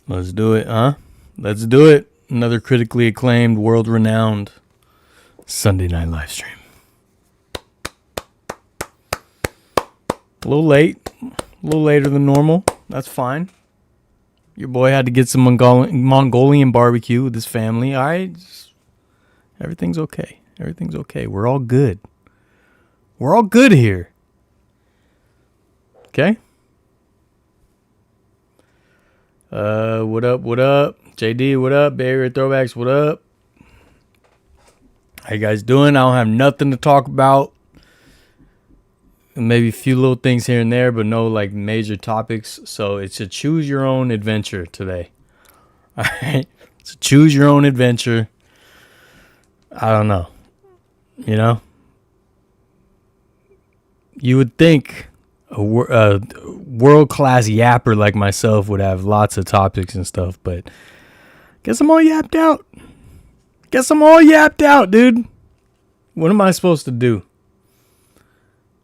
Let's do it, huh? Let's do it. Another critically acclaimed, world-renowned Sunday night live stream. A little late. A little later than normal. That's fine. Your boy had to get some Mongolian barbecue with his family. All right. Everything's okay. Everything's okay. We're all good. We're all good here. Okay? What up? What up? JD, what up? Bay Area Throwbacks, what up? How you guys doing? I don't have nothing to talk about. Maybe a few little things here and there, but no like major topics. So it's a choose your own adventure today. All right? So choose your own adventure. I don't know. You know? You would think a world-class yapper like myself would have lots of topics and stuff, but guess I'm all yapped out. Dude. What am I supposed to do?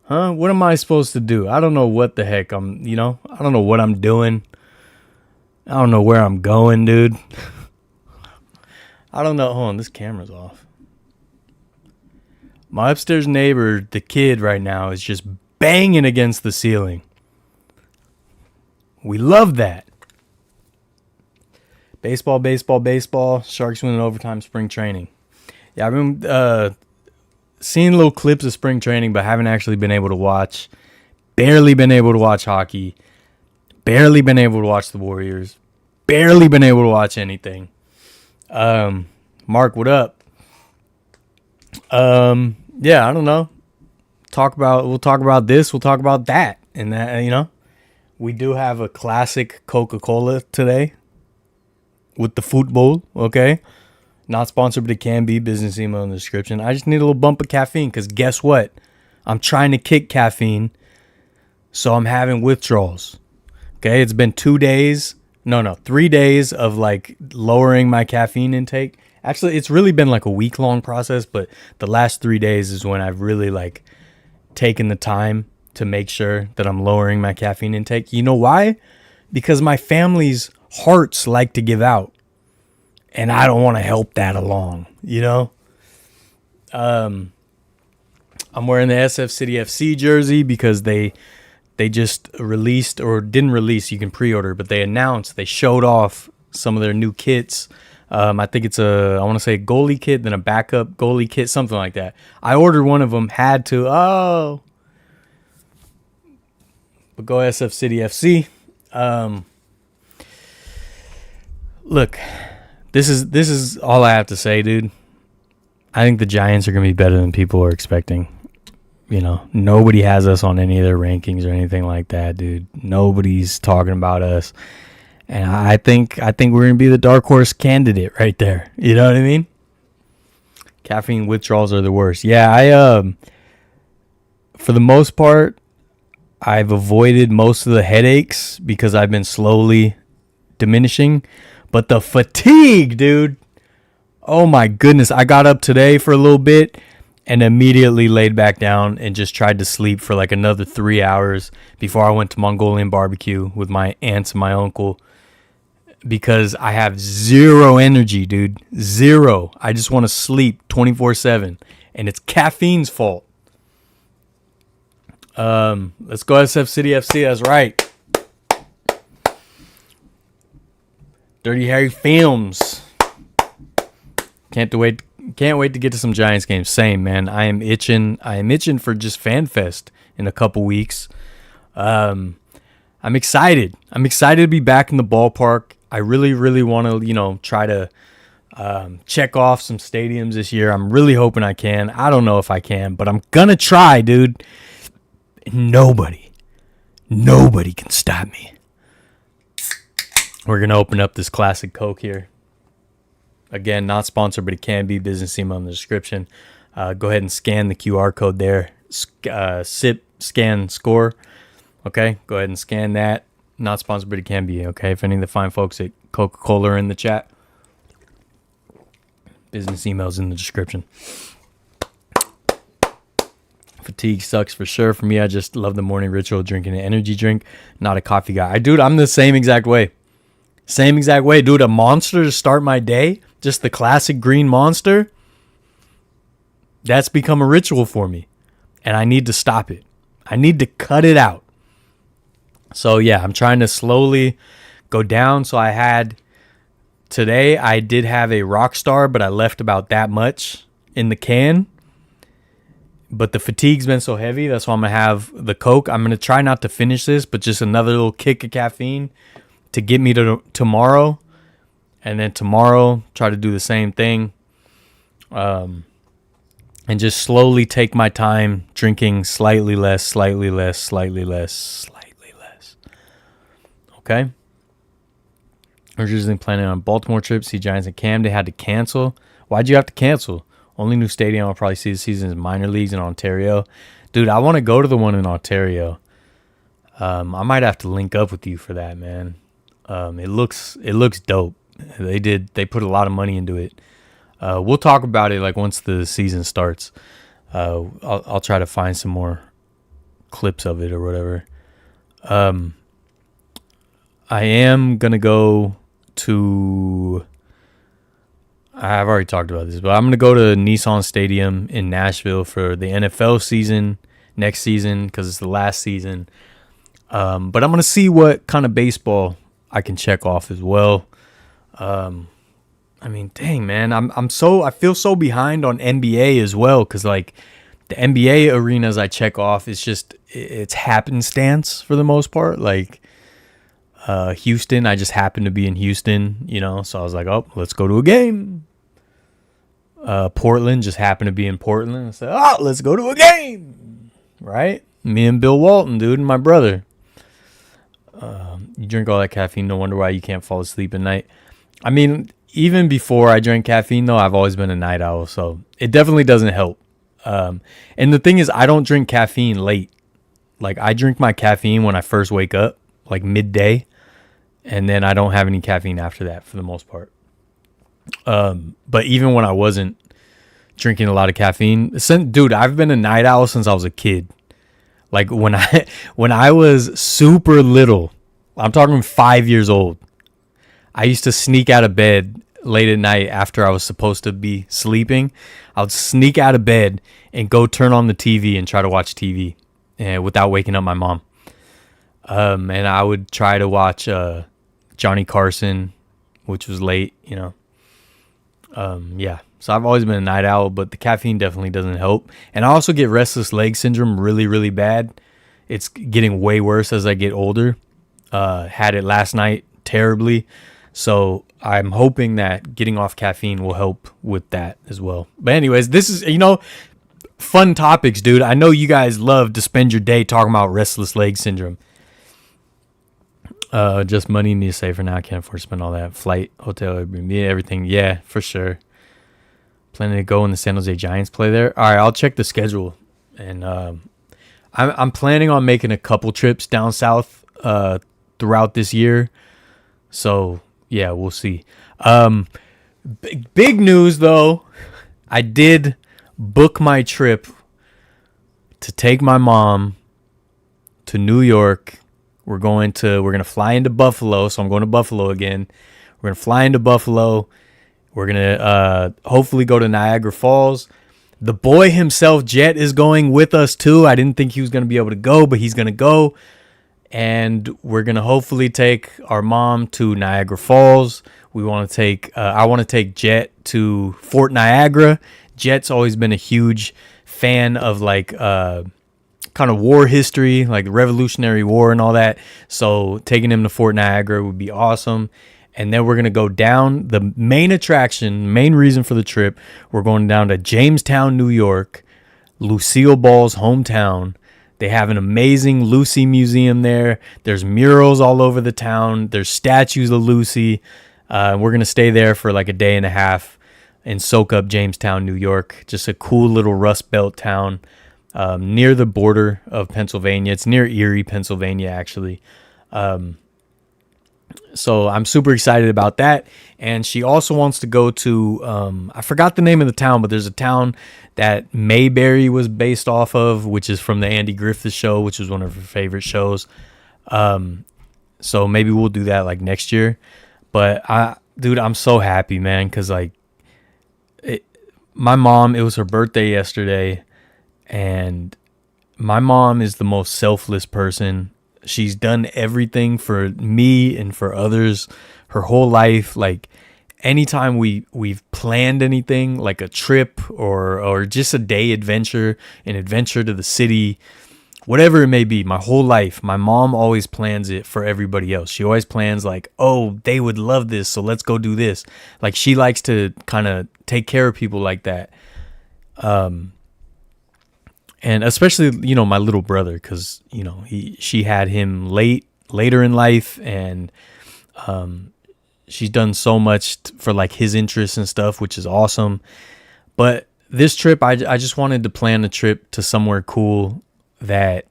Huh? What am I supposed to do? I don't know what the heck I don't know what I'm doing. I don't know where I'm going, dude. I don't know. Hold on, this camera's off. My upstairs neighbor, the kid right now, is just banging against the ceiling. We love that. Baseball. Sharks win in overtime spring training. Yeah, I've been seeing little clips of spring training, but haven't actually been able to watch. Barely been able to watch hockey. Barely been able to watch the Warriors. Barely been able to watch anything. Mark, what up? Yeah, I don't know. We'll talk about this. We'll talk about that. And that, we do have a classic Coca-Cola today with the football. Okay. Not sponsored, but it can be. Business email in the description. I just need a little bump of caffeine because guess what? I'm trying to kick caffeine. So I'm having withdrawals. Okay. It's been 3 days of like lowering my caffeine intake. Actually, it's really been like a week-long process, but the last 3 days is when I've really like taken the time to make sure that I'm lowering my caffeine intake. You know why? Because my family's hearts like to give out, and I don't want to help that along, I'm wearing the SF City FC jersey because they just released, or didn't release, you can pre-order, but they showed off some of their new kits. I think it's I want to say a goalie kit, then a backup goalie kit, something like that. I ordered one of them, but go SF City FC. Look, this is all I have to say, dude. I think the Giants are going to be better than people are expecting. Nobody has us on any of their rankings or anything like that, dude. Nobody's talking about us. And I think we're going to be the dark horse candidate right there. You know what I mean? Caffeine withdrawals are the worst. Yeah, for the most part, I've avoided most of the headaches because I've been slowly diminishing. But the fatigue, dude. Oh my goodness. I got up today for a little bit and immediately laid back down and just tried to sleep for like another 3 hours before I went to Mongolian barbecue with my aunts and my uncle. Because I have zero energy, dude. Zero. I just want to sleep 24/7. And it's caffeine's fault. Let's go SF City FC. That's right. Dirty Harry Films. Can't wait to get to some Giants games. Same, man. I am itching for just FanFest in a couple weeks. I'm excited. I'm excited to be back in the ballpark. I really, really want to, try to check off some stadiums this year. I'm really hoping I can. I don't know if I can, but I'm going to try, dude. Nobody can stop me. We're going to open up this classic Coke here. Again, not sponsored, but it can be. Business email in the description. Go ahead and scan the QR code there. Sip, scan, score. Okay, go ahead and scan that. Not sponsored, but it can be, okay? If any of the fine folks at Coca-Cola are in the chat, business emails in the description. Fatigue sucks for sure. For me, I just love the morning ritual, drinking an energy drink, not a coffee guy. Dude, I'm the same exact way. Same exact way, dude. A Monster to start my day, just the classic green Monster. That's become a ritual for me, and I need to stop it. I need to cut it out. So yeah, I'm trying to slowly go down. So today I did have a Rockstar, but I left about that much in the can. But the fatigue's been so heavy, that's why I'm going to have the Coke. I'm going to try not to finish this, but just another little kick of caffeine to get me to tomorrow. And then tomorrow, try to do the same thing. And just slowly take my time drinking slightly less. Okay? Originally planning on a Baltimore trip, see Giants and Cam. They had to cancel. Why'd you have to cancel? Only new stadium I'll probably see this season is minor leagues in Ontario. Dude, I want to go to the one in Ontario. I might have to link up with you for that, man. It looks dope. They put a lot of money into it. We'll talk about it like once the season starts. I'll try to find some more clips of it or whatever. I am gonna go to. I've already talked about this, but I'm going to go to Nissan Stadium in Nashville for the NFL season next season because it's the last season. But I'm going to see what kind of baseball I can check off as well. I mean, dang, man, I feel so behind on NBA as well because like the NBA arenas I check off is just it's happenstance for the most part. Like Houston, I just happened to be in Houston, so I was like, oh, let's go to a game. Portland, just happened to be in Portland. I said, oh, let's go to a game. Right? Me and Bill Walton, dude, and my brother. You drink all that caffeine, no wonder why you can't fall asleep at night. I mean, even before I drank caffeine, though, I've always been a night owl, so it definitely doesn't help. And the thing is, I don't drink caffeine late. Like, I drink my caffeine when I first wake up, like midday, and then I don't have any caffeine after that for the most part. But even when I wasn't drinking a lot of caffeine, dude, I've been a night owl since I was a kid. Like when I was super little, I'm talking 5 years old, I used to sneak out of bed late at night after I was supposed to be sleeping. I would sneak out of bed and go turn on the TV and try to watch TV without waking up my mom. And I would try to watch Johnny Carson, which was late, Yeah, so I've always been a night owl, but the caffeine definitely doesn't help. And I also get restless leg syndrome really, really bad. It's getting way worse as I get older. Had it last night terribly. So I'm hoping that getting off caffeine will help with that as well. But anyways, this is, fun topics, dude. I know you guys love to spend your day talking about restless leg syndrome. Just money need to save for now. I can't afford to spend all that. Flight, hotel, Airbnb, everything. Yeah, for sure. Planning to go when the San Jose Giants play there. All right, I'll check the schedule. And I'm planning on making a couple trips down south throughout this year. So, yeah, we'll see. Big news, though. I did book my trip to take my mom to New York. We're going to fly into Buffalo. So I'm going to Buffalo again. We're going to fly into Buffalo. We're going to hopefully go to Niagara Falls. The boy himself, Jet, is going with us too. I didn't think he was going to be able to go, but he's going to go. And we're going to hopefully take our mom to Niagara Falls. I want to take Jet to Fort Niagara. Jet's always been a huge fan of kind of war history, like the Revolutionary War and all that. So taking him to Fort Niagara would be awesome. And then we're going to go down the main attraction, main reason for the trip. We're going down to Jamestown, New York, Lucille Ball's hometown. They have an amazing Lucy museum there. There's murals all over the town. There's statues of Lucy. We're going to stay there for like a day and a half and soak up Jamestown, New York. Just a cool little Rust Belt town near the border of Pennsylvania. It's near Erie, Pennsylvania, actually. So I'm super excited about that. And she also wants to go to, I forgot the name of the town, but there's a town that Mayberry was based off of, which is from the Andy Griffith Show, which was one of her favorite shows. So maybe we'll do that like next year. But dude, I'm so happy, man, because like my mom, it was her birthday yesterday, and my mom is the most selfless person. She's done everything for me and for others her whole life. Like anytime we've planned anything, like a trip or just a day adventure, an adventure to the city, whatever it may be, my whole life, my mom always plans it for everybody else. She always plans like, oh, they would love this, so let's go do this. Like she likes to kind of take care of people like that. And especially, you know, my little brother, because, you know, she had him later in life, and she's done so much for like his interests and stuff, which is awesome. But this trip, I just wanted to plan a trip to somewhere cool that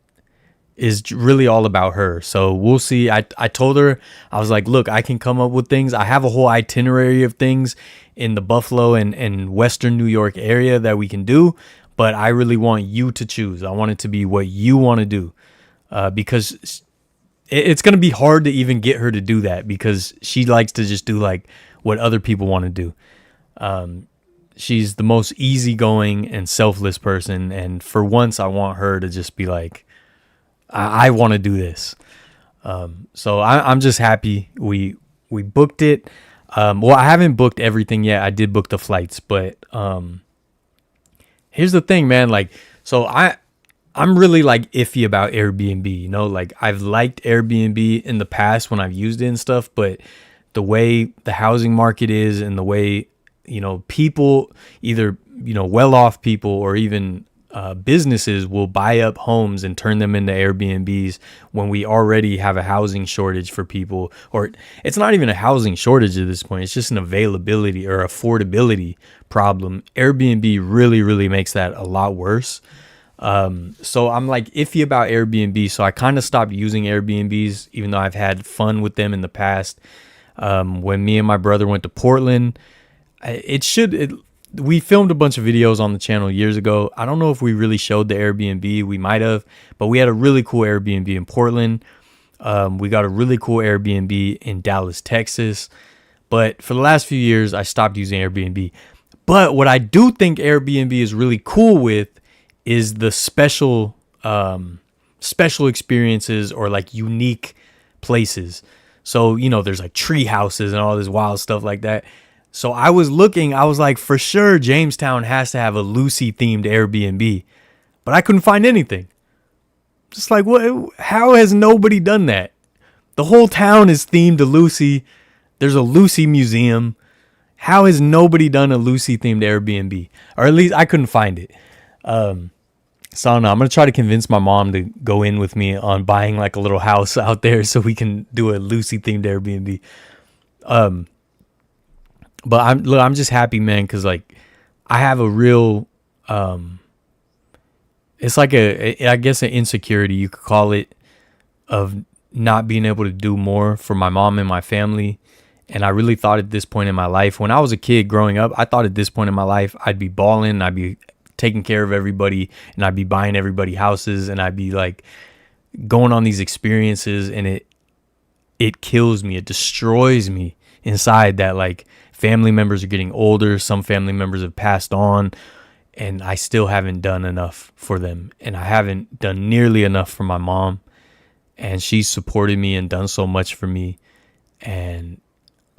is really all about her. So we'll see. I told her, I was like, look, I can come up with things. I have a whole itinerary of things in the Buffalo and Western New York area that we can do, but I really want you to choose. I want it to be what you want to do, because it's going to be hard to even get her to do that, because she likes to just do like what other people want to do. She's the most easygoing and selfless person, and for once I want her to just be like, I want to do this. So I'm just happy we booked it. Well, I haven't booked everything yet. I did book the flights, but here's the thing, man. Like, so I'm really like iffy about Airbnb, you know, like I've liked Airbnb in the past when I've used it and stuff, but the way the housing market is and the way, you know, people, either, you know, well-off people or even businesses will buy up homes and turn them into Airbnbs when we already have a housing shortage for people. Or it's not even a housing shortage at this point. It's just an availability or affordability problem. Airbnb really, really makes that a lot worse. So I'm like iffy about Airbnb. So I kind of stopped using Airbnbs, even though I've had fun with them in the past. When me and my brother went to Portland, we filmed a bunch of videos on the channel years ago. I don't know if we really showed the Airbnb. We might have, but we had a really cool Airbnb in Portland. We got a really cool Airbnb in Dallas, Texas. But for the last few years, I stopped using Airbnb. But what I do think Airbnb is really cool with is the special experiences or like unique places. So, you know, there's like tree houses and all this wild stuff like that. So I was like, for sure, Jamestown has to have a Lucy themed Airbnb, but I couldn't find anything. Just like, what? How has nobody done that? The whole town is themed to Lucy. There's a Lucy museum. How has nobody done a Lucy themed Airbnb? Or at least I couldn't find it. So I don't know. I'm going to try to convince my mom to go in with me on buying like a little house out there so we can do a Lucy themed Airbnb. But I'm just happy, man, because like I have a real, it's like I guess an insecurity, you could call it, of not being able to do more for my mom and my family. And I really thought at this point in my life, when I was a kid growing up, I thought at this point in my life, I'd be balling, I'd be taking care of everybody, and I'd be buying everybody houses, and I'd be like going on these experiences, and it kills me. It destroys me inside that like family members are getting older. Some family members have passed on, and I still haven't done enough for them. And I haven't done nearly enough for my mom, and she's supported me and done so much for me. And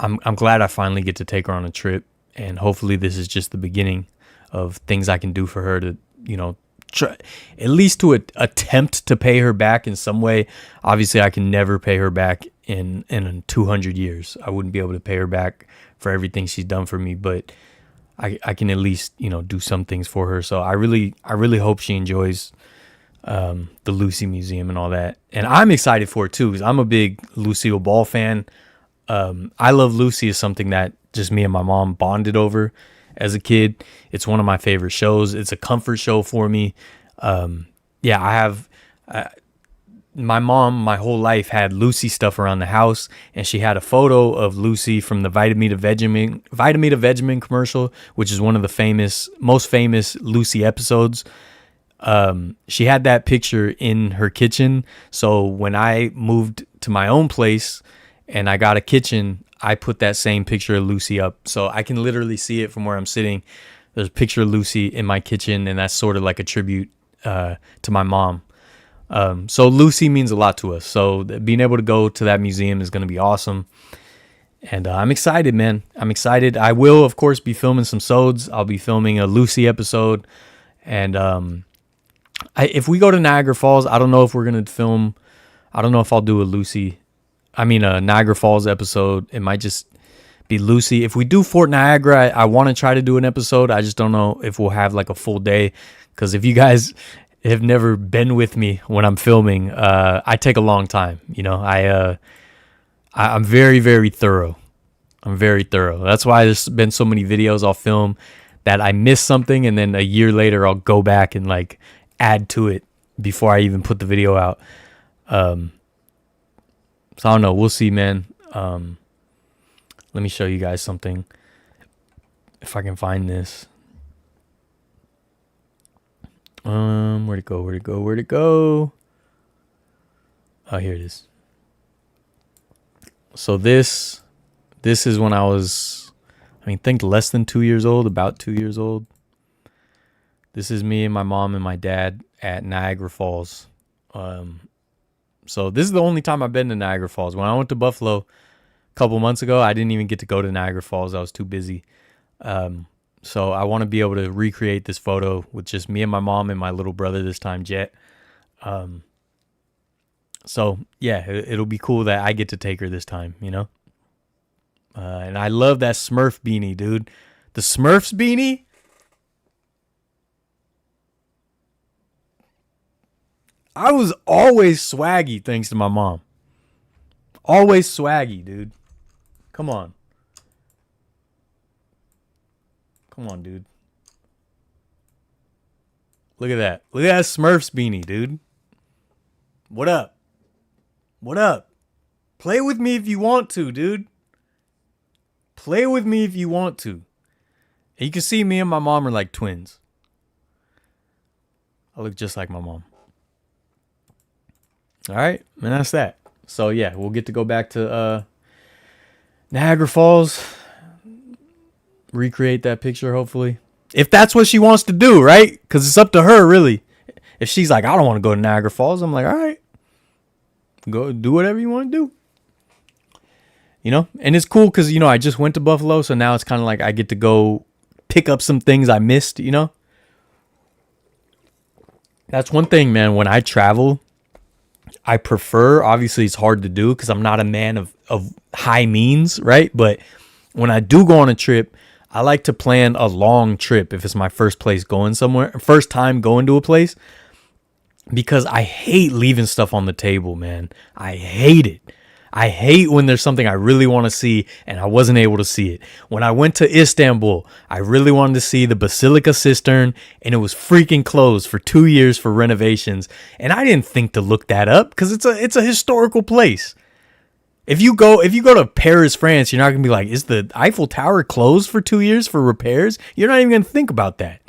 I'm glad I finally get to take her on a trip, and hopefully this is just the beginning of things I can do for her to, you know, try, at least to attempt to pay her back in some way. Obviously I can never pay her back in 200 years. I wouldn't be able to pay her back for everything she's done for me, but I can at least, you know, do some things for her. So I really hope she enjoys the Lucy Museum and all that. And I'm excited for it too, because I'm a big Lucille Ball fan. I Love Lucy is something that just me and my mom bonded over as a kid. It's one of my favorite shows. It's a comfort show for me. Yeah, I have my mom my whole life had Lucy stuff around the house, and she had a photo of Lucy from the Vitamita Vegemin commercial, which is one of the most famous Lucy episodes. She had that picture in her kitchen. So when I moved to my own place and I got a kitchen, I put that same picture of Lucy up. So I can literally see it from where I'm sitting. There's a picture of Lucy in my kitchen, and that's sort of like a tribute to my mom. So Lucy means a lot to us. So being able to go to that museum is going to be awesome. And I'm excited, man. I'm excited. I will, of course, be filming some sods. I'll be filming a Lucy episode. And if we go to Niagara Falls, I don't know if we're going to film. I don't know if I'll do a Niagara Falls episode. It might just be Lucy. If we do Fort Niagara, I want to try to do an episode. I just don't know if we'll have like a full day. Because if you guys have never been with me when I'm filming, I take a long time. You know, I'm very, very thorough. I'm very thorough. That's why there's been so many videos I'll film that I miss something, and then a year later I'll go back and like add to it before I even put the video out. So I don't know. We'll see, man. Let me show you guys something. If I can find this. Where'd it go? Oh, here it is. So this is when I was, think less than 2 years old, about 2 years old. This is me and my mom and my dad at Niagara Falls. So this is the only time I've been to Niagara Falls. When I went to Buffalo a couple months ago, I didn't even get to go to Niagara Falls. I was too busy. So I want to be able to recreate this photo with just me and my mom and my little brother this time, Jet. So yeah, it'll be cool that I get to take her this time, you know? And I love that Smurf beanie, dude. The Smurfs beanie. I was always swaggy thanks to my mom. Always swaggy, dude. Come on. Come on, dude. Look at that. Look at that Smurfs beanie, dude. What up? What up? Play with me if you want to, dude. Play with me if you want to. And you can see me and my mom are like twins. I look just like my mom. All right, and that's that. So yeah, we'll get to go back to Niagara Falls. Recreate that picture, hopefully. If that's what she wants to do, right? Because it's up to her, really. If she's like, I don't want to go to Niagara Falls, I'm like, all right. Go do whatever you want to do. You know? And it's cool because, you know, I just went to Buffalo, so now it's kind of like I get to go pick up some things I missed, you know? That's one thing, man. When I travel, I prefer, obviously it's hard to do because I'm not a man of high means, right? But when I do go on a trip, I like to plan a long trip if it's my first time going to a place, because I hate leaving stuff on the table, man. I hate it. I hate when there's something I really want to see and I wasn't able to see it. When I went to Istanbul, I really wanted to see the Basilica Cistern, and it was freaking closed for 2 years for renovations. And I didn't think to look that up because it's a historical place. If you go to Paris, France, you're not going to be like, is the Eiffel Tower closed for 2 years for repairs? You're not even going to think about that.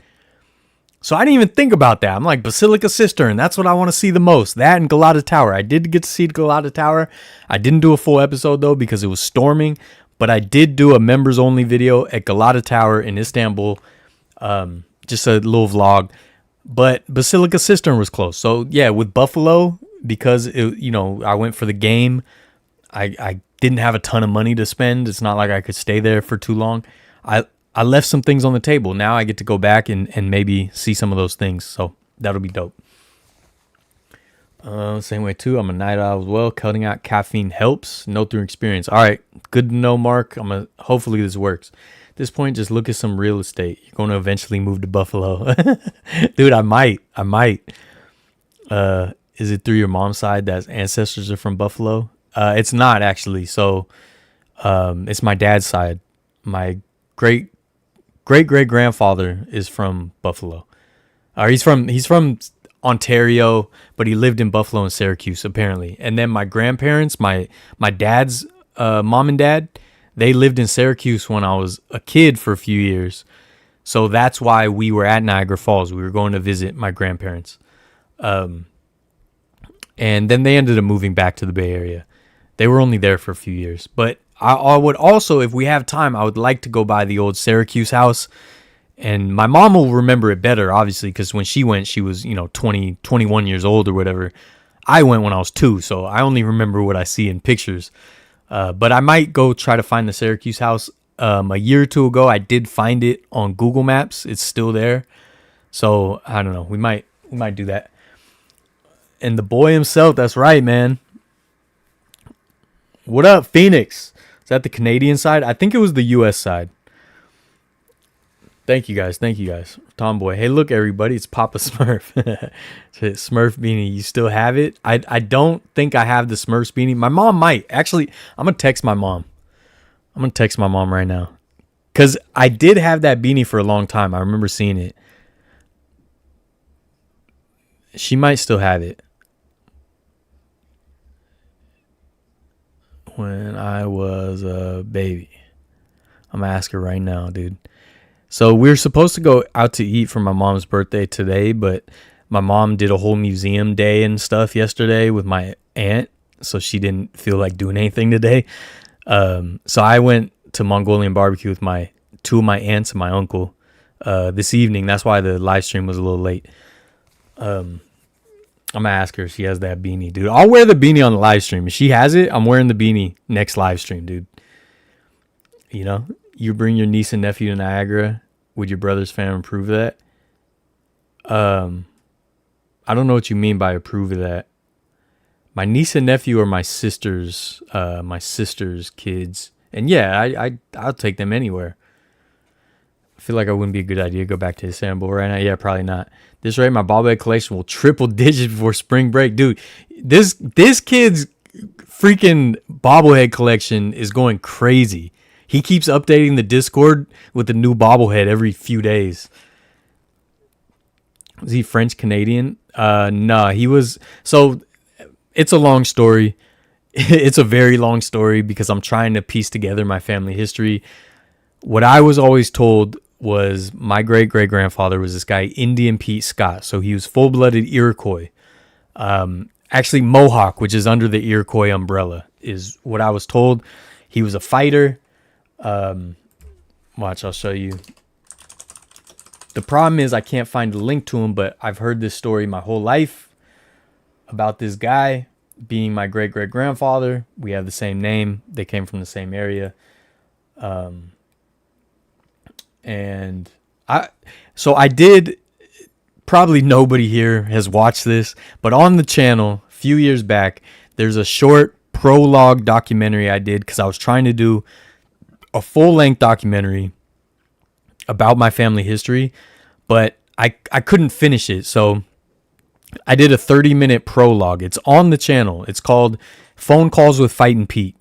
So I didn't even think about that. I'm like, Basilica Cistern, that's what I want to see the most. That and Galata Tower. I did get to see Galata Tower. I didn't do a full episode, though, because it was storming. But I did do a members-only video at Galata Tower in Istanbul. Just a little vlog. But Basilica Cistern was closed. So, yeah, with Buffalo, because, I went for the game, I didn't have a ton of money to spend. It's not like I could stay there for too long. I left some things on the table. Now I get to go back and maybe see some of those things. So that'll be dope. Same way too. I'm a night owl as well. Cutting out caffeine helps. Know through experience. All right. Good to know, Mark. Hopefully this works. At this point, just look at some real estate. You're going to eventually move to Buffalo. Dude, I might. Is it through your mom's side that ancestors are from Buffalo? It's not actually. So, it's my dad's side. My great grandfather is from Buffalo. He's from Ontario, but he lived in Buffalo and Syracuse apparently. And then my grandparents, my dad's mom and dad, they lived in Syracuse when I was a kid for a few years. So that's why we were at Niagara Falls. We were going to visit my grandparents. And then they ended up moving back to the Bay Area. They were only there for a few years. But I would also, if we have time, I would like to go by the old Syracuse house. And my mom will remember it better, obviously, because when she went, she was, 20, 21 years old or whatever. I went when I was 2, so I only remember what I see in pictures. But I might go try to find the Syracuse house. A year or two ago, I did find it on Google Maps. It's still there. So, I don't know. We might do that. And the boy himself, that's right, man. What up, Phoenix? Is that the Canadian side? I think it was the U.S. side. Thank you guys. Tomboy. Hey, look, everybody. It's Papa Smurf. Smurf beanie. You still have it? I don't think I have the Smurfs beanie. My mom might. Actually, I'm going to text my mom. Right now. Because I did have that beanie for a long time. I remember seeing it. She might still have it. When I was a baby. I'm going to ask her right now, dude. So we were supposed to go out to eat for my mom's birthday today, but my mom did a whole museum day and stuff yesterday with my aunt, so she didn't feel like doing anything today. So I went to Mongolian barbecue with two of my aunts and my uncle this evening. That's why the live stream was a little late. I'm gonna ask her if she has that beanie, dude. I'll wear the beanie on the live stream. If she has it, I'm wearing the beanie next live stream, dude. You bring your niece and nephew to Niagara. Would your brother's family approve of that? I don't know what you mean by approve of that. My niece and nephew are my sister's kids. And yeah, I'll take them anywhere. I feel like it wouldn't be a good idea to go back to Istanbul right now. Yeah, probably not. This rate, my bobblehead collection will triple digits before spring break. Dude, this kid's freaking bobblehead collection is going crazy. He keeps updating the Discord with the new bobblehead every few days. Is he French Canadian? No, he was. So it's a long story. It's a very long story because I'm trying to piece together my family history. What I was always told was my great-great-grandfather was this guy, Indian Pete Scott. So he was full-blooded Iroquois. Actually, Mohawk, which is under the Iroquois umbrella, is what I was told. He was a fighter. Watch, I'll show you. The problem is I can't find a link to him, but I've heard this story my whole life about this guy being my great-great-grandfather. We have the same name. They came from the same area. And I did, probably nobody here has watched this, but on the channel a few years back, there's a short prologue documentary I did because I was trying to do a full-length documentary about my family history, but I couldn't finish it. So I did a 30-minute prologue. It's on the channel. It's called Phone Calls with Fightin' Pete.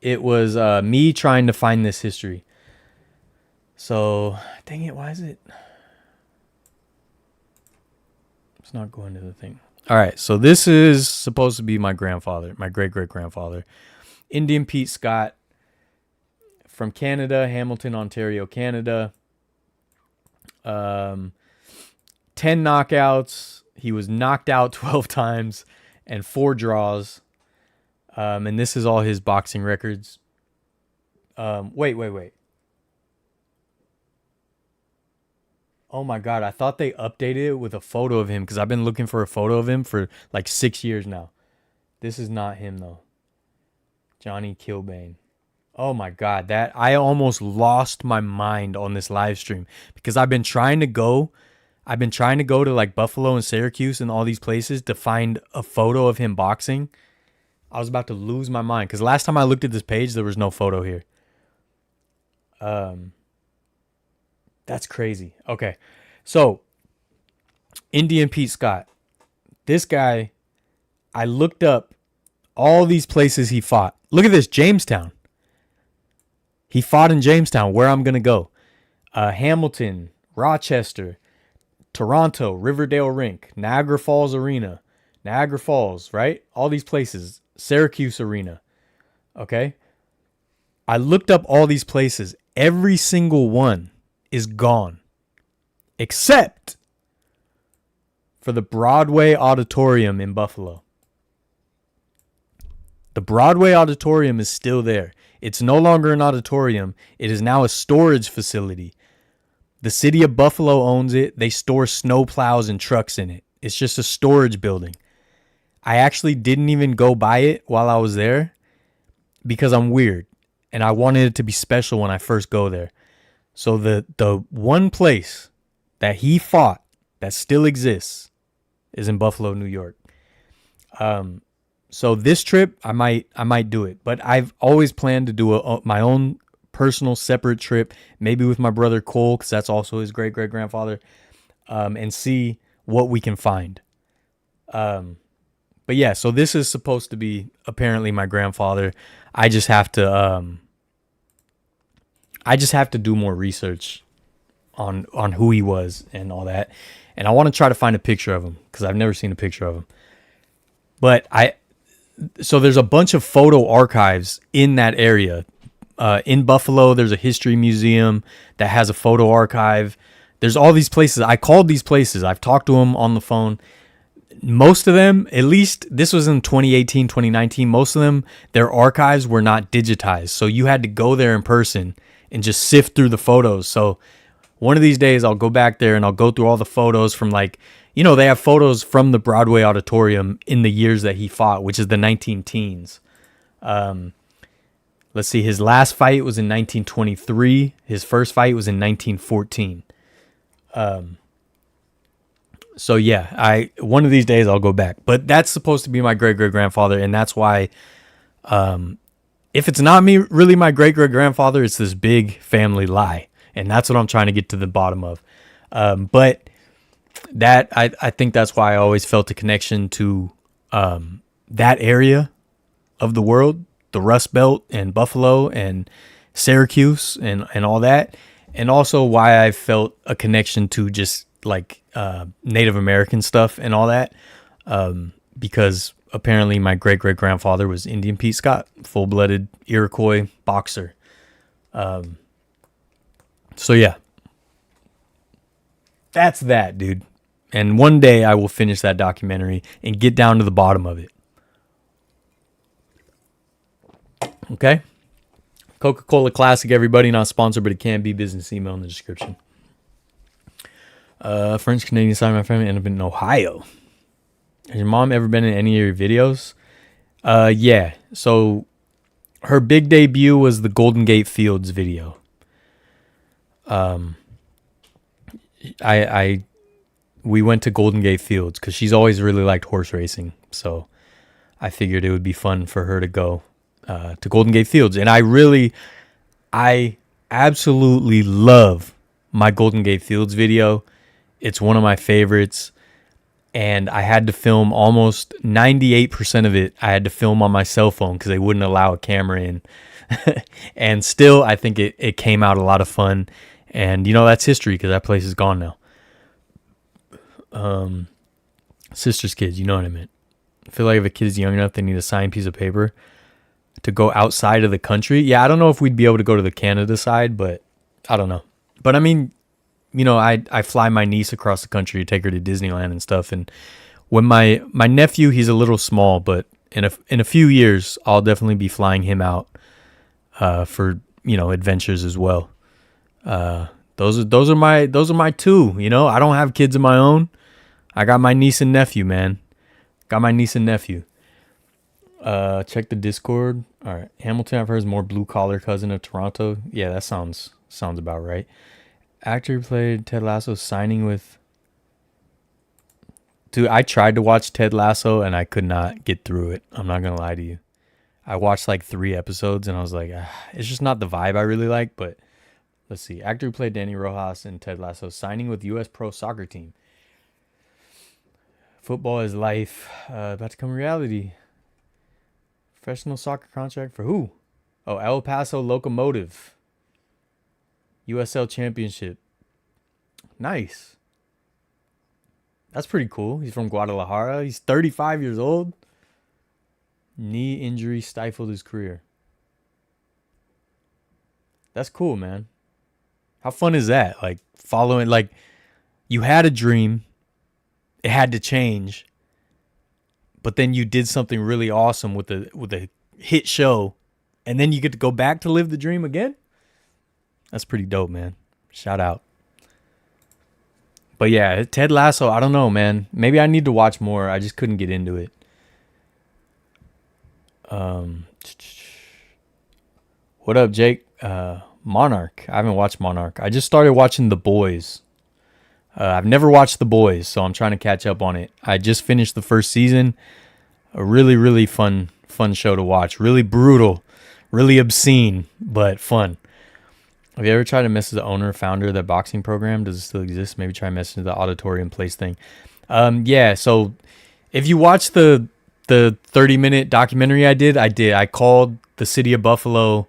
It was me trying to find this history. So, dang it, why is it? It's not going to the thing. All right, so this is supposed to be my grandfather, my great-great-grandfather. Indian Pete Scott from Canada, Hamilton, Ontario, Canada. 10 knockouts. He was knocked out 12 times and 4 draws. And this is all his boxing records. Wait. Oh my God, I thought they updated it with a photo of him because I've been looking for a photo of him for like 6 years now. This is not him though. Johnny Kilbane. Oh my God, that I almost lost my mind on this live stream because I've been trying to go to like Buffalo and Syracuse and all these places to find a photo of him boxing. I was about to lose my mind because last time I looked at this page, there was no photo here. That's crazy. Okay. So, Indian Pete Scott. This guy, I looked up all these places he fought. Look at this, Jamestown. He fought in Jamestown, where I'm going to go. Hamilton, Rochester, Toronto, Riverdale Rink, Niagara Falls Arena, Niagara Falls, right? All these places. Syracuse Arena. Okay? I looked up all these places. Every single one is gone. Except for the Broadway Auditorium in Buffalo. The Broadway Auditorium is still there. It's no longer an auditorium. It is now a storage facility. The city of Buffalo owns it. They store snow plows and trucks in it. It's just a storage building. I actually didn't even go by it while I was there because I'm weird and I wanted it to be special when I first go there. So the one place that he fought that still exists is in Buffalo, New York. So this trip I might do it, but I've always planned to do my own personal separate trip, maybe with my brother Cole, because that's also his great grandfather, and see what we can find. But yeah, so this is supposed to be apparently my grandfather. I just have to do more research on who he was and all that. And I want to try to find a picture of him because I've never seen a picture of him. But so there's a bunch of photo archives in that area. In Buffalo, there's a history museum that has a photo archive. There's all these places. I called these places. I've talked to them on the phone. Most of them, at least this was in 2018, 2019, most of them, their archives were not digitized. So you had to go there in person and just sift through the photos. So one of these days I'll go back there and I'll go through all the photos from they have photos from the Broadway Auditorium in the years that he fought, which is the 19-teens. Let's see, his last fight was in 1923. His first fight was in 1914. So yeah, one of these days I'll go back. But that's supposed to be my great-great-grandfather, and that's why if it's not really my great-great-grandfather, it's this big family lie. And that's what I'm trying to get to the bottom of. But that I think that's why I always felt a connection to that area of the world, the Rust Belt and Buffalo and Syracuse and all that. And also why I felt a connection to just Native American stuff and all that. Because apparently my great-great-grandfather was Indian Pete Scott, full-blooded Iroquois boxer. So yeah, that's that, dude. And one day I will finish that documentary and get down to the bottom of it. Okay? Coca-Cola Classic, everybody. Not sponsored, but it can be. Business email in the description. French Canadian side of my family ended up in Ohio. Has your mom ever been in any of your videos? Yeah. So her big debut was the Golden Gate Fields video. We went to Golden Gate Fields because she's always really liked horse racing. So I figured it would be fun for her to go to Golden Gate Fields. And I absolutely love my Golden Gate Fields video. It's one of my favorites. And I had to film almost 98% of it. I had to film on my cell phone because they wouldn't allow a camera in. And still, I think it came out a lot of fun. And, that's history because that place is gone now. Sister's kids, you know what I meant. I feel like if a kid is young enough, they need a signed piece of paper to go outside of the country. Yeah, I don't know if we'd be able to go to the Canada side, but I don't know. But I mean, I fly my niece across the country to take her to Disneyland and stuff. And when my nephew, he's a little small, but in a few years, I'll definitely be flying him out for adventures as well. Those are my two. I don't have kids of my own. I got my niece and nephew, man. Got my niece and nephew. Check the Discord. All right, Hamilton, I've heard, is more blue collar cousin of Toronto. Yeah, that sounds about right. Actor who played Ted Lasso signing with. Dude, I tried to watch Ted Lasso and I could not get through it. I'm not gonna lie to you. I watched 3 episodes and I was like, it's just not the vibe I really like. But let's see. Actor who played Danny Rojas in Ted Lasso signing with U.S. pro soccer team. Football is life. About to come reality. Professional soccer contract for who? Oh, El Paso Locomotive. USL Championship. Nice. That's pretty cool. He's from Guadalajara. He's 35 years old. Knee injury stifled his career. That's cool, man. How fun is that? Following, you had a dream. it had to change. But then you did something really awesome with a hit show, and then you get to go back to live the dream again. That's pretty dope, man. Shout out. But yeah, Ted Lasso, I don't know, man. Maybe I need to watch more. I just couldn't get into it. What up, Jake? Monarch. I haven't watched Monarch. I just started watching The Boys. I've never watched The Boys, so I'm trying to catch up on it. I just finished the first season. A really, really fun show to watch. Really brutal, really obscene, but fun. Have you ever tried to message the owner, founder of that boxing program? Does it still exist? Maybe try messaging the auditorium place thing. Yeah, so if you watch the 30-minute documentary I did. I called the city of Buffalo,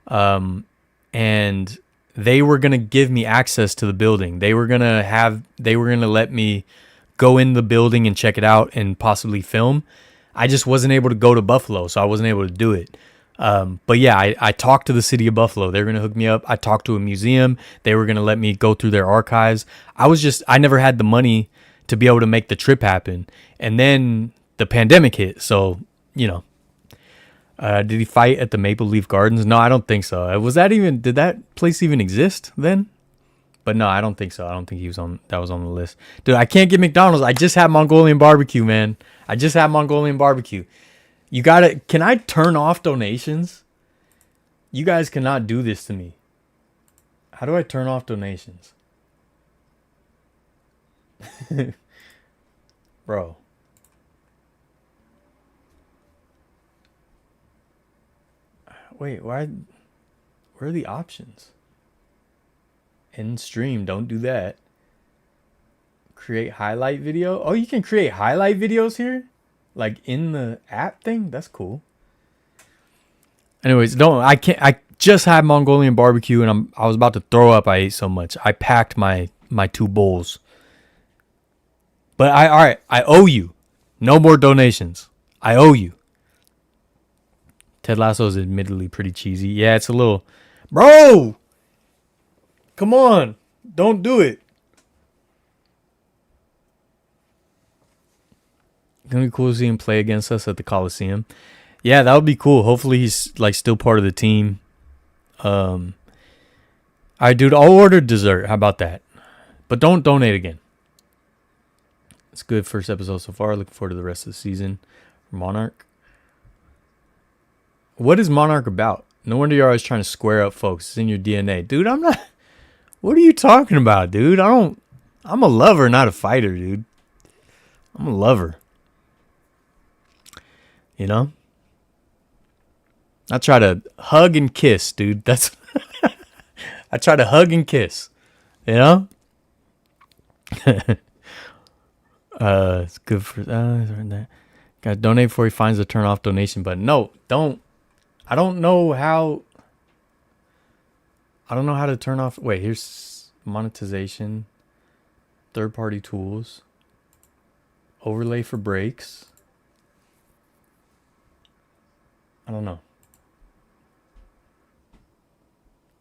and they were going to give me access to the building. They were going to let me go in the building and check it out and possibly film. I just wasn't able to go to Buffalo, so I wasn't able to do it. But yeah, I talked to the city of Buffalo. They were going to hook me up. I talked to a museum. They were going to let me go through their archives. I never had the money to be able to make the trip happen. And then the pandemic hit. So, did he fight at the Maple Leaf Gardens? No, I don't think so. Did that place even exist then? But no, I don't think so. I don't think that was on the list. Dude, I can't get McDonald's. I just had Mongolian barbecue, man. Can I turn off donations? You guys cannot do this to me. How do I turn off donations? Bro. Wait, where are the options? End stream, don't do that. Create highlight video. Oh, you can create highlight videos here? Like in the app thing? That's cool. Anyways, I just had Mongolian barbecue and I was about to throw up. I ate so much. I packed my 2 bowls. But I owe you. No more donations. I owe you. Ted Lasso is admittedly pretty cheesy. Yeah, it's a little... Bro! Come on. Don't do it. It's going to be cool to see him play against us at the Coliseum. Yeah, that would be cool. Hopefully he's still part of the team. All right, dude, I'll order dessert. How about that? But don't donate again. It's good first episode so far. Looking forward to the rest of the season. Monarch. What is Monarch about? No wonder you're always trying to square up folks. It's in your DNA. Dude, I'm not... What are you talking about, dude? I'm a lover, not a fighter, dude. I'm a lover. I try to hug and kiss, dude. That's... I try to hug and kiss. It's good for... Gotta donate before he finds the turn off donation button. No, don't. I don't know how to turn off. Wait, here's monetization, third-party tools, overlay for breaks. I don't know.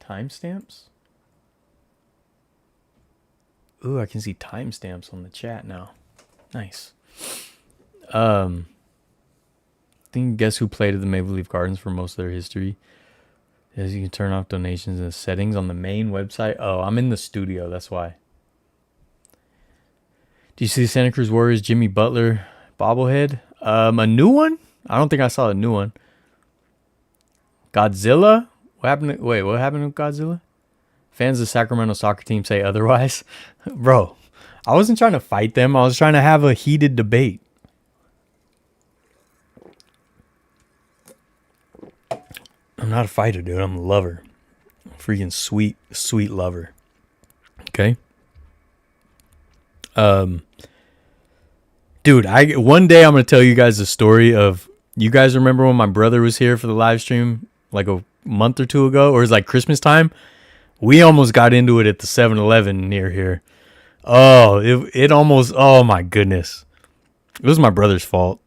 Timestamps? Ooh, I can see timestamps on the chat now. Nice. Guess who played at the Maple Leaf Gardens for most of their history? As you can turn off donations and settings on the main website. Oh, I'm in the studio. That's why. Do you see the Santa Cruz Warriors Jimmy Butler bobblehead? A new one? I don't think I saw a new one. Godzilla? What happened to Godzilla? Fans of the Sacramento soccer team say otherwise. Bro, I wasn't trying to fight them. I was trying to have a heated debate. I'm not a fighter, dude. I'm a lover. Freaking sweet, sweet lover. Okay? Dude, one day I'm going to tell you guys the story of... You guys remember when my brother was here for the live stream like a month or 2 ago? Or it was like Christmas time? We almost got into it at the 7-Eleven near here. Oh, it almost... Oh, my goodness. It was my brother's fault.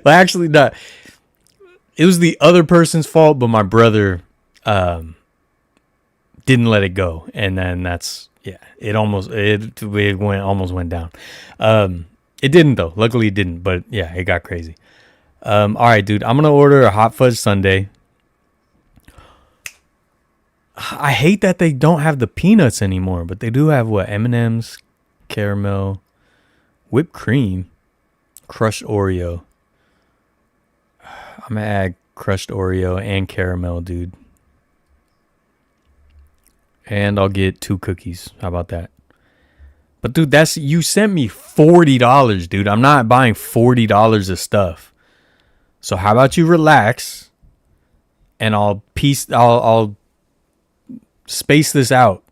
Well, actually, not... It was the other person's fault, but my brother didn't let it go. And then that's Yeah, it almost went down. It didn't though. Luckily, it didn't. But yeah, it got crazy. All right, dude. I'm gonna order a hot fudge sundae. I hate that they don't have the peanuts anymore, but they do have what? M&M's, caramel, whipped cream, crushed Oreo. I'm gonna add crushed Oreo and caramel, dude. And I'll get 2 cookies. How about that? But dude, you sent me $40, dude. I'm not buying $40 of stuff. So how about you relax, and I'll space this out.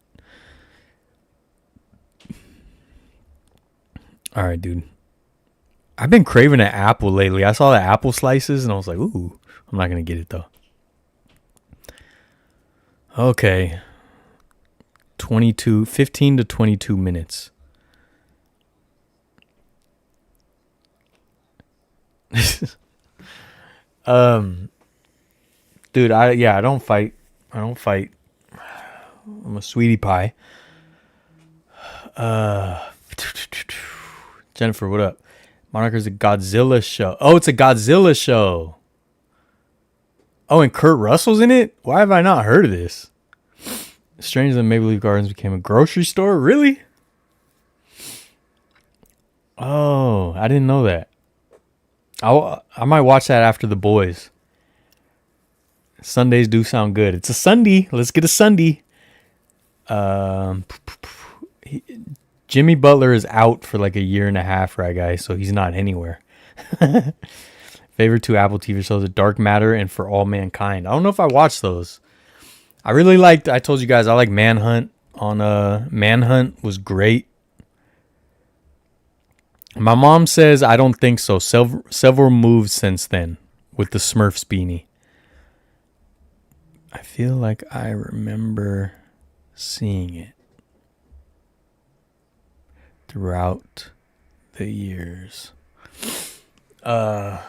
All right, dude. I've been craving an apple lately. I saw the apple slices and I was like, ooh, I'm not going to get it though. Okay. 15 to 22 minutes. Dude, I don't fight. I'm a sweetie pie. Jennifer, what up? Moniker's a Godzilla show. Oh, it's a Godzilla show. Oh, and Kurt Russell's in it? Why have I not heard of this? Strange that Maple Leaf Gardens became a grocery store? Really? Oh, I didn't know that. I might watch that after The Boys. Sundays do sound good. It's a Sunday. Let's get a Sunday. Jimmy Butler is out for like a year and a half, right, guys? So he's not anywhere. Favorite 2 Apple TV shows are Dark Matter and For All Mankind. I don't know if I watched those. I told you guys I like Manhunt. Manhunt was great. My mom says I don't think so. Several moves since then with the Smurfs beanie. I feel like I remember seeing it throughout the years. Yeah,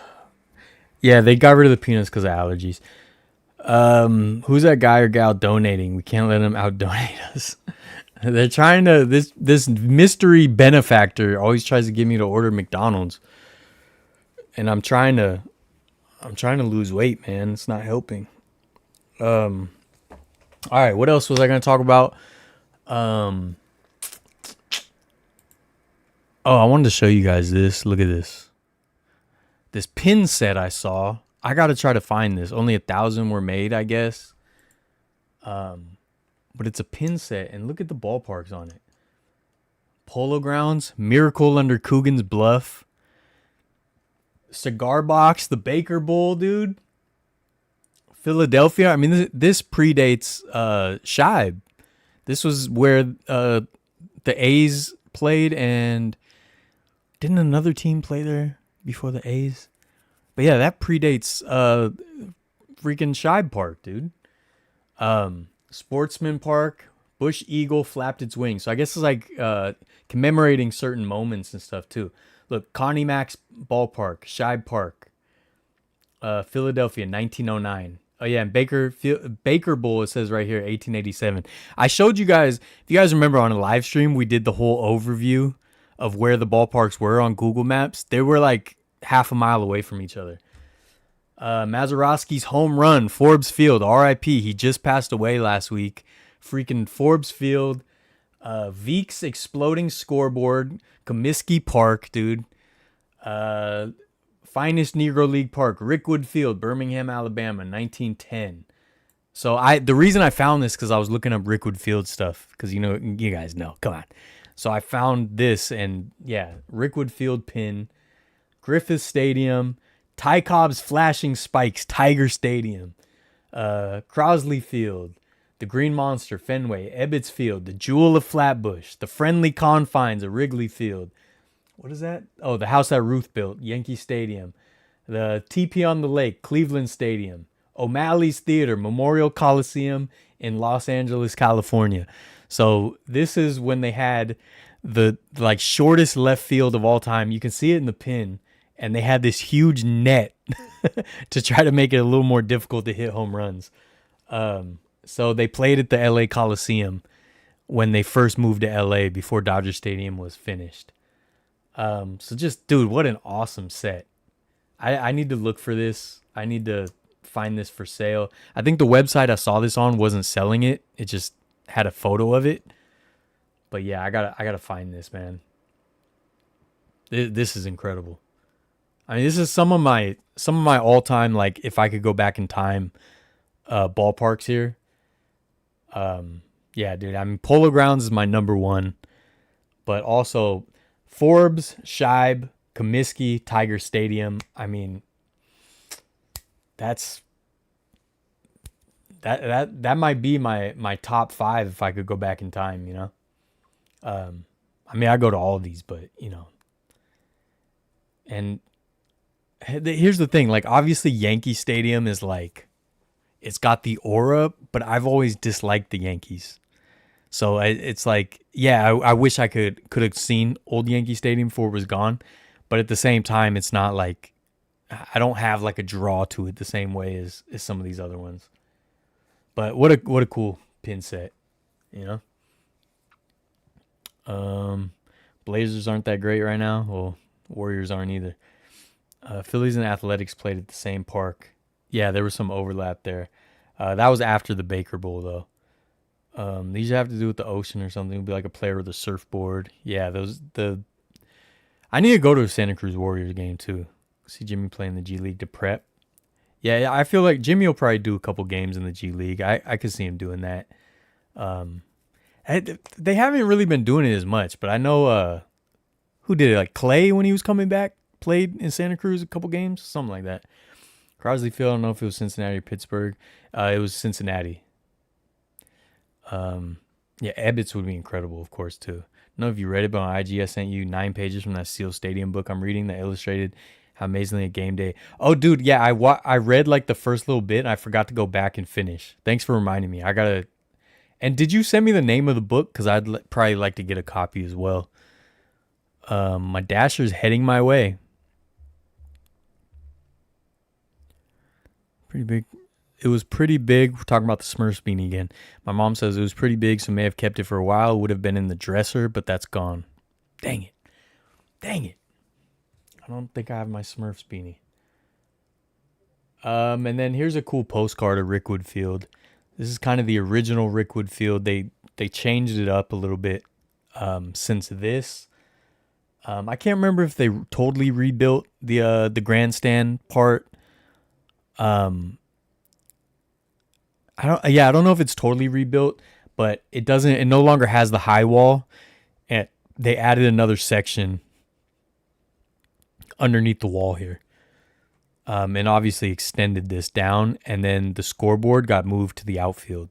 they got rid of the peanuts because of allergies. Who's that guy or gal donating? We can't let them out donate us. They're trying to this mystery benefactor always tries to get me to order McDonald's. And I'm trying to lose weight, man. It's not helping. All right, what else was I going to talk about? Oh, I wanted to show you guys this. Look at this. This pin set I saw. I got to try to find this. Only 1,000 were made, I guess. But it's a pin set, and look at the ballparks on it. Polo Grounds, Miracle under Coogan's Bluff, Cigar Box, the Baker Bowl, dude. Philadelphia. I mean, this predates Shibe. This was where the A's played, and didn't another team play there before the A's? But yeah, that predates freaking Shibe Park, dude. Sportsman Park, Bush Eagle flapped its wings. So I guess it's like commemorating certain moments and stuff too. Look, Connie Mack's Ballpark, Shibe Park, Philadelphia, 1909. Oh yeah, and Baker Bowl, it says right here, 1887. I showed you guys, if you guys remember on a live stream, we did the whole overview of where the ballparks were on Google Maps. They were like half a mile away from each other. Mazeroski's home run, Forbes Field, RIP. He just passed away last week. Freaking Forbes Field. Veek's exploding scoreboard, Comiskey Park, dude. Finest Negro League Park, Rickwood Field, Birmingham, Alabama, 1910. So the reason I found this because I was looking up Rickwood Field stuff because you guys know. Come on. So I found this, and yeah, Rickwood Field pin, Griffith Stadium, Ty Cobb's Flashing Spikes, Tiger Stadium, Crosley Field, the Green Monster, Fenway, Ebbets Field, the Jewel of Flatbush, the Friendly Confines of Wrigley Field. What is that? Oh, the house that Ruth built, Yankee Stadium, the TP on the Lake, Cleveland Stadium, O'Malley's Theater, Memorial Coliseum in Los Angeles, California. So this is when they had the shortest left field of all time. You can see it in the pin. And they had this huge net to try to make it a little more difficult to hit home runs. So they played at the LA Coliseum when they first moved to LA before Dodger Stadium was finished. So just, dude, what an awesome set. I need to look for this. I need to find this for sale. I think the website I saw this on wasn't selling it. It just had a photo of it. But yeah, I gotta find this, man. This is incredible. I mean, this is some of my all time, like, if I could go back in time, ballparks here. Yeah, dude. I mean, Polo Grounds is my number one, but also Forbes, Scheib, Comiskey, Tiger Stadium. I mean, that might be my top five if I could go back in time, you know? I mean, I go to all of these, but, you know. And here's the thing. Like, obviously, Yankee Stadium is like, it's got the aura, but I've always disliked the Yankees. So it's like, yeah, I wish I could have seen old Yankee Stadium before it was gone. But at the same time, it's not like, I don't have like a draw to it the same way as some of these other ones. But what a cool pin set, you know? Blazers aren't that great right now. Well, Warriors aren't either. Phillies and Athletics played at the same park. Yeah, there was some overlap there. That was after the Baker Bowl, though. These have to do with the ocean or something. It'd be like a player with a surfboard. Yeah, I need to go to a Santa Cruz Warriors game, too. See Jimmy play in the G League to prep. Yeah, I feel like Jimmy will probably do a couple games in the G League. I could see him doing that. They haven't really been doing it as much, but I know who did it? Like Clay, when he was coming back, played in Santa Cruz a couple games, something like that. Crosley Field, I don't know if it was Cincinnati or Pittsburgh. It was Cincinnati. Yeah, Ebbets would be incredible, of course, too. I don't know if you read it, but on IG I sent you 9 pages from that Seal Stadium book I'm reading that illustrated how amazingly a game day. Oh, dude, yeah, I read like the first little bit, and I forgot to go back and finish. Thanks for reminding me. I gotta. And did you send me the name of the book? Because I'd probably like to get a copy as well. My Dasher's heading my way. Pretty big. It was pretty big. We're talking about the Smurfs beanie again. My mom says it was pretty big, so may have kept it for a while. It would have been in the dresser, but that's gone. Dang it. I don't think I have my Smurfs beanie. And then here's a cool postcard of Rickwood Field. This is kind of the original Rickwood Field. They changed it up a little bit since this. I can't remember if they totally rebuilt the grandstand part. I don't know if it's totally rebuilt, but it no longer has the high wall, and they added another section underneath the wall here. And obviously extended this down, and then the scoreboard got moved to the outfield.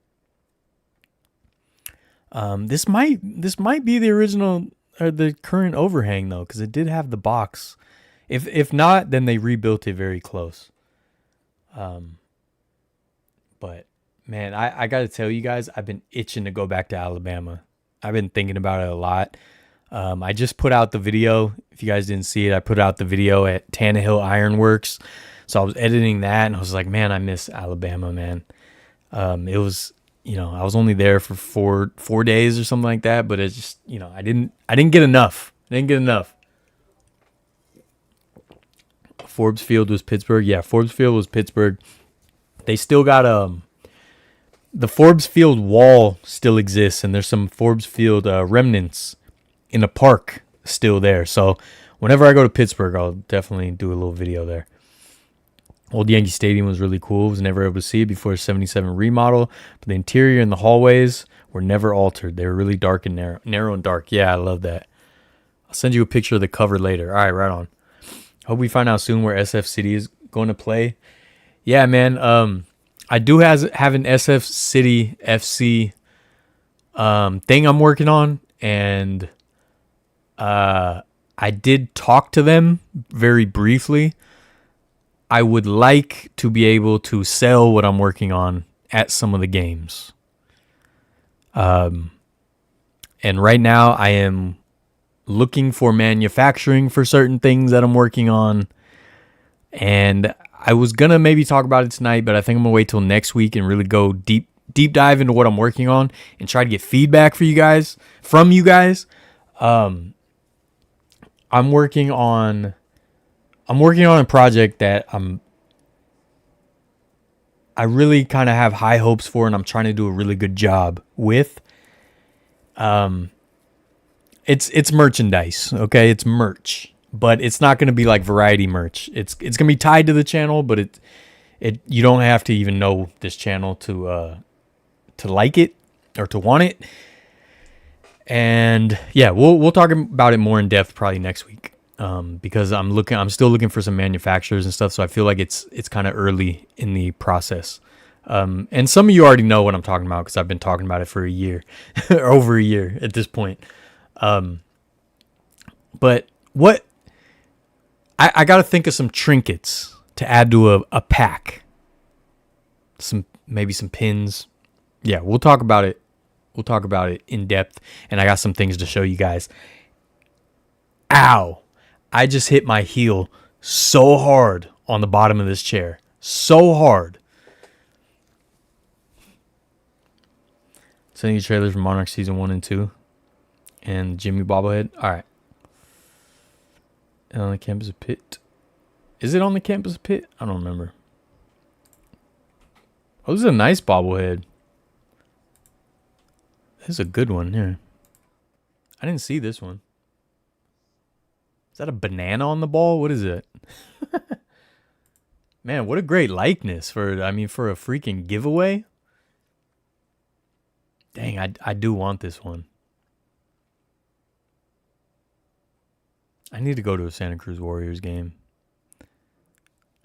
This might be the original or the current overhang though, because it did have the box. If not, then they rebuilt it very close. But man, I got to tell you guys, I've been itching to go back to Alabama. I've been thinking about it a lot. I just put out the video. If you guys didn't see it, I put out the video at Tannehill Ironworks. So I was editing that, and I was like, man, I miss Alabama, man. It was, I was only there for 4 days or something like that, but it's just, I didn't get enough. Forbes Field was Pittsburgh. Yeah, Forbes Field was Pittsburgh. They still got the Forbes Field wall still exists, and there's some Forbes Field remnants in a park still there. So whenever I go to Pittsburgh, I'll definitely do a little video there. Old Yankee Stadium was really cool. I was never able to see it before the 77 remodel, but the interior and the hallways were never altered. They were really dark and narrow and dark. Yeah, I love that. I'll send you a picture of the cover later. All right, right on. Hope we find out soon where SF City is going to play. Yeah, man. I do have an SF City FC thing I'm working on, and I did talk to them very briefly. I would like to be able to sell what I'm working on at some of the games. And right now I am looking for manufacturing for certain things that I'm working on. And I was going to maybe talk about it tonight, but I think I'm going to wait till next week and really go deep deep dive into what I'm working on and try to get feedback from you guys. I'm working on a project that I really kind of have high hopes for, and I'm trying to do a really good job with. It's merchandise, okay? It's merch, but it's not going to be like variety merch. It's going to be tied to the channel, but it you don't have to even know this channel to like it or to want it. And yeah, we'll talk about it more in depth probably next week. Because I'm still looking for some manufacturers and stuff, so I feel like it's kind of early in the process. And some of you already know what I'm talking about because I've been talking about it for a year, or over a year at this point. But what I got to think of some trinkets to add to a pack. Maybe some pins. Yeah, we'll talk about it. We'll talk about it in depth, and I got some things to show you guys. Ow! I just hit my heel so hard on the bottom of this chair. So hard. Sending you trailers for Monarch Season 1 and 2. And Jimmy Bobblehead. Alright. And on the campus of Pitt. Is it on the campus of Pitt? I don't remember. Oh, this is a nice bobblehead. This is a good one here. I didn't see this one. Is that a banana on the ball? What is it? Man, what a great likeness for a freaking giveaway. Dang, I do want this one. I need to go to a Santa Cruz Warriors game.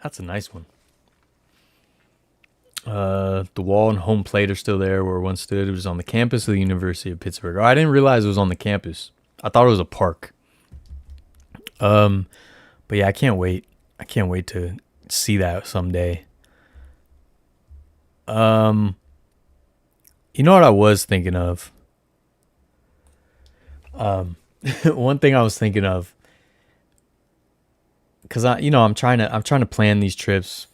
That's a nice one. The wall and home plate are still there where it once stood. It was on the campus of the University of Pittsburgh. Oh, I didn't realize it was on the campus. I thought it was a park. But yeah, I can't wait. I can't wait to see that someday. You know what I was thinking of? One thing I was thinking of, because I'm trying to plan these trips,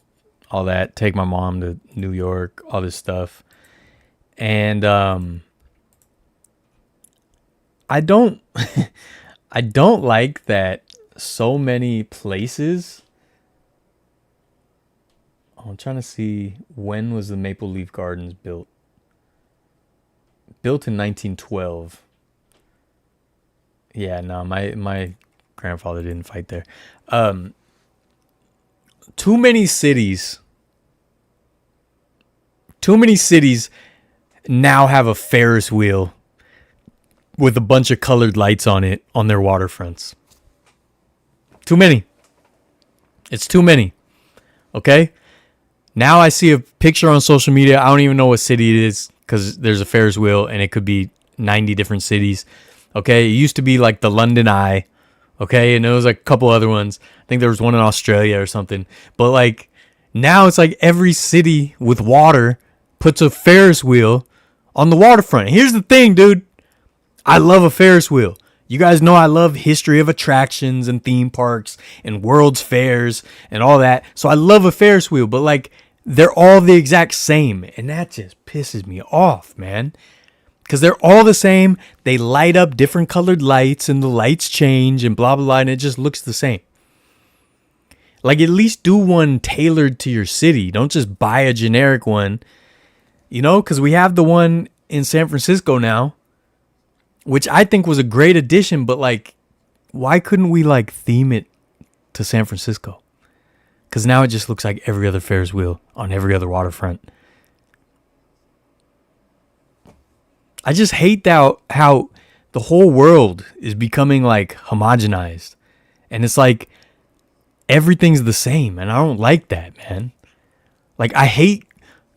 all that, take my mom to New York, all this stuff. And I don't I don't like that so many places. I'm trying to see, when was the Maple Leaf Gardens built? Built in 1912. Yeah, no, my grandfather didn't fight there. Too many cities now have a Ferris wheel with a bunch of colored lights on it on their waterfronts. Too many. It's too many. Okay? Now I see a picture on social media. I don't even know what city it is because there's a Ferris wheel and it could be 90 different cities. Okay? It used to be like the London Eye. Okay? And there was like a couple other ones. I think there was one in Australia or something. But like now it's like every city with water puts a Ferris wheel on the waterfront. Here's the thing, dude. I love a Ferris wheel. You guys know I love history of attractions and theme parks and World's Fairs and all that. So I love a Ferris wheel, but like they're all the exact same. And that just pisses me off, man. Because they're all the same. They light up different colored lights and the lights change and blah, blah, blah. And it just looks the same. Like at least do one tailored to your city. Don't just buy a generic one. You know, because we have the one in San Francisco now, which I think was a great addition, but like, why couldn't we like theme it to San Francisco? Because now it just looks like every other Ferris wheel on every other waterfront. I just hate how the whole world is becoming like homogenized. And it's like everything's the same. And I don't like that, man. Like I hate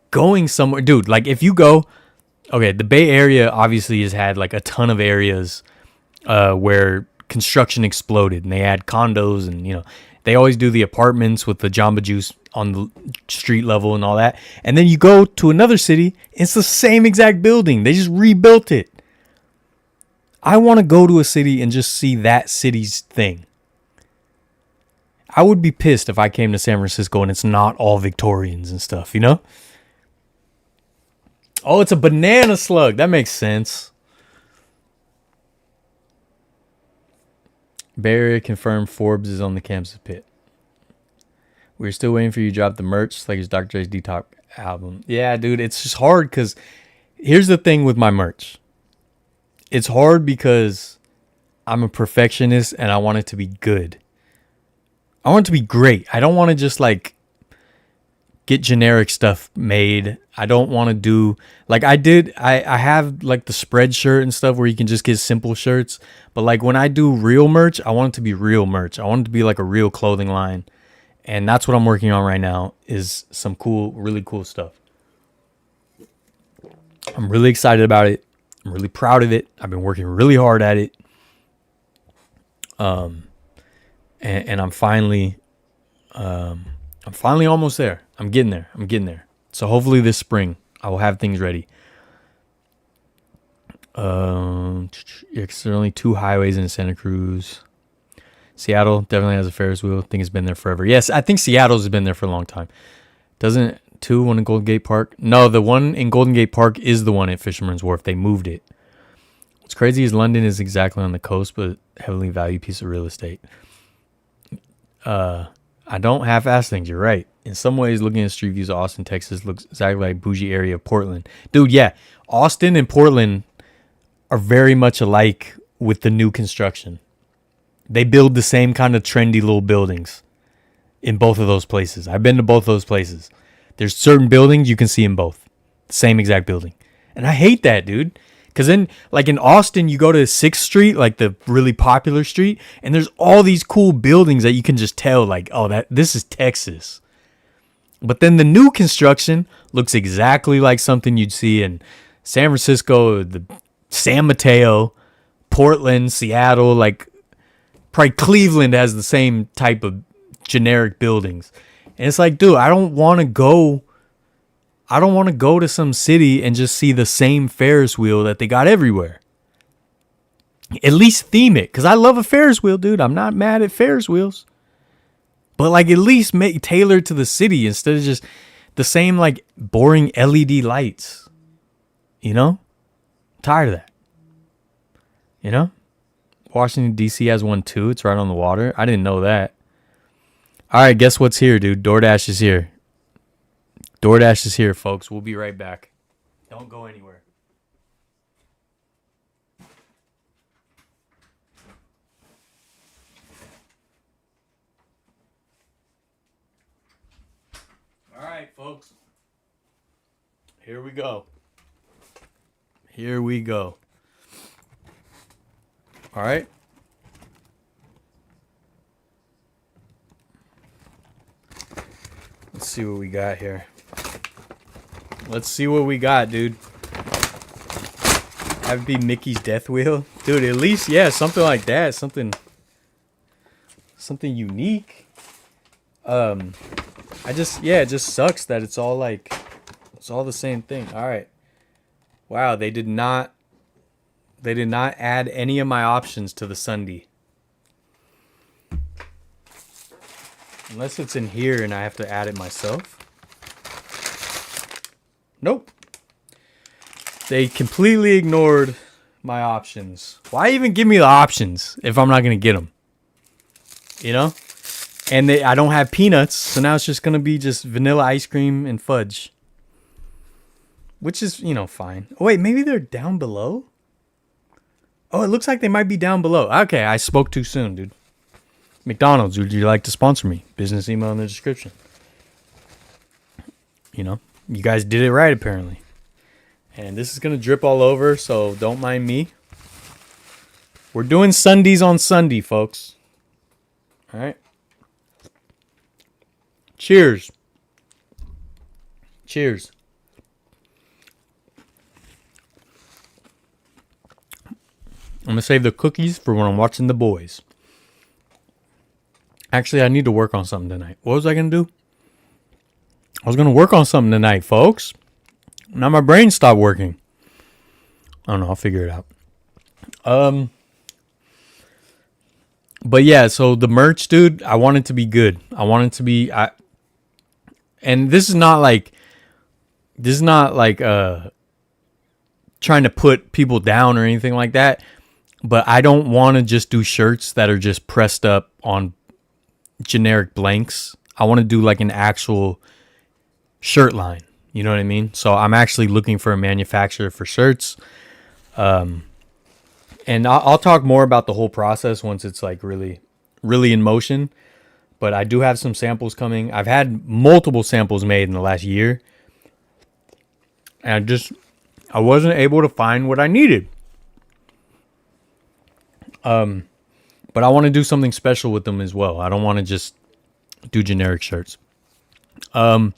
going somewhere. Dude, like if you go... Okay, the Bay Area obviously has had like a ton of areas where construction exploded and they had condos and, you know, they always do the apartments with the Jamba Juice on the street level and all that. And then you go to another city, it's the same exact building. They just rebuilt it. I want to go to a city and just see that city's thing. I would be pissed if I came to San Francisco and it's not all Victorians and stuff, you know? Oh, it's a banana slug. That makes sense. Barrier confirmed Forbes is on the campus pit. We're still waiting for you to drop the merch. Like it's Dr. Dre's Detox album. Yeah, dude, it's just hard because here's the thing with my merch. It's hard because I'm a perfectionist and I want it to be good. I want it to be great. I don't want to just like get generic stuff made. I don't want to do like I have like the spread shirt and stuff where you can just get simple shirts. But like when I do real merch, I want it to be real merch. I want it to be like a real clothing line. And that's what I'm working on right now is some cool, really cool stuff. I'm really excited about it. I'm really proud of it. I've been working really hard at it. And I'm finally almost there. I'm getting there. So hopefully this spring I will have things ready. There's only 2 highways in Santa Cruz. Seattle definitely has a Ferris wheel. I think it's been there forever. Yes, I think Seattle's been there for a long time. Doesn't 1 in Golden Gate Park? No, the one in Golden Gate Park is the one at Fisherman's Wharf. They moved it. What's crazy is London is exactly on the coast, but heavily valued piece of real estate. I don't half-ass things. You're right. In some ways, looking at street views of Austin, Texas looks exactly like bougie area of Portland. Dude, yeah. Austin and Portland are very much alike with the new construction. They build the same kind of trendy little buildings in both of those places. I've been to both those places. There's certain buildings you can see in both. The same exact building. And I hate that, dude. Because then, like in Austin, you go to 6th Street, like the really popular street, and there's all these cool buildings that you can just tell, like, oh, this is Texas. But then the new construction looks exactly like something you'd see in San Francisco, the San Mateo, Portland, Seattle, like probably Cleveland has the same type of generic buildings. And it's like, dude, I don't want to go to some city and just see the same Ferris wheel that they got everywhere. At least theme it, because I love a Ferris wheel, dude. I'm not mad at Ferris wheels. But like at least make tailored to the city instead of just the same like boring LED lights. You know? I'm tired of that. You know? Washington, D.C. has one too. It's right on the water. I didn't know that. All right, guess what's here, dude? DoorDash is here. DoorDash is here, folks. We'll be right back. Don't go anywhere. All right, folks. Here we go. Here we go. All right. Let's see what we got here. Let's see what we got, dude. Have it be Mickey's death wheel. Dude, at least, yeah, something like that. Something unique. It just sucks that it's all the same thing. All right. Wow, they did not add any of my options to the Sunday. Unless it's in here and I have to add it myself. Nope. They completely ignored my options. Why even give me the options if I'm not going to get them? You know? And I don't have peanuts, so now it's just going to be just vanilla ice cream and fudge. Which is, fine. Oh, wait, maybe they're down below? Oh, it looks like they might be down below. Okay, I spoke too soon, dude. McDonald's, would you like to sponsor me? Business email in the description. You guys did it right, apparently. And this is going to drip all over, so don't mind me. We're doing Sundays on Sunday, folks. All right. Cheers. Cheers. I'm going to save the cookies for when I'm watching The Boys. Actually, I need to work on something tonight. What was I going to do? I was going to work on something tonight, folks. Now my brain stopped working. I don't know. I'll figure it out. But yeah, so the merch, dude, I want it to be good. I want it to be... and this is not like trying to put people down or anything like that, but I don't want to just do shirts that are just pressed up on generic blanks. I want to do like an actual shirt line. You know what I mean? So I'm actually looking for a manufacturer for shirts. And I'll talk more about the whole process once it's like really, really in motion. But I do have some samples coming. I've had multiple samples made in the last year. And I wasn't able to find what I needed. But I want to do something special with them as well. I don't want to just do generic shirts. I'm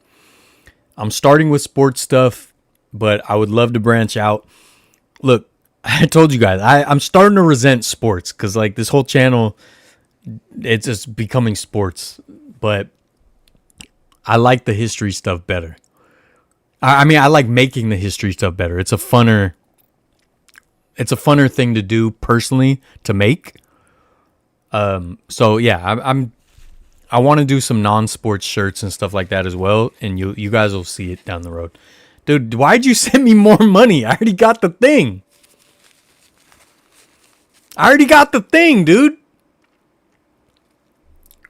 starting with sports stuff, but I would love to branch out. Look, I told you guys, I'm starting to resent sports because like this whole channel, it's just becoming sports. But I like the history stuff better. I mean, I like making the history stuff better. It's a funner thing to do personally to make. So yeah, I want to do some non-sports shirts and stuff like that as well, and you guys will see it down the road. Dude, why'd you send me more money? I already got the thing. Dude.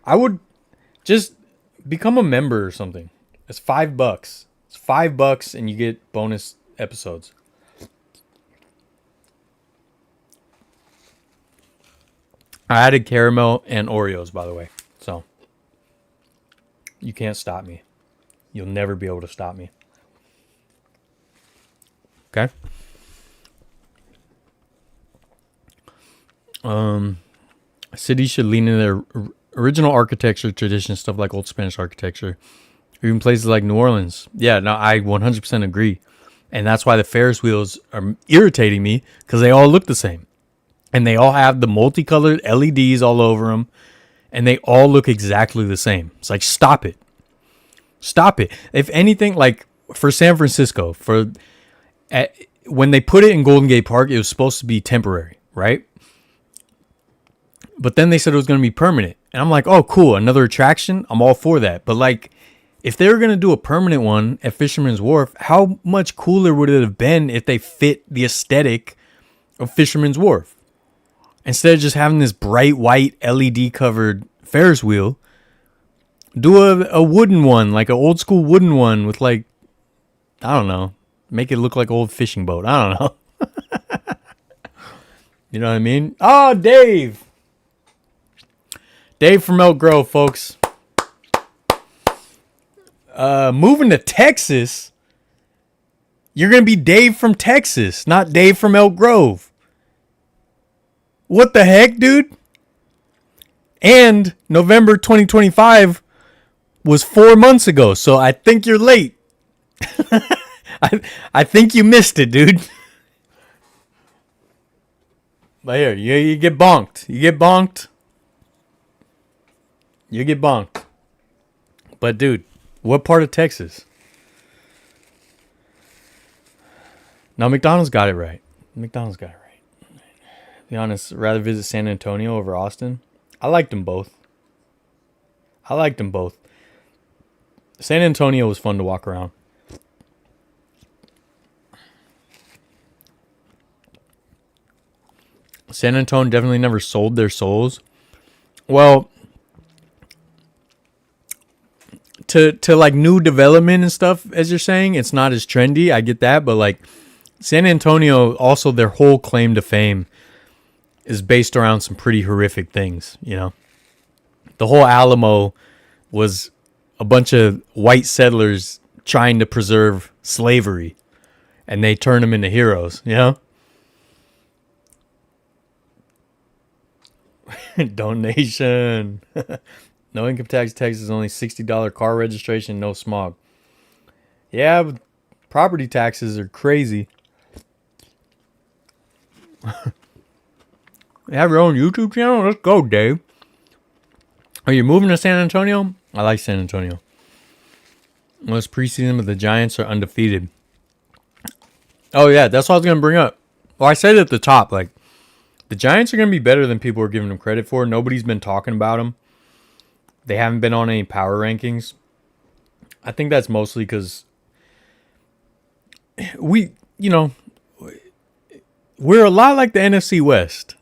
I would just become a member or something. It's $5. It's $5 and you get bonus episodes. I added caramel and Oreos, by the way. So you can't stop me. You'll never be able to stop me. Okay? Cities should lean into their original architecture, tradition, stuff like old Spanish architecture. Even places like New Orleans. Yeah, no, I 100% agree. And that's why the Ferris wheels are irritating me, because they all look the same. And they all have the multicolored LEDs all over them. And they all look exactly the same. It's like, stop it. Stop it. If anything, like for San Francisco, when they put it in Golden Gate Park, it was supposed to be temporary, right? But then they said it was going to be permanent. And I'm like, oh, cool. Another attraction. I'm all for that. But like, if they were going to do a permanent one at Fisherman's Wharf, how much cooler would it have been if they fit the aesthetic of Fisherman's Wharf? Instead of just having this bright white LED covered Ferris wheel, do a wooden one, like an old school wooden one with like, I don't know, make it look like an old fishing boat. I don't know. You know what I mean? Oh, Dave. Dave from Elk Grove, folks. Moving to Texas. You're going to be Dave from Texas, not Dave from Elk Grove. What the heck, dude? And November 2025 was 4 months ago, so I think you're late. I think you missed it, dude. But here, you get bonked. You get bonked. You get bonked. But dude, what part of Texas? No, McDonald's got it right. McDonald's got it right. To be honest, I'd rather visit San Antonio over Austin. I liked them both. San Antonio was fun to walk around. San Antonio definitely never sold their souls. Well, to like new development and stuff, as you're saying, it's not as trendy. I get that, but like San Antonio, also their whole claim to fame is based around some pretty horrific things, you know. The whole Alamo was a bunch of white settlers trying to preserve slavery, and they turned them into heroes, you know. Donation. No income tax, Texas, only $60 car registration, no smog. Yeah, but property taxes are crazy. You have your own YouTube channel? Let's go, Dave. Are you moving to San Antonio? I like San Antonio. Most preseason, but the Giants are undefeated. Oh, yeah, that's what I was going to bring up. Well, I said it at the top, like, the Giants are going to be better than people are giving them credit for. Nobody's been talking about them. They haven't been on any power rankings. I think that's mostly because we're a lot like the NFC West.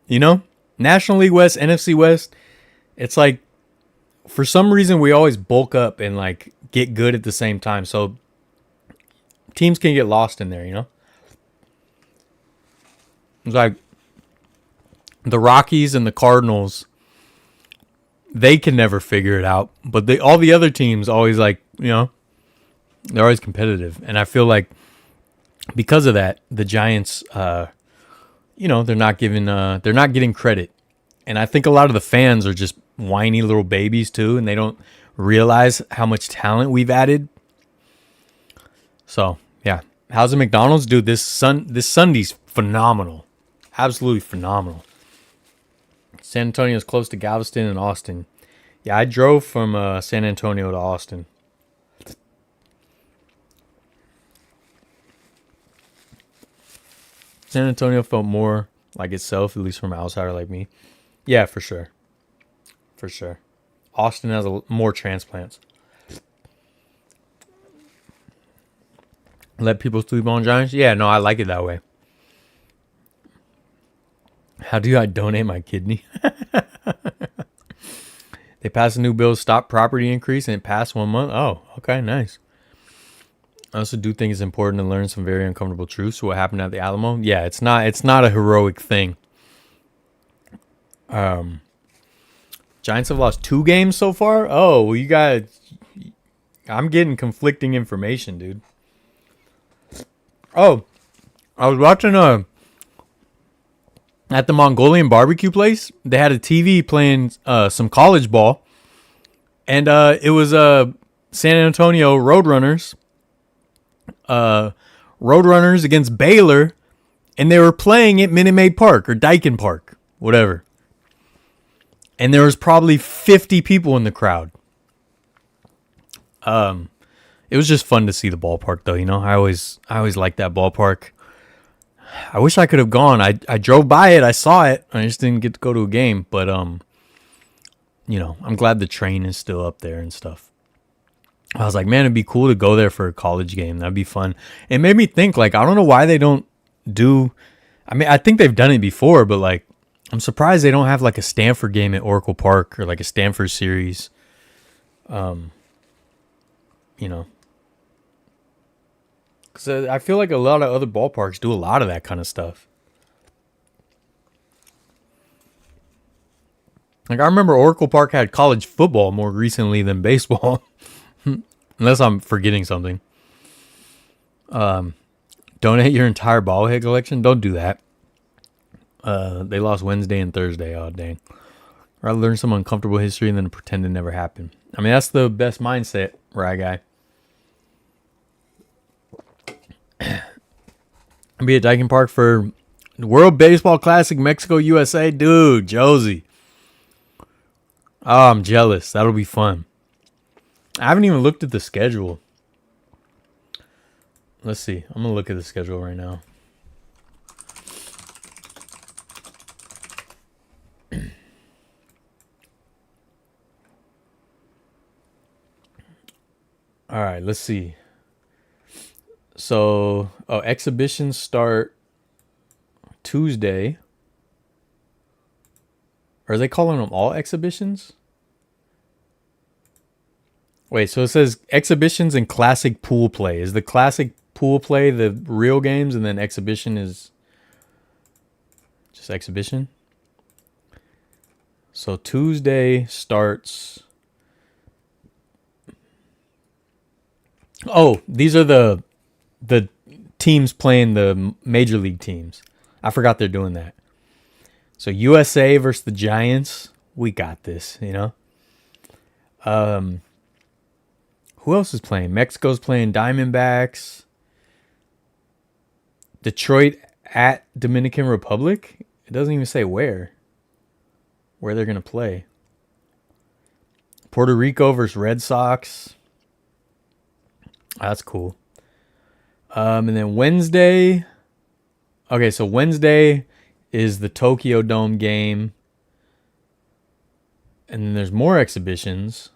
You know, National League West, NFC West. It's like for some reason we always bulk up and like get good at the same time. So teams can get lost in there. You know, it's like the Rockies and the Cardinals. They can never figure it out, but all the other teams always like, you know, they're always competitive. And I feel like because of that, the Giants, you know, they're not getting credit. And I think a lot of the fans are just whiny little babies too, and they don't realize how much talent we've added. So yeah, how's the McDonald's, dude? This Sunday's phenomenal, absolutely phenomenal. San Antonio is close to Galveston and Austin. Yeah, I drove from San Antonio to Austin. San Antonio felt more like itself, at least from an outsider like me. Yeah, for sure. For sure. Austin has more transplants. Let people sleep on Giants? Yeah, no, I like it that way. How do I donate my kidney? They passed a new bill to stop property increase and it passed 1 month. Oh, okay, nice. I also do think it's important to learn some very uncomfortable truths. What happened at the Alamo? Yeah, it's not a heroic thing. Giants have lost 2 games so far. Oh, well, you guys, I'm getting conflicting information, dude. Oh, I was watching at the Mongolian barbecue place. They had a TV playing some college ball, and it was San Antonio Roadrunners. Roadrunners against Baylor, and they were playing at Minute Maid Park or Daikin Park, whatever. And there was probably 50 people in the crowd. It was just fun to see the ballpark, though. You know, I always liked that ballpark. I wish I could have gone. I drove by it. I saw it. I just didn't get to go to a game. But you know, I'm glad the train is still up there and stuff. I was like, man, it'd be cool to go there for a college game. That'd be fun. It made me think, like, I don't know why they don't do. I mean, I think they've done it before, but like, I'm surprised they don't have like a Stanford game at Oracle Park or like a Stanford series. You know, because I feel like a lot of other ballparks do a lot of that kind of stuff. Like, I remember Oracle Park had college football more recently than baseball. Unless I'm forgetting something. Donate your entire bobblehead collection? Don't do that. They lost Wednesday and Thursday. Oh, dang. Or I learned some uncomfortable history and then pretend it never happened. I mean, that's the best mindset, right, guy? I'll be at Daikin Park for the World Baseball Classic Mexico USA. Dude, Josie. Oh, I'm jealous. That'll be fun. I haven't even looked at the schedule. Let's see. I'm going to look at the schedule right now. All right, let's see. So, exhibitions start Tuesday. Are they calling them all exhibitions? Wait, so it says exhibitions and classic pool play. Is the classic pool play the real games and then exhibition is just exhibition? So Tuesday starts. Oh, these are the teams playing the major league teams. I forgot they're doing that. So USA versus the Giants. We got this, you know. Who else is playing? Mexico's playing Diamondbacks. Detroit at Dominican Republic. It doesn't even say where they're going to play. Puerto Rico versus Red Sox. That's cool. And then Wednesday. Okay, so Wednesday is the Tokyo Dome game. And then there's more exhibitions.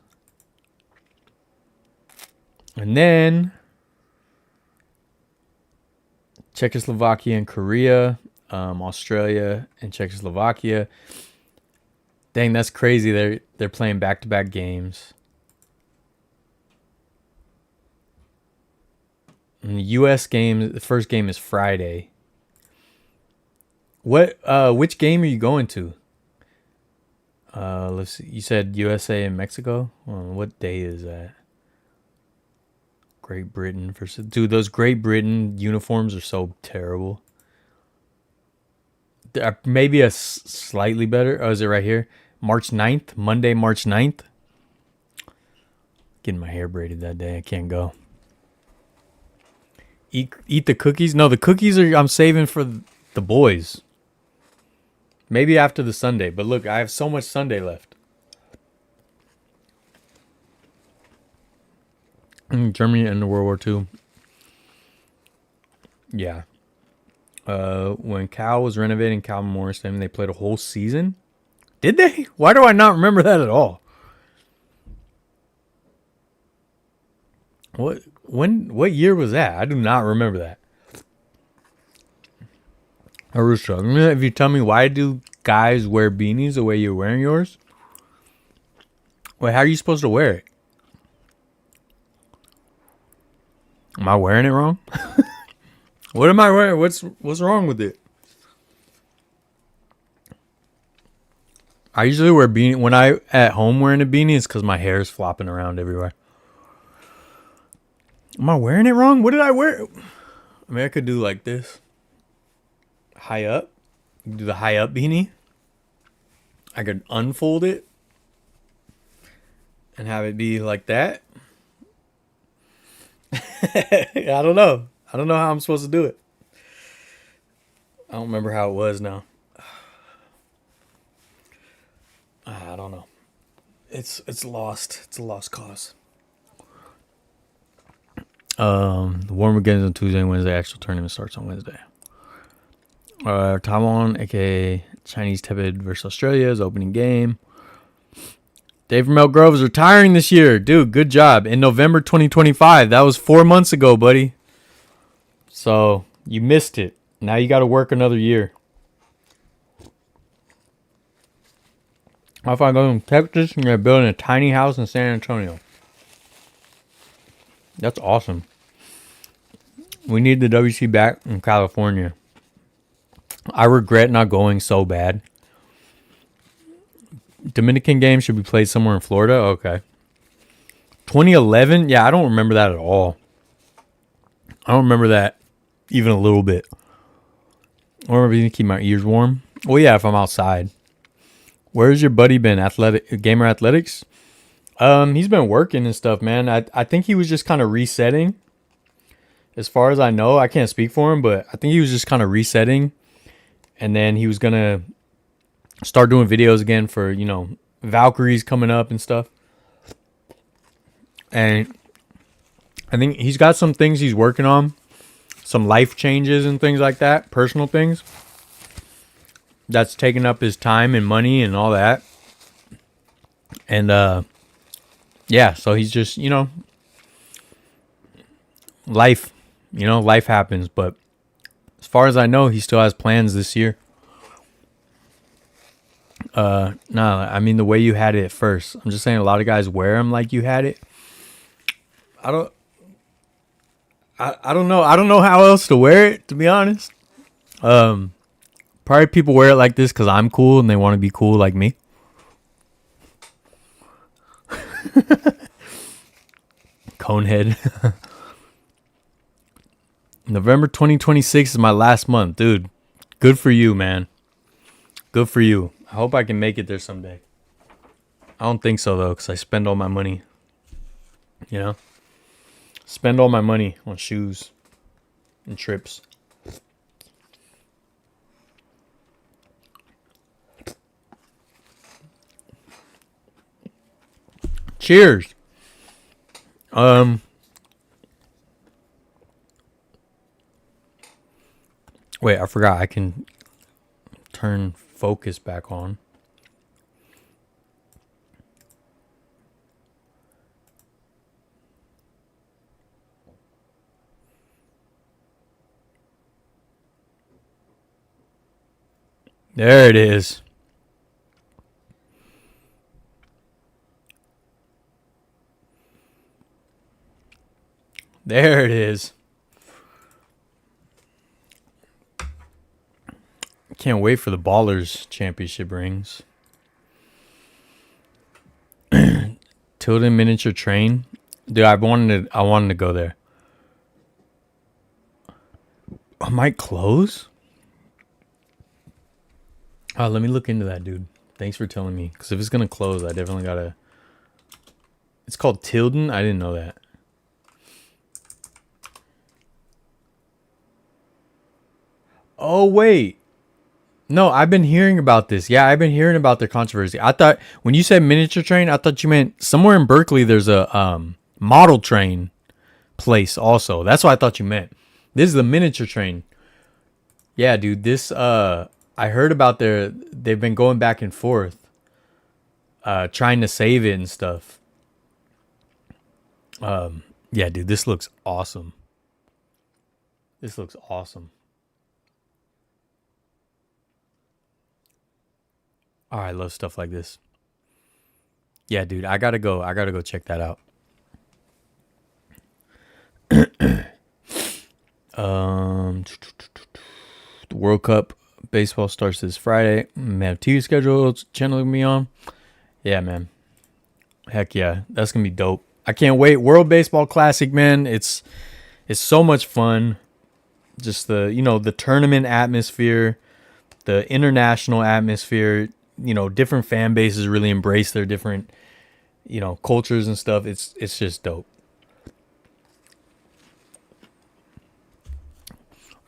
And then Czechoslovakia and Korea, Australia and Czechoslovakia. Dang, that's crazy. They're playing back-to-back games. And the U.S. game, the first game is Friday. Which game are you going to? Let's see. You said USA and Mexico. What day is that? Great Britain versus... Dude, those Great Britain uniforms are so terrible. Maybe a slightly better. Oh, is it right here? March 9th? Monday, March 9th? Getting my hair braided that day. I can't go. Eat the cookies? No, the cookies I'm saving for the boys. Maybe after the Sunday. But look, I have so much Sunday left. Germany ended World War II. Yeah. When Cal was renovating Cal Memorial Stadium, they played a whole season. Did they? Why do I not remember that at all? What year was that? I do not remember that. Arusha, if you tell me why do guys wear beanies the way you're wearing yours? Wait, how are you supposed to wear it? Am I wearing it wrong? What am I wearing? What's wrong with it? I usually wear beanie when I at home wearing a beanie. It's because my hair is flopping around everywhere. Am I wearing it wrong? What did I wear? I mean, I could do like this. High up. Do the high up beanie. I could unfold it and have it be like that. I don't know. I don't know how I'm supposed to do it. I don't remember how it was now. I don't know. It's lost. It's a lost cause. The warm begins on Tuesday and Wednesday. Actual tournament starts on Wednesday. Taiwan, aka Chinese Tepid versus Australia, is opening game. Dave from Elk Grove is retiring this year. Dude, good job. In November 2025. That was 4 months ago, buddy. So, you missed it. Now you got to work another year. If I go to Texas and they're building a tiny house in San Antonio. That's awesome. We need the WC back in California. I regret not going so bad. Dominican game should be played somewhere in Florida. Okay. 2011? Yeah, I don't remember that at all. I don't remember that even a little bit. I don't remember to keep my ears warm. Well, yeah, if I'm outside. Where's your buddy been? Gamer Athletics? He's been working and stuff, man. I think he was just kind of resetting. As far as I know, I can't speak for him, but I think he was just kind of resetting. And then he was going to start doing videos again for, Valkyries coming up and stuff. And I think he's got some things he's working on. Some life changes and things like that. Personal things. That's taking up his time and money and all that. And, yeah, so he's just, life. Life happens. But as far as I know, he still has plans this year. No, I mean the way you had it at first. I'm just saying a lot of guys wear them like you had it. I don't know. I don't know how else to wear it, to be honest. Probably people wear it like this because I'm cool and they want to be cool like me. Conehead. November 2026 is my last month, dude. Good for you, man. Good for you. I hope I can make it there someday. I don't think so, though, because I spend all my money. Spend all my money on shoes and trips. Cheers. Wait, I forgot. I can turn focus back on. There it is. There it is. Can't wait for the Ballers Championship rings. Tilden Miniature Train. Dude, I wanted to go there. I might close? Oh, let me look into that, dude. Thanks for telling me. Because if it's going to close, I definitely got to... It's called Tilden? I didn't know that. Oh, wait. No, I've been hearing about this. Yeah, I've been hearing about their controversy. I thought, when you said miniature train, I thought you meant somewhere in Berkeley there's a model train place also. That's what I thought you meant. This is the miniature train. Yeah, dude, this, I heard about they've been going back and forth, trying to save it and stuff. Yeah, dude, this looks awesome. This looks awesome. Oh, I love stuff like this. Yeah, dude, I gotta go check that out. The World Cup baseball starts this Friday. Man, TV schedule channeling me on. Yeah, man. Heck yeah, that's gonna be dope. I can't wait. World Baseball Classic, man. It's so much fun. Just the tournament atmosphere, the international atmosphere. Different fan bases really embrace their different, cultures and stuff. It's just dope.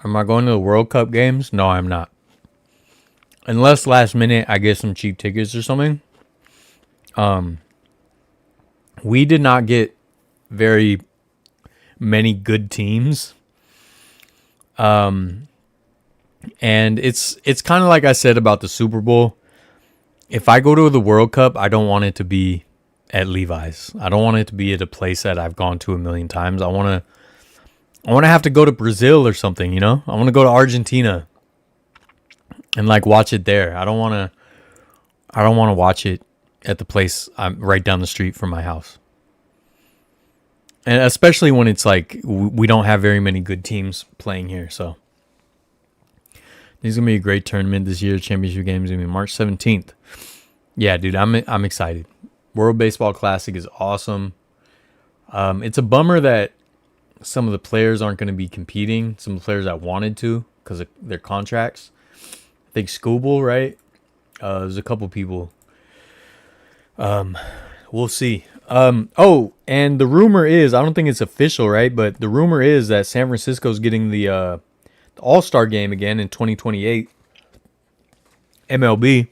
Am I going to the World Cup games? No, I'm not. Unless last minute I get some cheap tickets or something. We did not get very many good teams. And it's kind of like I said about the Super Bowl. If I go to the World Cup, I don't want it to be at Levi's. I don't want it to be at a place that I've gone to a million times. I want to have to go to Brazil or something, I want to go to Argentina and watch it there. I don't want to watch it at the place I'm right down the street from my house. And especially when it's we don't have very many good teams playing here, so this is going to be a great tournament this year. Championship game is going to be March 17th. Yeah, dude, I'm excited. World Baseball Classic is awesome. It's a bummer that some of the players aren't going to be competing. Some of the players that wanted to because of their contracts. I think Scooble, right? There's a couple people. We'll see. And the rumor is, I don't think it's official, right? But the rumor is that San Francisco's getting the All-Star game again in 2028. MLB.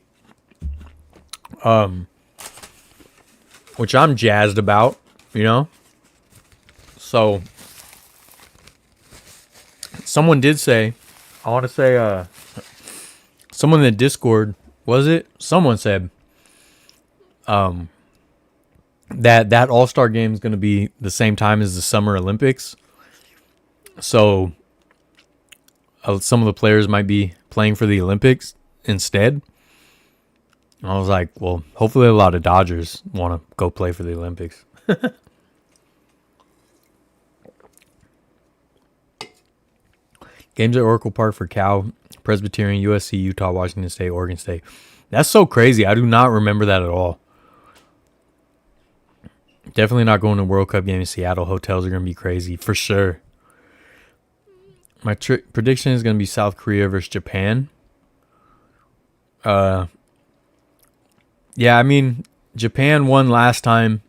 Which I'm jazzed about, So, someone did say, I want to say, someone in the Discord, was it? Someone said, that All-Star game is going to be the same time as the Summer Olympics. So, some of the players might be playing for the Olympics instead. And I was like, well, hopefully a lot of Dodgers want to go play for the Olympics. Games at Oracle Park for Cal, Presbyterian, USC, Utah, Washington State, Oregon State. That's so crazy. I do not remember that at all. Definitely not going to World Cup game in Seattle. Hotels are going to be crazy for sure. My prediction is going to be South Korea versus Japan. Yeah, I mean, Japan won last time.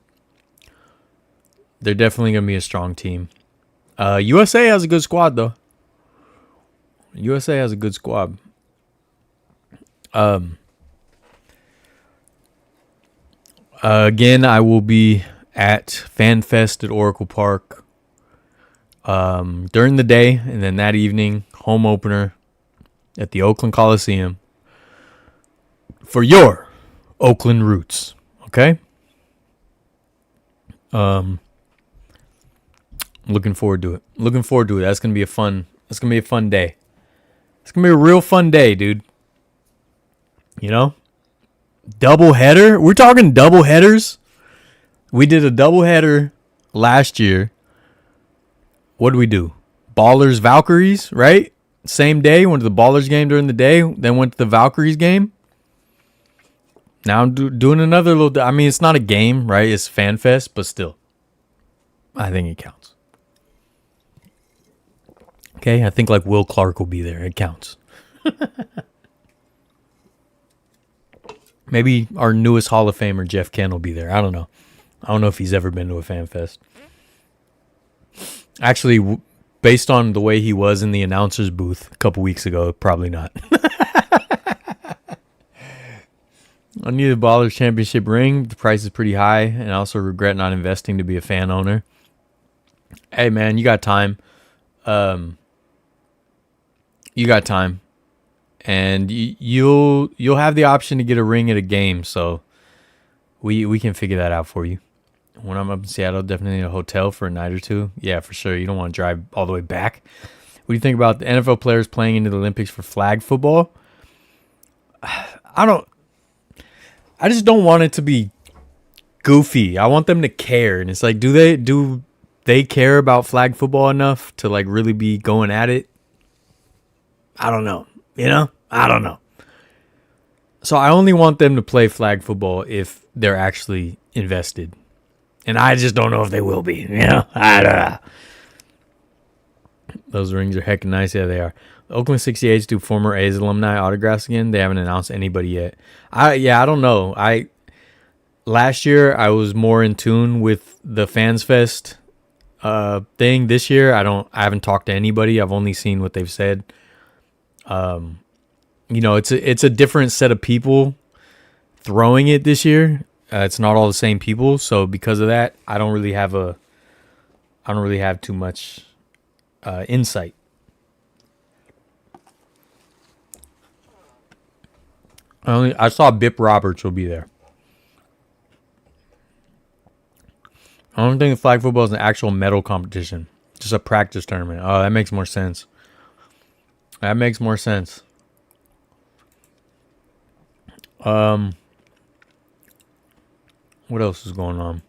They're definitely going to be a strong team. USA has a good squad, though. USA has a good squad. Again, I will be at FanFest at Oracle Park during the day, and then that evening, home opener at the Oakland Coliseum for your Oakland Roots. Okay? Looking forward to it. That's gonna be a fun day. It's gonna be a real fun day, dude. You know, double header. We're talking double headers. We did a double header last year. What did we do? Ballers Valkyries, right? Same day. Went to the Ballers game during the day. Then went to the Valkyries game. Now I'm doing another little. I mean, it's not a game, right? It's fan fest, but still, I think it counts. Okay, I think like Will Clark will be there. It counts. Maybe our newest Hall of Famer Jeff Ken will be there. I don't know. I don't know if he's ever been to a fan fest. Actually, based on the way he was in the announcer's booth a couple weeks ago, probably not. I need a Ballers Championship ring. The price is pretty high, and I also regret not investing to be a fan owner. Hey, man, you got time. You got time. And you'll have the option to get a ring at a game, so we can figure that out for you. When I'm up in Seattle, definitely need a hotel for a night or two. Yeah, for sure. You don't want to drive all the way back. What do you think about the NFL players playing into the Olympics for flag football? I just don't want it to be goofy. I want them to care. And it's like, do they care about flag football enough to like really be going at it? I don't know. You know? I don't know. So I only want them to play flag football if they're actually invested. And I just don't know if they will be. You know? I don't know. Those rings are heckin' nice. Yeah, they are. The Oakland 68s do former A's alumni autographs again. They haven't announced anybody yet. I don't know. Last year I was more in tune with the Fans Fest thing. This year I haven't talked to anybody. I've only seen what they've said. You know, it's a different set of people throwing it this year. It's not all the same people, so because of that, I don't really have too much insight. I saw Bip Roberts will be there. I don't think flag football is an actual medal competition, just a practice tournament. Oh, that makes more sense. That makes more sense. What else is going on?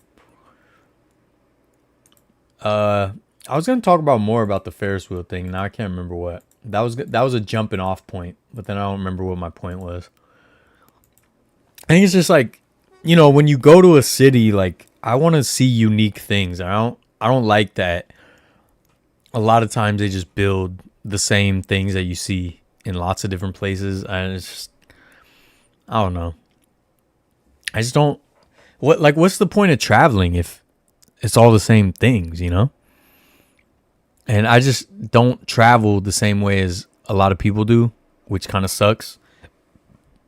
I was gonna talk more about the Ferris wheel thing. Now I can't remember what. That was a jumping off point, but then I don't remember what my point was. I think it's just like, you know, when you go to a city, like I want to see unique things. I don't like that. A lot of times they just build the same things that you see in lots of different places, and it's just, I don't know. I just don't. What's the point of traveling if it's all the same things, you know? And I just don't travel the same way as a lot of people do, which kind of sucks.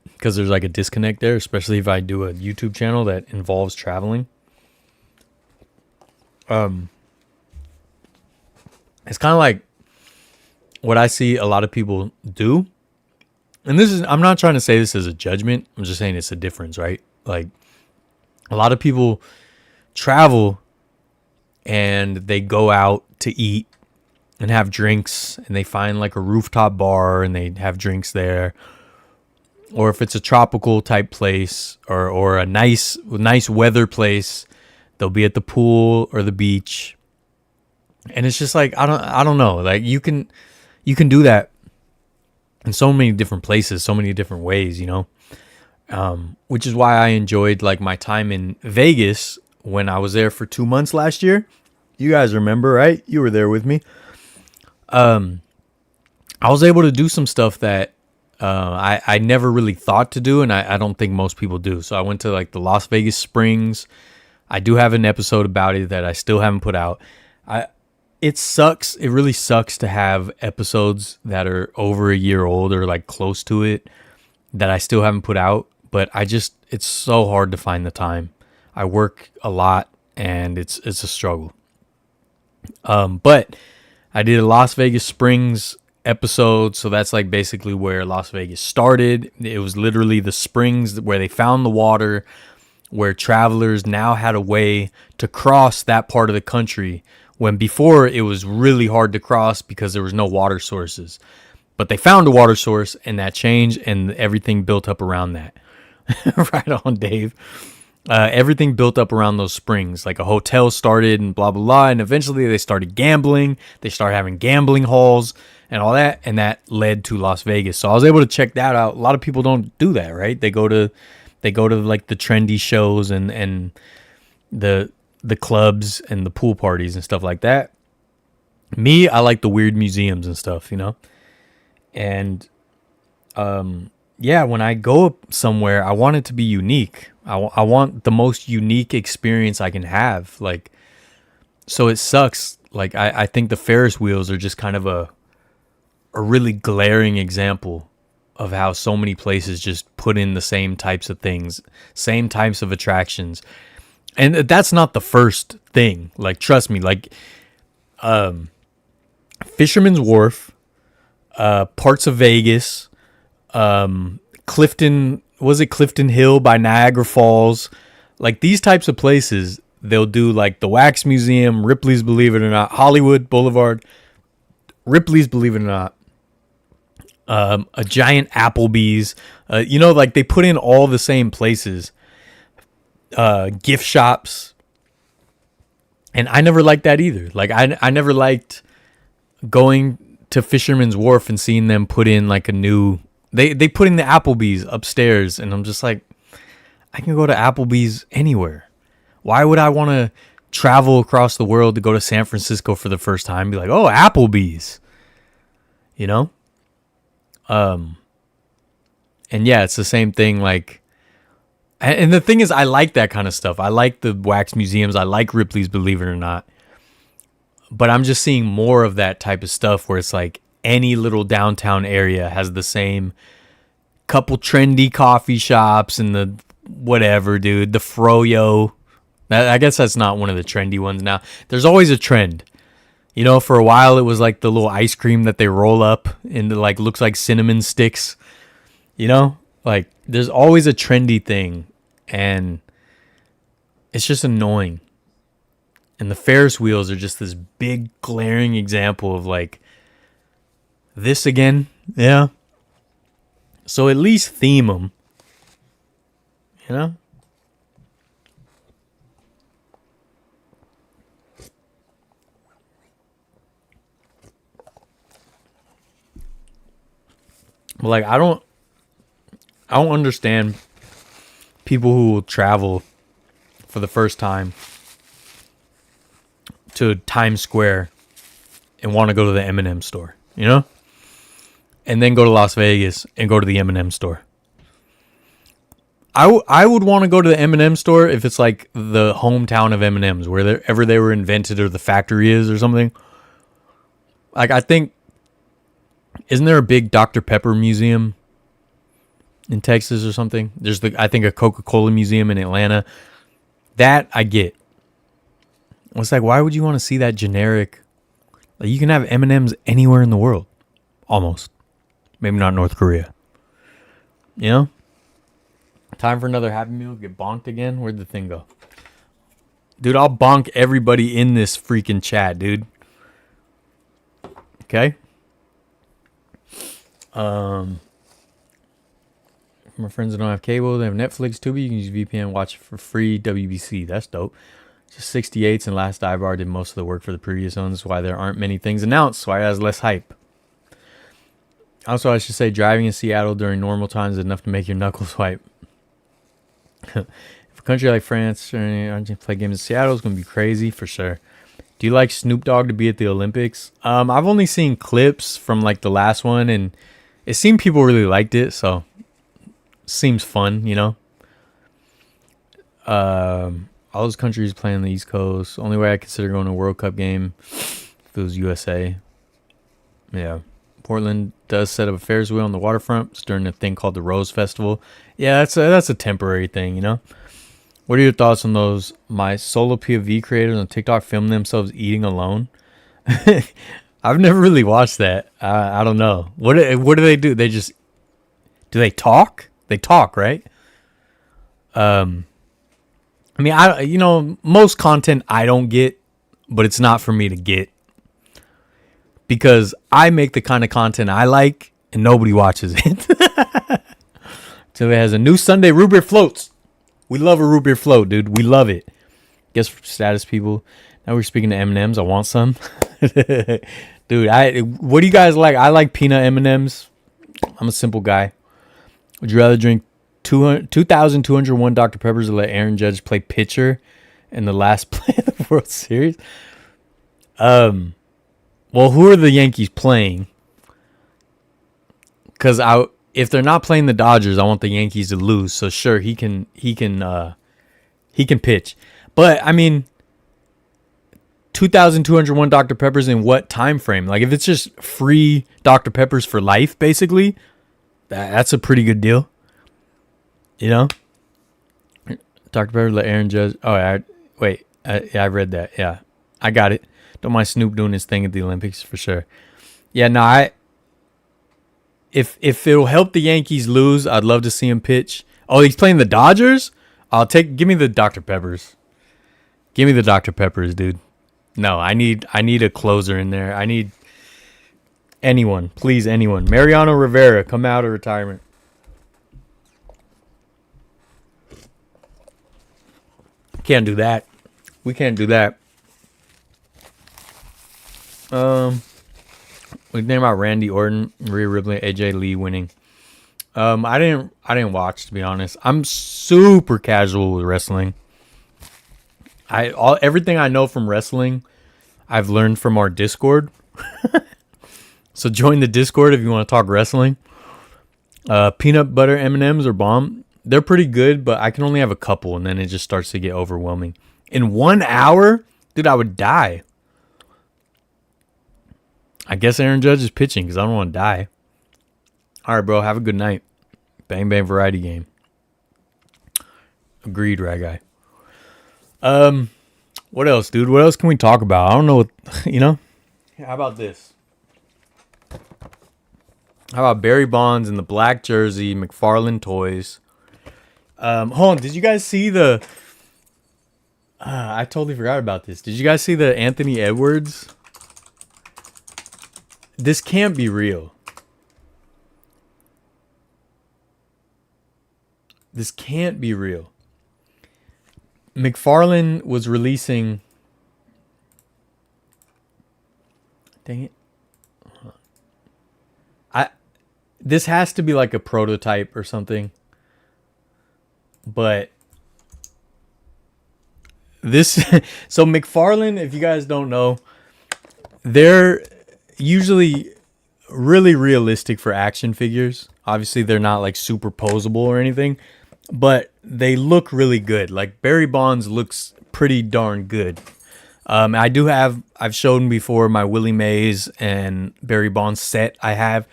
Because there's like a disconnect there, especially if I do a YouTube channel that involves traveling. It's kind of like what I see a lot of people do. And I'm not trying to say this as a judgment. I'm just saying it's a difference, right? Like a lot of people travel and they go out to eat and have drinks, and they find like a rooftop bar and they have drinks there. Or if it's a tropical type place or a nice weather place, they'll be at the pool or the beach. And it's just like, I don't know. Like you can do that in so many different places, so many different ways, you know? Which is why I enjoyed like my time in Vegas when I was there for 2 months last year. You guys remember, right? You were there with me. I was able to do some stuff that I never really thought to do, and I don't think most people do. So I went to like the Las Vegas Springs. I do have an episode about it that I still haven't put out. It sucks. It really sucks to have episodes that are over a year old or like close to it that I still haven't put out. But it's so hard to find the time. I work a lot and it's a struggle. But I did a Las Vegas Springs episode, so that's like basically where Las Vegas started. It was literally the springs where they found the water, where travelers now had a way to cross that part of the country when before it was really hard to cross because there was no water sources. But they found a water source, and that changed, and everything built up around that. Right on, Dave. Everything built up around those springs. Like a hotel started and blah, blah, blah. And eventually they started gambling. They started having gambling halls and all that. And that led to Las Vegas. So I was able to check that out. A lot of people don't do that, right? They go to like the trendy shows and the clubs and the pool parties and stuff like that. Me, I like the weird museums and stuff, you know? And, yeah, when I go somewhere, I want it to be unique. I want the most unique experience I can have. Like, so it sucks. Like, I think the Ferris wheels are just kind of a really glaring example of how so many places just put in the same types of things, same types of attractions. And that's not the first thing. Like, trust me, like, Fisherman's Wharf, parts of Vegas, Clifton Hill by Niagara Falls, like these types of places, they'll do like the Wax Museum, Ripley's Believe It or Not, Hollywood Boulevard, Ripley's Believe It or Not, a giant Applebee's, you know, like they put in all the same places, gift shops. And I never liked that either. Like I never liked going to Fisherman's Wharf and seeing them put in like a new, they put in the Applebee's upstairs, and I'm just like, I can go to Applebee's anywhere. Why would I want to travel across the world to go to San Francisco for the first time and be like, oh, Applebee's, you know? And yeah, it's the same thing. Like, and the thing is, I like that kind of stuff. I like the wax museums. I like Ripley's Believe It or Not. But I'm just seeing more of that type of stuff where it's like any little downtown area has the same couple trendy coffee shops and the whatever, dude. The Froyo. I guess that's not one of the trendy ones now. There's always a trend. You know, for a while it was like the little ice cream that they roll up into like looks like cinnamon sticks. You know? Like there's always a trendy thing, and it's just annoying. And the Ferris wheels are just this big glaring example of like this again. Yeah. So at least theme them. You know? But like I don't understand people who will travel for the first time to Times Square and want to go to the M&M store, you know? And then go to Las Vegas and go to the M&M store. I would want to go to the M&M store if it's like the hometown of M&Ms, wherever they were invented or the factory is or something. Like I think, isn't there a big Dr. Pepper museum in Texas or something? There's I think a Coca-Cola museum in Atlanta. That I get. It's like, why would you want to see that generic? Like, you can have M&Ms anywhere in the world, almost. Maybe not North Korea. You know? Time for another Happy Meal. Get bonked again. Where'd the thing go? Dude, I'll bonk everybody in this freaking chat, dude. Okay? My friends that don't have cable, they have Netflix, Tubi. You can use VPN, watch it for free. WBC, that's dope. Just 68s and Last Dive Bar did most of the work for the previous ones. Why there aren't many things announced. Why it has less hype. Also, I should say driving in Seattle during normal times is enough to make your knuckles wipe. If a country like France or Argentina play games in Seattle, it's going to be crazy for sure. Do you like Snoop Dogg to be at the Olympics? I've only seen clips from like the last one, and it seemed people really liked it, so seems fun, you know. All those countries playing the East Coast. Only way I consider going to a World Cup game if it was USA. Yeah. Portland does set up a Ferris wheel on the waterfront. It's during a thing called the Rose Festival. Yeah, that's a temporary thing, you know. What are your thoughts on those? My solo POV creators on TikTok film themselves eating alone. I've never really watched that. I don't know. What do they do? Do they talk? They talk, right? I mean, most content I don't get, but it's not for me to get. because I make the kind of content I like and nobody watches it. So it has a new Sunday root beer floats. We love a root beer float, dude. We love it. Guess for status people. Now we're speaking to M&Ms. I want some. Dude, what do you guys like? I like peanut M&Ms. I'm a simple guy. Would you rather drink 2,201 Dr. Peppers or let Aaron Judge play pitcher in the last play of the World Series? Well, who are the Yankees playing? Because if they're not playing the Dodgers, I want the Yankees to lose. So sure, he can pitch. But I mean, 2,201 Dr. Peppers in what time frame? Like if it's just free Dr. Peppers for life, basically, that's a pretty good deal. You know, Dr. Pepper let Aaron Judge. Oh, I read that. Yeah, I got it. Don't mind Snoop doing his thing at the Olympics for sure. Yeah, no, if it'll help the Yankees lose, I'd love to see him pitch. Oh, he's playing the Dodgers? Give me the Dr. Peppers. Give me the Dr. Peppers, dude. No, I need a closer in there. I need anyone, please, anyone. Mariano Rivera, come out of retirement. Can't do that. We can't do that. We name about Randy Orton, Rhea Ripley, AJ Lee winning. I didn't watch, to be honest. I'm super casual with wrestling. Everything I know from wrestling, I've learned from our Discord. So join the Discord if you want to talk wrestling. Peanut butter M&Ms are bomb. They're pretty good, but I can only have a couple, and then it just starts to get overwhelming. In 1 hour, dude, I would die. I guess Aaron Judge is pitching because I don't want to die. All right, bro. Have a good night. Bang Bang Variety Game. Agreed, Rag Guy. What else, dude? What else can we talk about? I don't know what, you know? How about this? How about Barry Bonds in the black jersey, McFarlane toys? Hold on. Did you guys see the... I totally forgot about this. Did you guys see the Anthony Edwards? This can't be real. This can't be real. McFarlane was releasing... Dang it. This has to be like a prototype or something. But this... So McFarlane, if you guys don't know, they're usually really realistic for action figures. Obviously, they're not like super posable or anything, but they look really good. Like Barry Bonds looks pretty darn good. I've shown before my Willie Mays and Barry Bonds set I have.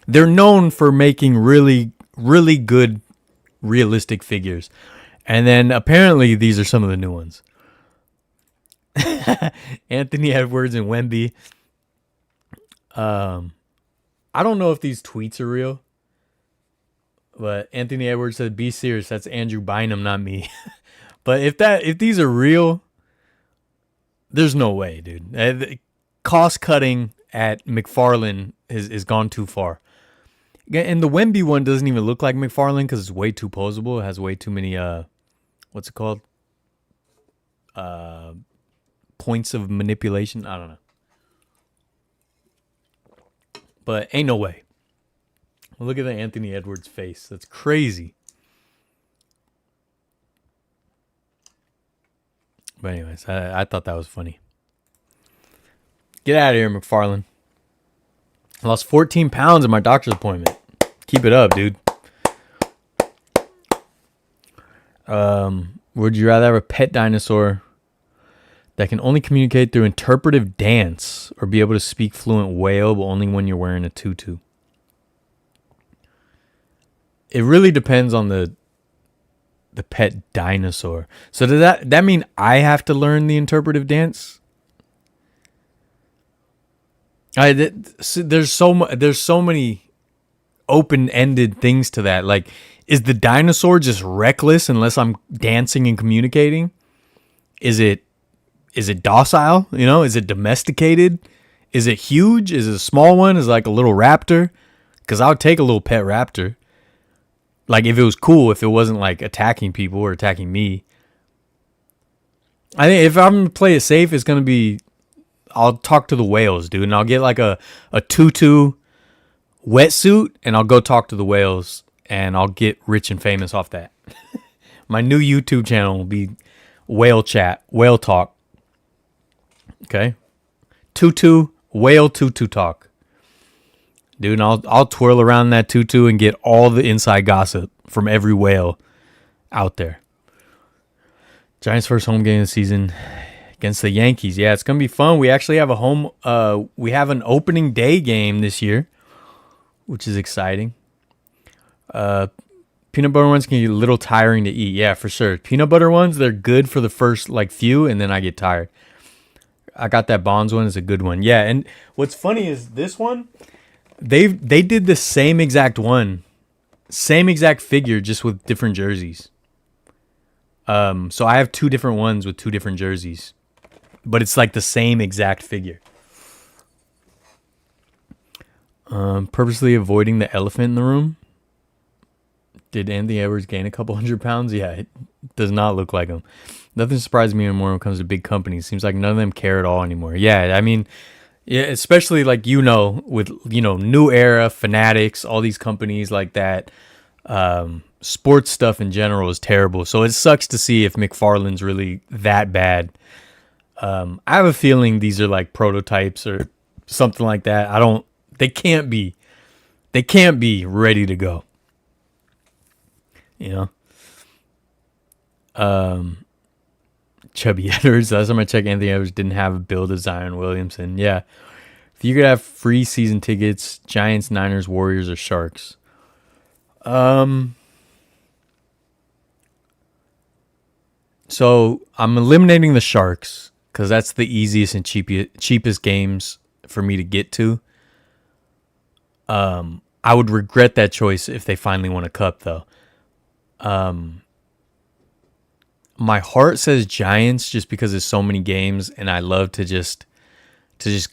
They're known for making really, really good realistic figures. And then apparently these are some of the new ones. Anthony Edwards and Wemby. I don't know if these tweets are real, but Anthony Edwards said, "Be serious. That's Andrew Bynum, not me." But if these are real, there's no way, dude. Cost cutting at McFarlane is gone too far. And the Wemby one doesn't even look like McFarlane because it's way too posable. It has way too many what's it called? Points of manipulation. I don't know. But ain't no way. Look at the Anthony Edwards face. That's crazy. But anyways, I thought that was funny. Get out of here, McFarlane. I lost 14 pounds at my doctor's appointment. Keep it up, dude. Would you rather have a pet dinosaur that can only communicate through interpretive dance or be able to speak fluent whale, but only when you're wearing a tutu? It really depends on the pet dinosaur. So does that mean I have to learn the interpretive dance? There's so many open-ended things to that. Like, is the dinosaur just reckless unless I'm dancing and communicating? Is it docile? You know, is it domesticated? Is it huge? Is it a small one? Is it like a little raptor? Because I would take a little pet raptor. Like, if it was cool, if it wasn't like attacking people or attacking me. I think if I'm going to play it safe, it's going to be, I'll talk to the whales, dude. And I'll get like a tutu wetsuit and I'll go talk to the whales and I'll get rich and famous off that. My new YouTube channel will be whale chat, whale talk. Okay? Whale tutu talk. Dude, and I'll twirl around that tutu and get all the inside gossip from every whale out there. Giants' first home game of the season against the Yankees. Yeah, it's going to be fun. We actually have we have an opening day game this year, which is exciting. Peanut butter ones can get a little tiring to eat. Yeah, for sure. Peanut butter ones, they're good for the first like few, and then I get tired. I got that Bonds one. It's a good one. Yeah, and what's funny is this one, they did the same exact one, same exact figure, just with different jerseys. So I have two different ones with two different jerseys, but it's like the same exact figure. Purposely avoiding the elephant in the room. Did Anthony Edwards gain a couple 100 pounds? Yeah, it does not look like him. Nothing surprises me anymore when it comes to big companies. Seems like none of them care at all anymore. Yeah, I mean, yeah, especially like, with, New Era, Fanatics, all these companies like that. Sports stuff in general is terrible. So it sucks to see if McFarlane's really that bad. I have a feeling these are like prototypes or something like that. They can't be ready to go. Chubby Edwards. Last time I checked, Anthony Edwards didn't have a build of Zion Williamson. Yeah. If you could have free season tickets, Giants, Niners, Warriors, or Sharks. So I'm eliminating the Sharks because that's the easiest and cheapest games for me to get to. I would regret that choice if they finally won a cup, though. My heart says Giants just because there's so many games, and I love to just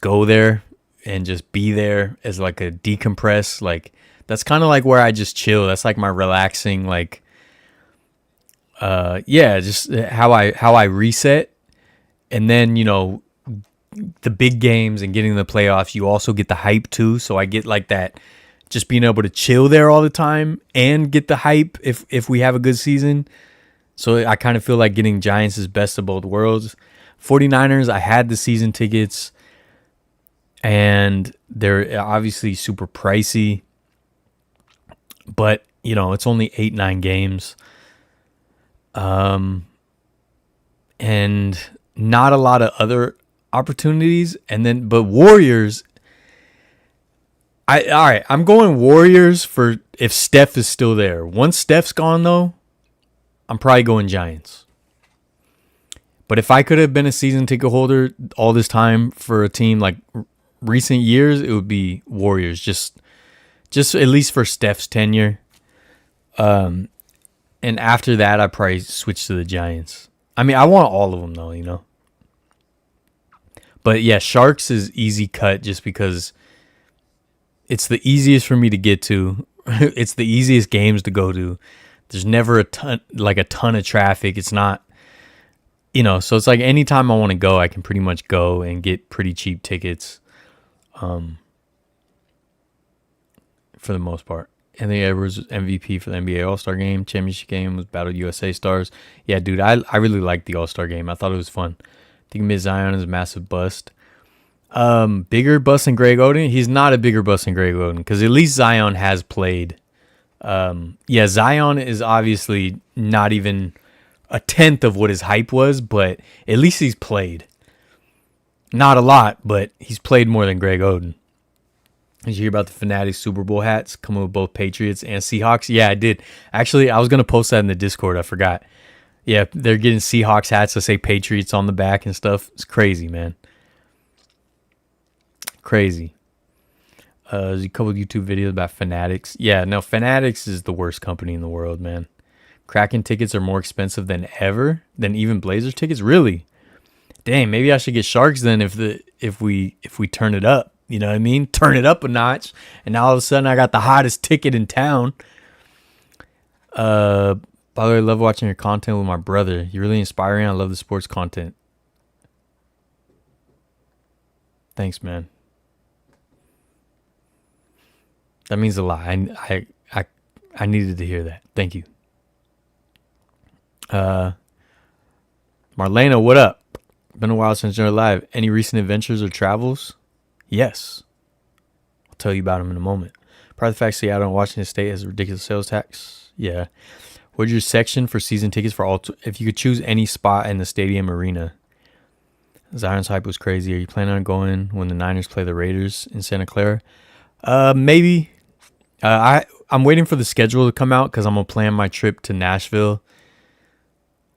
go there and just be there as like a decompress. Like, that's kind of like where I just chill. That's like my relaxing, like, just how I reset. And then, the big games and getting the playoffs, you also get the hype too. So I get like that, just being able to chill there all the time and get the hype if we have a good season. So I kind of feel like getting Giants is best of both worlds. 49ers, I had the season tickets, and they're obviously super pricey. But, it's only 8-9 games. And not a lot of other opportunities. But Warriors, all right, I'm going Warriors for if Steph is still there. Once Steph's gone, though, I'm probably going Giants. But if I could have been a season ticket holder all this time for a team like recent years, it would be Warriors. Just at least for Steph's tenure. And after that, I probably switch to the Giants. I mean, I want all of them though, But yeah, Sharks is easy cut just because it's the easiest for me to get to. It's the easiest games to go to. There's never a ton of traffic. It's not, so it's like anytime I want to go, I can pretty much go and get pretty cheap tickets. For the most part. Anthony Edwards was MVP for the NBA All-Star Game. Championship game was Battle USA Stars. Yeah, dude, I really liked the All-Star Game. I thought it was fun. I think Miz Zion is a massive bust. Bigger bust than Greg Oden? He's not a bigger bust than Greg Oden because at least Zion has played. Zion is obviously not even a tenth of what his hype was, but at least he's played. Not a lot, but he's played more than Greg Oden. Did you hear about the Fanatics Super Bowl hats coming with both Patriots and Seahawks? Yeah, I did. Actually, I was going to post that in the Discord. I forgot. Yeah, they're getting Seahawks hats that say Patriots on the back and stuff. It's crazy, man. Crazy. There's a couple of YouTube videos about Fanatics. Yeah, no, Fanatics is the worst company in the world, man. Kraken tickets are more expensive than ever, than even Blazers tickets. Really? Dang, maybe I should get Sharks then if we turn it up. You know what I mean? Turn it up a notch, and now all of a sudden I got the hottest ticket in town. By the way, I love watching your content with my brother. You're really inspiring. I love the sports content. Thanks, man. That means a lot. I needed to hear that. Thank you. Marlena, what up? Been a while since you're live. Any recent adventures or travels? Yes. I'll tell you about them in a moment. Part of the fact Seattle and Washington State has a ridiculous sales tax. Yeah. What's your section for season tickets for all? If you could choose any spot in the stadium arena. Zion's hype was crazy. Are you planning on going when the Niners play the Raiders in Santa Clara? Maybe. I'm waiting for the schedule to come out because I'm gonna plan my trip to Nashville.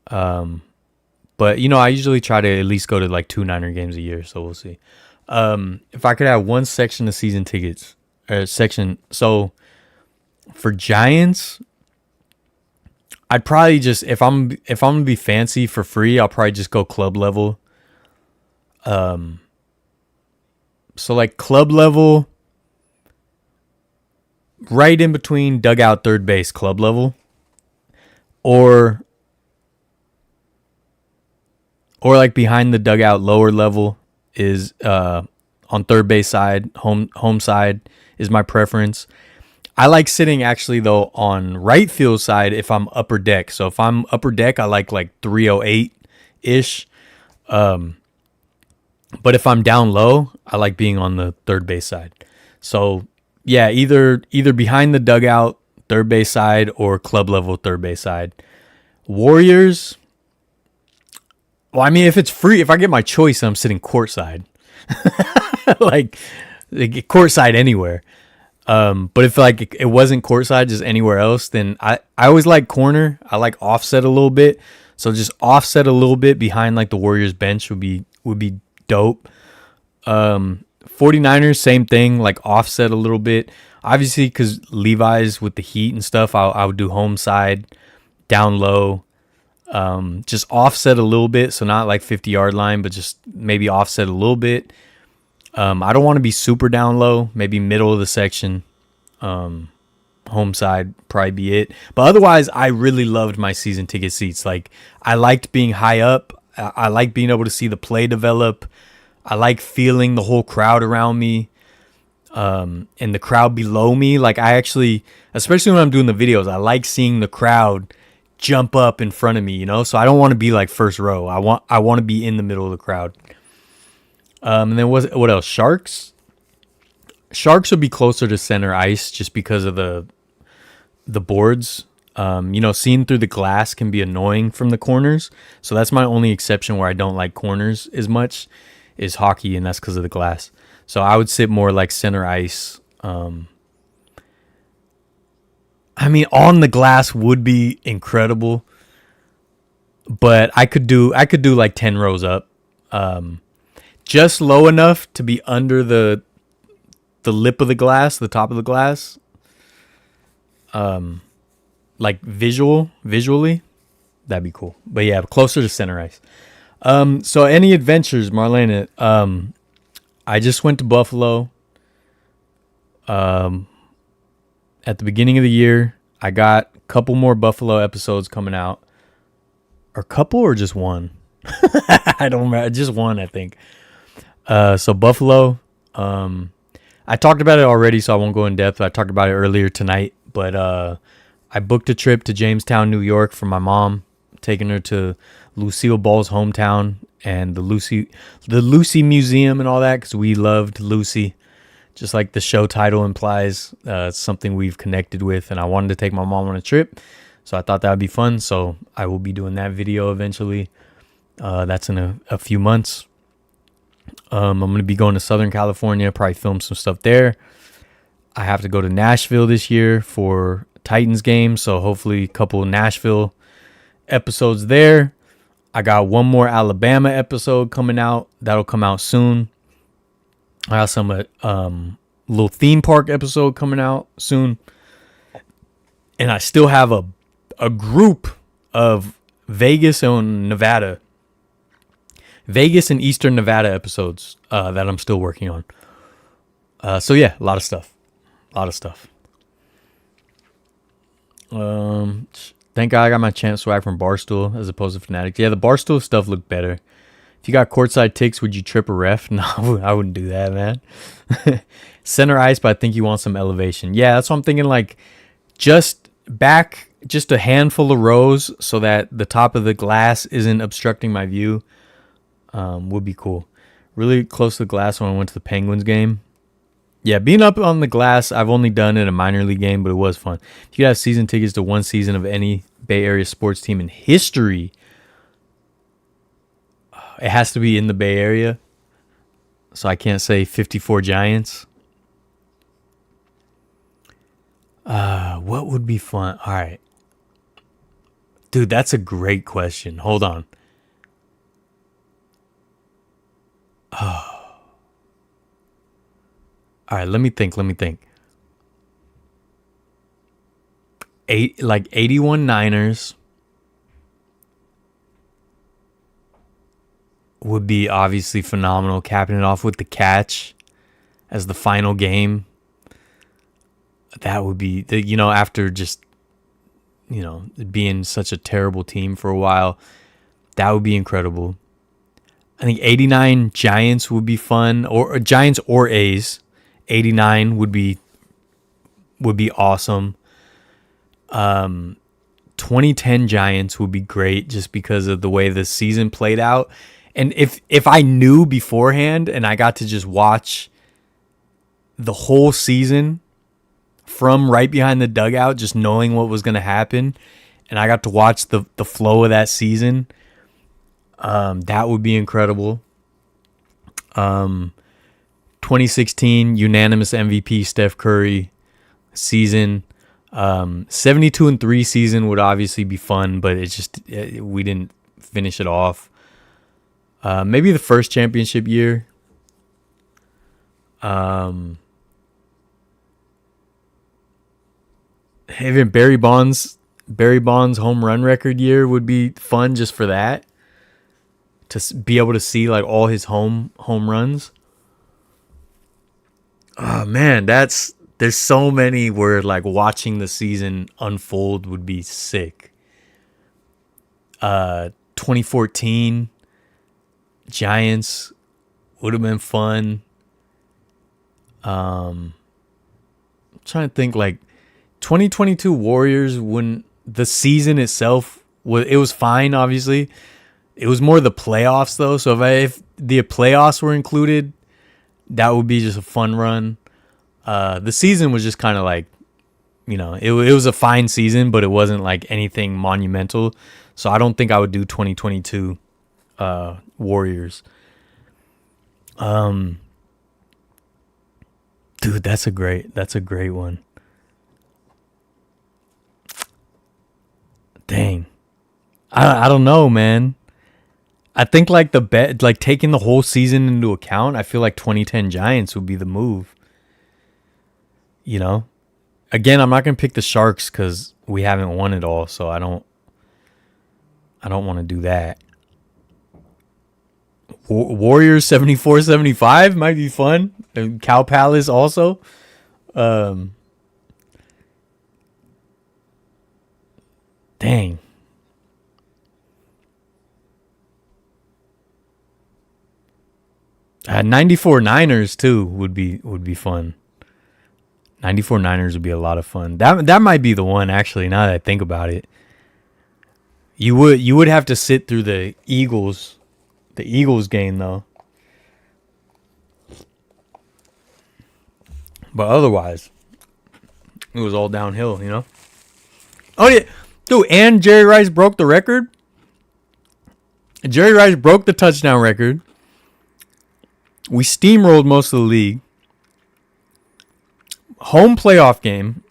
But you know, I usually try to at least go to like 2 Niner games a year, so we'll see. If I could have one section of season tickets, or section, so for Giants, I'd probably just if I'm gonna be fancy for free, I'll probably just go club level. So like club level, right in between dugout third base, club level, or like behind the dugout lower level is on third base side, home side is my preference. I like sitting actually though on right field side if I'm upper deck. So if I'm upper deck, I like 308 ish. But if I'm down low, I like being on the third base side. So yeah, either behind the dugout third base side or club level third base side. Warriors. Well, I mean, if it's free, if I get my choice, I'm sitting courtside. like courtside anywhere. But if like it wasn't courtside, just anywhere else, then I always like corner. I like offset a little bit. So just offset a little bit behind like the Warriors bench would be dope. 49ers, same thing, like offset a little bit. Obviously, because Levi's with the heat and stuff, I would do home side, down low. Just offset a little bit, so not like 50-yard line, but just maybe offset a little bit. I don't want to be super down low, maybe middle of the section. Home side probably be it. But otherwise, I really loved my season ticket seats. Like, I liked being high up. I like being able to see the play develop. I like feeling the whole crowd around me. And the crowd below me. Like, I actually, especially when I'm doing the videos, I like seeing the crowd jump up in front of me, you know? So I don't want to be like first row. I want to be in the middle of the crowd. And then what else? Sharks would be closer to center ice just because of the boards. You know, seeing through the glass can be annoying from the corners. So that's my only exception where I don't like corners as much is hockey, and that's because of the glass. So I would sit more like center ice. I mean, on the glass would be incredible, but I could do like 10 rows up, just low enough to be under the lip of the glass, the top of the glass. Like visually, that'd be cool. But yeah, closer to center ice. So any adventures, Marlena? I just went to Buffalo. At the beginning of the year, I got a couple more Buffalo episodes coming out. Or couple or just one? I don't remember. Just one, I think. So Buffalo. I talked about it already, so I won't go in depth. I talked about it earlier tonight. But I booked a trip to Jamestown, New York for my mom, taking her to Lucille Ball's hometown and the Lucy Museum and all that, because we loved Lucy. Just like the show title implies, it's something we've connected with, and I wanted to take my mom on a trip, so I thought that would be fun. So I will be doing that video eventually. That's in a few months. I'm going to be going to Southern California, probably film some stuff there. I have to go to Nashville this year for Titans game, so hopefully a couple of Nashville episodes there. I got one more Alabama episode coming out. That'll come out soon. I got some little theme park episode coming out soon. And I still have a group of Vegas and Nevada Vegas and Eastern Nevada episodes that I'm still working on. So yeah, a lot of stuff. A lot of stuff. Thank God I got my champ swag from Barstool as opposed to Fanatics. Yeah, the Barstool stuff looked better. If you got courtside ticks, would you trip a ref? No, I wouldn't do that, man. Center ice, but I think you want some elevation. Yeah, that's what I'm thinking. Like, just a handful of rows so that the top of the glass isn't obstructing my view. Would be cool. Really close to the glass when I went to the Penguins game. Yeah, being up on the glass, I've only done in a minor league game, but it was fun. If you have season tickets to one season of any Bay Area sports team in history, it has to be in the Bay Area. So I can't say 54 Giants. What would be fun? All right. Dude, that's a great question. Hold on. All right, let me think. 81 Niners would be obviously phenomenal. Capping it off with the catch as the final game. That would be, after just, being such a terrible team for a while, that would be incredible. I think 89 Giants would be fun, or Giants or A's. 89 would be awesome. 2010 Giants would be great just because of the way the season played out. And if I knew beforehand and I got to just watch the whole season from right behind the dugout, just knowing what was going to happen, and I got to watch the flow of that season, that would be incredible. 2016 unanimous MVP Steph Curry season. 72-3 season would obviously be fun, but we didn't finish it off. Maybe the first championship year. Even Barry Bonds home run record year would be fun just for that. To be able to see like all his home runs. Oh man, there's so many where like watching the season unfold would be sick. 2014 Giants would have been fun. I'm trying to think, like 2022 Warriors, when the season itself was fine, obviously. It was more the playoffs though. So if the playoffs were included, that would be just a fun run. The season was just kind of like, it was a fine season, but it wasn't like anything monumental. So I don't think I would do 2022 Warriors. Dude, that's a great one. Dang. I don't know, man. I think like taking the whole season into account, I feel like 2010 Giants would be the move. Again, I'm not going to pick the Sharks because we haven't won it all, so I don't want to do that. Warriors 74-75 might be fun. And Cow Palace also. Dang. 94 Niners too would be fun. 94 Niners would be a lot of fun. That might be the one, actually, now that I think about it. You would have to sit through the Eagles game though. But otherwise, it was all downhill, Oh yeah, dude, and Jerry Rice broke the record. Jerry Rice broke the touchdown record. We steamrolled most of the league. Home playoff game,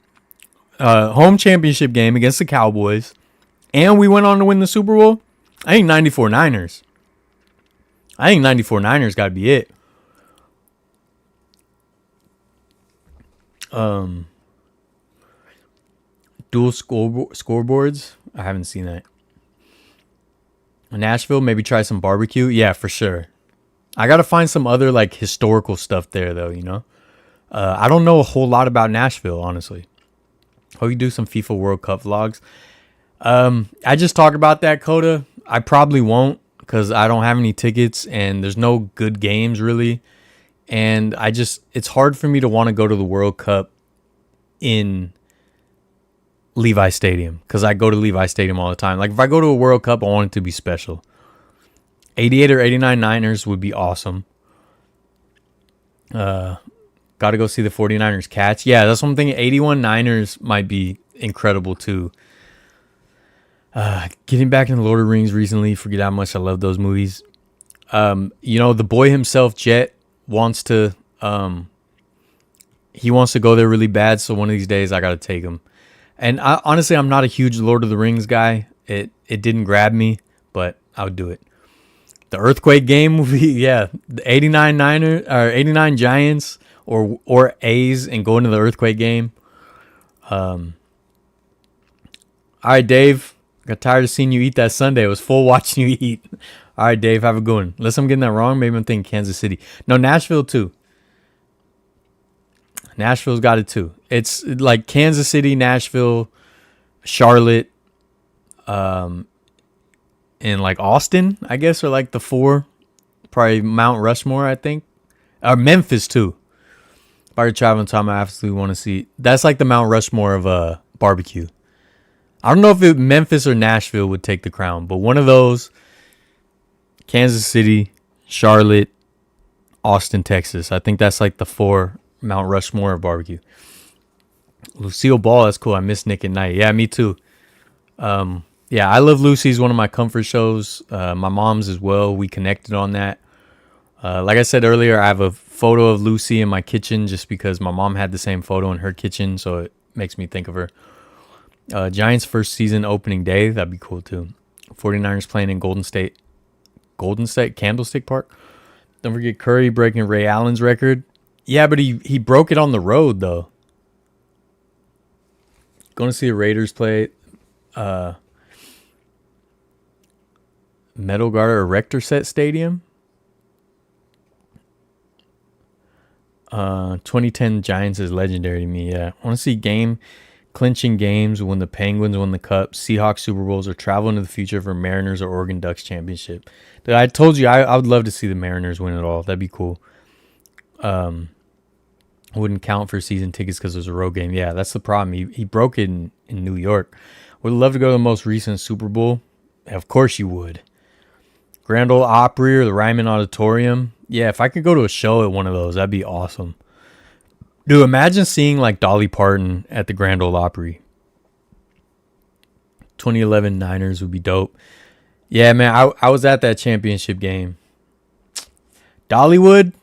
home championship game against the Cowboys, and we went on to win the Super Bowl. I think 94 Niners. got to be it. Dual scoreboards. I haven't seen that. Nashville, maybe try some barbecue. Yeah, for sure. I gotta find some other like historical stuff there though. I don't know a whole lot about Nashville, honestly. Hope you do some FIFA World Cup vlogs. I just talked about that, Coda. I probably won't because I don't have any tickets and there's no good games really. And it's hard for me to want to go to the World Cup in Levi Stadium because I go to Levi Stadium all the time. Like if I go to a World Cup, I want it to be special. 88 or 89 Niners would be awesome. Got to go see the 49ers Cats. Yeah, that's one thing. 81 Niners might be incredible too. Getting back into Lord of the Rings recently. Forget how much I love those movies. The boy himself, Jet, wants to go there really bad. So one of these days I got to take him. And honestly, I'm not a huge Lord of the Rings guy. It didn't grab me, but I would do it. The Earthquake game movie, yeah. The 89 Giants or A's and go into the Earthquake game. All right, Dave. Got tired of seeing you eat that Sunday. It was full watching you eat. All right, Dave, have a good one. Unless I'm getting that wrong, maybe I'm thinking Kansas City. No, Nashville too. Nashville's got it too. It's like Kansas City, Nashville, Charlotte, and like Austin, I guess, are like the four. Probably Mount Rushmore, I think. Or Memphis too. If I were traveling time, I absolutely want to see. That's like the Mount Rushmore of barbecue. I don't know if Memphis or Nashville would take the crown, but one of those, Kansas City, Charlotte, Austin, Texas. I think that's like the four Mount Rushmore of barbecue. Lucille Ball, that's cool. I miss Nick at Night. Yeah, me too. Yeah, I Love Lucy's one of my comfort shows. My mom's as well. We connected on that. Like I said earlier, I have a photo of Lucy in my kitchen just because my mom had the same photo in her kitchen, so it makes me think of her. Giants first season opening day, that'd be cool too. 49ers playing in Golden State Candlestick Park. Don't forget Curry breaking Ray Allen's record. Yeah, but he broke it on the road though. Going to see the Raiders play Metal Guard or Rector Set Stadium. 2010 Giants is legendary to me. Yeah, I want to see clinching games when the Penguins win the Cup, Seahawks Super Bowls, or travel into the future for Mariners or Oregon Ducks championship. Dude, I told you I would love to see the Mariners win it all. That'd be cool. Wouldn't count for season tickets because it was a road game. Yeah, that's the problem. He broke it in New York. Would love to go to the most recent Super Bowl. Of course you would. Grand Ole Opry or the Ryman Auditorium. Yeah, if I could go to a show at one of those, that'd be awesome. Dude, imagine seeing like Dolly Parton at the Grand Ole Opry. 2011 Niners would be dope. Yeah, man, I was at that championship game. Dollywood,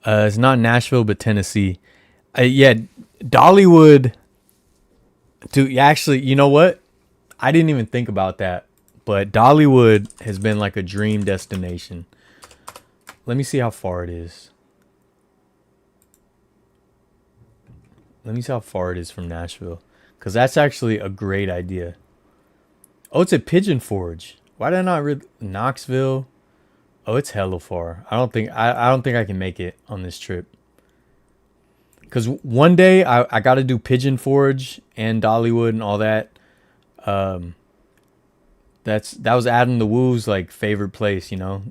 it's not Nashville, but Tennessee. Yeah, Dollywood. Dude, actually, you know what? I didn't even think about that. But Dollywood has been like a dream destination. Let me see how far it is. Let me see how far it is from Nashville. Because that's actually a great idea. Oh, it's at Pigeon Forge. Why did I not read Knoxville? Oh, it's hella far. I don't think I can make it on this trip. Because one day I got to do Pigeon Forge and Dollywood and all that. That was Adam the Woo's like favorite place, you know.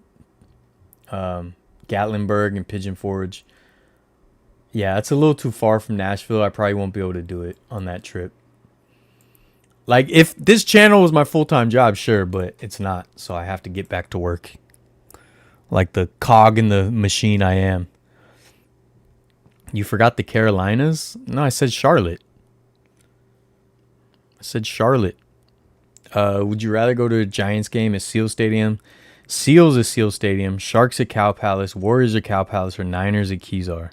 Gatlinburg and Pigeon Forge. Yeah, it's a little too far from Nashville. I probably won't be able to do it on that trip. Like, if this channel was my full-time job, sure, but it's not. So I have to get back to work. Like the cog in the machine I am. You forgot the Carolinas? No, I said Charlotte. Would you rather go to a Giants game at Seal Stadium? Seals at Seal Stadium. Sharks at Cow Palace. Warriors at Cow Palace. Or Niners at Kezar?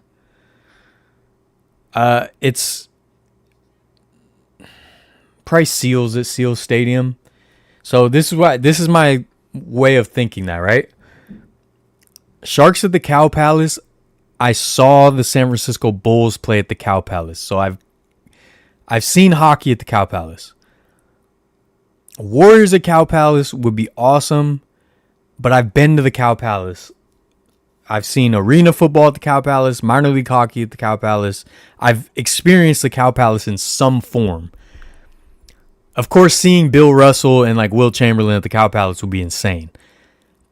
It's probably Seals at Seal Stadium. So this is my way of thinking that, right? Sharks at the Cow Palace. I saw the San Francisco Bulls play at the Cow Palace. So I've seen hockey at the Cow Palace. Warriors at Cow Palace would be awesome, but I've been to the Cow Palace. I've seen arena football at the Cow Palace, minor league hockey at the Cow Palace. I've experienced the Cow Palace in some form. Of course, seeing Bill Russell and like Will Chamberlain at the Cow Palace would be insane.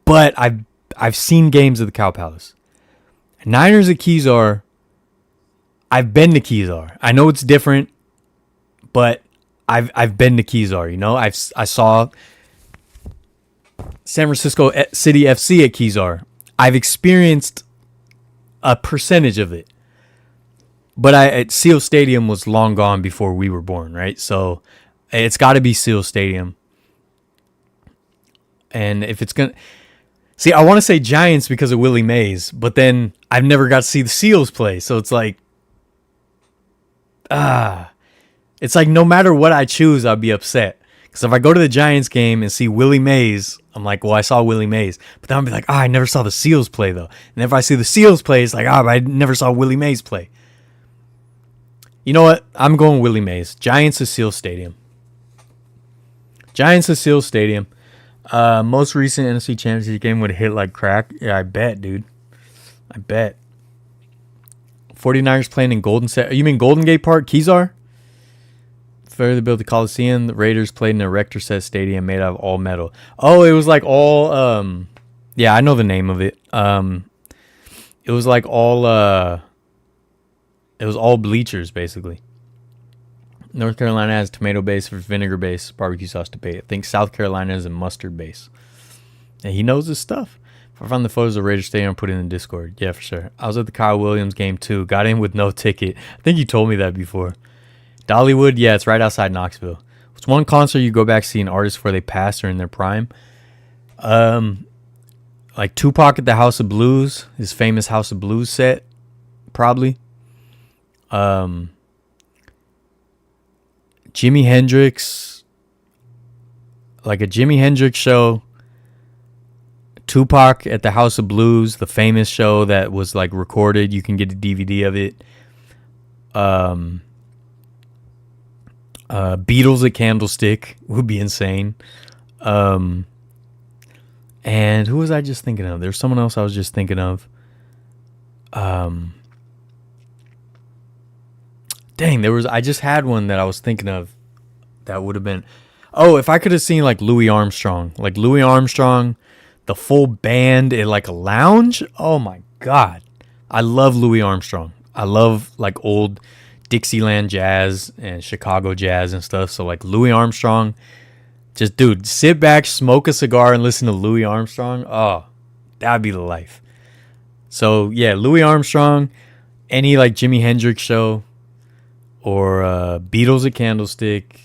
But I've seen games at the Cow Palace. Niners at Kezar. I've been to Kezar. I know it's different, but I've been to Kezar. You know, I saw San Francisco City FC at Kezar. I've experienced a percentage of it, but Seal Stadium was long gone before we were born, right? So it's got to be Seal Stadium. And if it's gonna see, I want to say Giants because of Willie Mays, but then I've never got to see the Seals play, so it's like, it's like no matter what I choose, I'll be upset. Because if I go to the Giants game and see Willie Mays, I'm like, well, I saw Willie Mays. But then I'll be like, I never saw the Seals play, though. And if I see the Seals play, it's like, I never saw Willie Mays play. You know what? I'm going Willie Mays. Giants at Seals Stadium. Giants at Seals Stadium. Most recent NFC Championship game would hit like crack. Yeah, I bet, dude. I bet. 49ers playing in Golden State. You mean Golden Gate Park, Kezar? Further built the Coliseum. The Raiders played in a Rector Set Stadium made out of all metal. Oh, it was like all yeah, I know the name of it. It was like all it was all bleachers basically. North Carolina has tomato base versus vinegar base barbecue sauce debate. I think South Carolina has a mustard base. And he knows his stuff. If I found the photos of Raider Stadium, I'll put it in the Discord. Yeah, for sure. I was at the Kyle Williams game too. Got in with no ticket. I think you told me that before. Dollywood, yeah, it's right outside Knoxville. What's one concert you go back seeing artists before they passed or in their prime? Like Tupac at the House of Blues, his famous House of Blues set, probably. Jimi Hendrix, like a Jimi Hendrix show. Tupac at the House of Blues, the famous show that was like recorded. You can get a DVD of it. Beatles at Candlestick would be insane. And who was I just thinking of? There's someone else I was just thinking of. Dang, I just had one that I was thinking of that would have been, if I could have seen like Louis Armstrong, the full band in like a lounge. Oh my God. I love Louis Armstrong. I love like old Dixieland jazz and Chicago jazz and stuff. So like Louis Armstrong, just dude, sit back, smoke a cigar and listen to Louis Armstrong. Oh, that'd be the life. So yeah, Louis Armstrong, any like Jimi Hendrix show, or Beatles at Candlestick,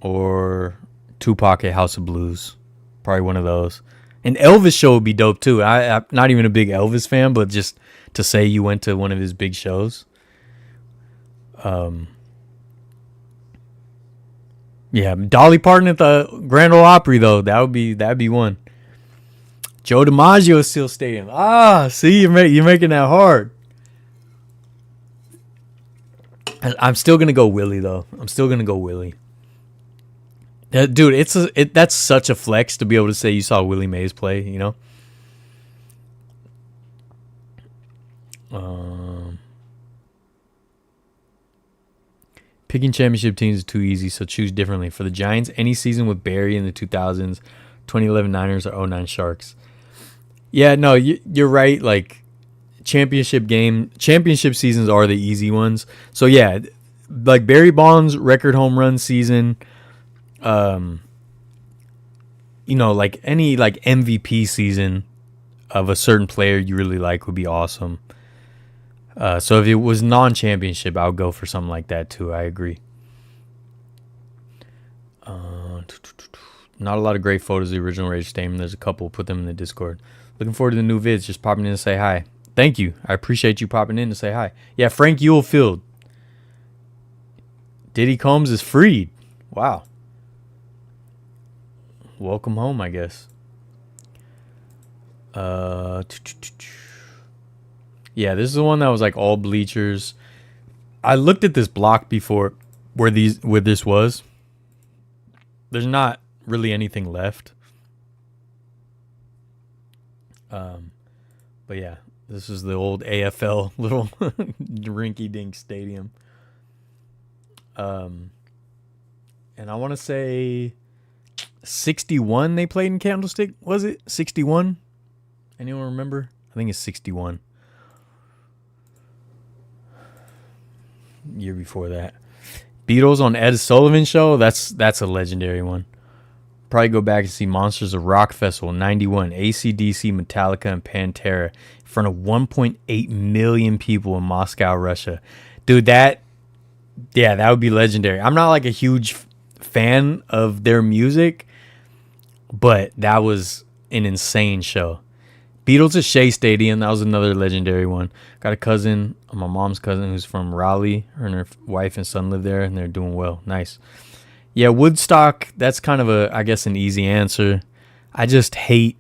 or Tupac at House of Blues. Probably one of those. An Elvis show would be dope too. I'm not even a big Elvis fan, but just to say you went to one of his big shows. Yeah, Dolly Parton at the Grand Ole Opry though. That'd be one. Joe DiMaggio at Seal Stadium. See, you're making that hard. I'm still gonna go Willie though. Dude, that's such a flex to be able to say you saw Willie Mays play, you know? Picking championship teams is too easy, so choose differently. For the Giants, any season with Barry in the 2000s, 2011 Niners, or 09 Sharks. Yeah, no, you're right. Like, championship seasons are the easy ones. So, yeah, like Barry Bonds' record home run season, like any like MVP season of a certain player you really like would be awesome. So if it was non-championship, I would go for something like that too. I agree. Not a lot of great photos of the original Rage Stadium. There's a couple. Put them in the Discord. Looking forward to the new vids. Just popping in to say hi. Thank you. I appreciate you popping in to say hi. Yeah, Frank Ewell Field. Diddy Combs is freed. Wow. Welcome home, I guess. Yeah, this is the one that was like all bleachers. I looked at this block before where this was. there's not really anything left. But yeah, this is the old AFL little rinky-dink stadium. And I want to say 61 they played in Candlestick. Was it 61? Anyone remember? I think it's 61. Year before that. Beatles on Ed Sullivan Show. That's a legendary one. Probably go back and see Monsters of Rock Festival 91, AC/DC, Metallica, and Pantera in front of 1.8 million people in Moscow, Russia. Dude, that would be legendary. I'm not like a huge fan of their music, but that was an insane show. Beatles at Shea Stadium, that was another legendary one. Got a cousin, my mom's cousin, who's from Raleigh. Her and her wife and son live there, and they're doing well. Nice. Yeah, Woodstock, that's kind of I guess an easy answer. I just hate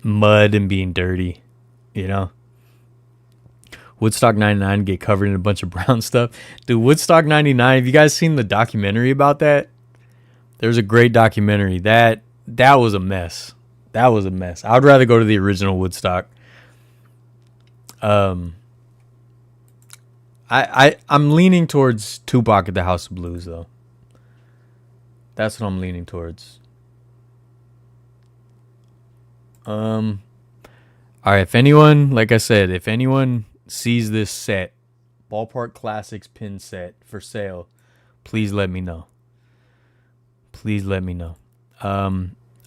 mud and being dirty, you know? Woodstock 99 get covered in a bunch of brown stuff. Dude, Woodstock 99, have you guys seen the documentary about that? There's a great documentary. That was a mess. That was a mess. I would rather go to the original Woodstock. I'm leaning towards Tupac at the House of Blues, though. That's what I'm leaning towards. All right, if anyone, like I said, if anyone sees this set, Ballpark Classics pin set for sale, please let me know. Please let me know.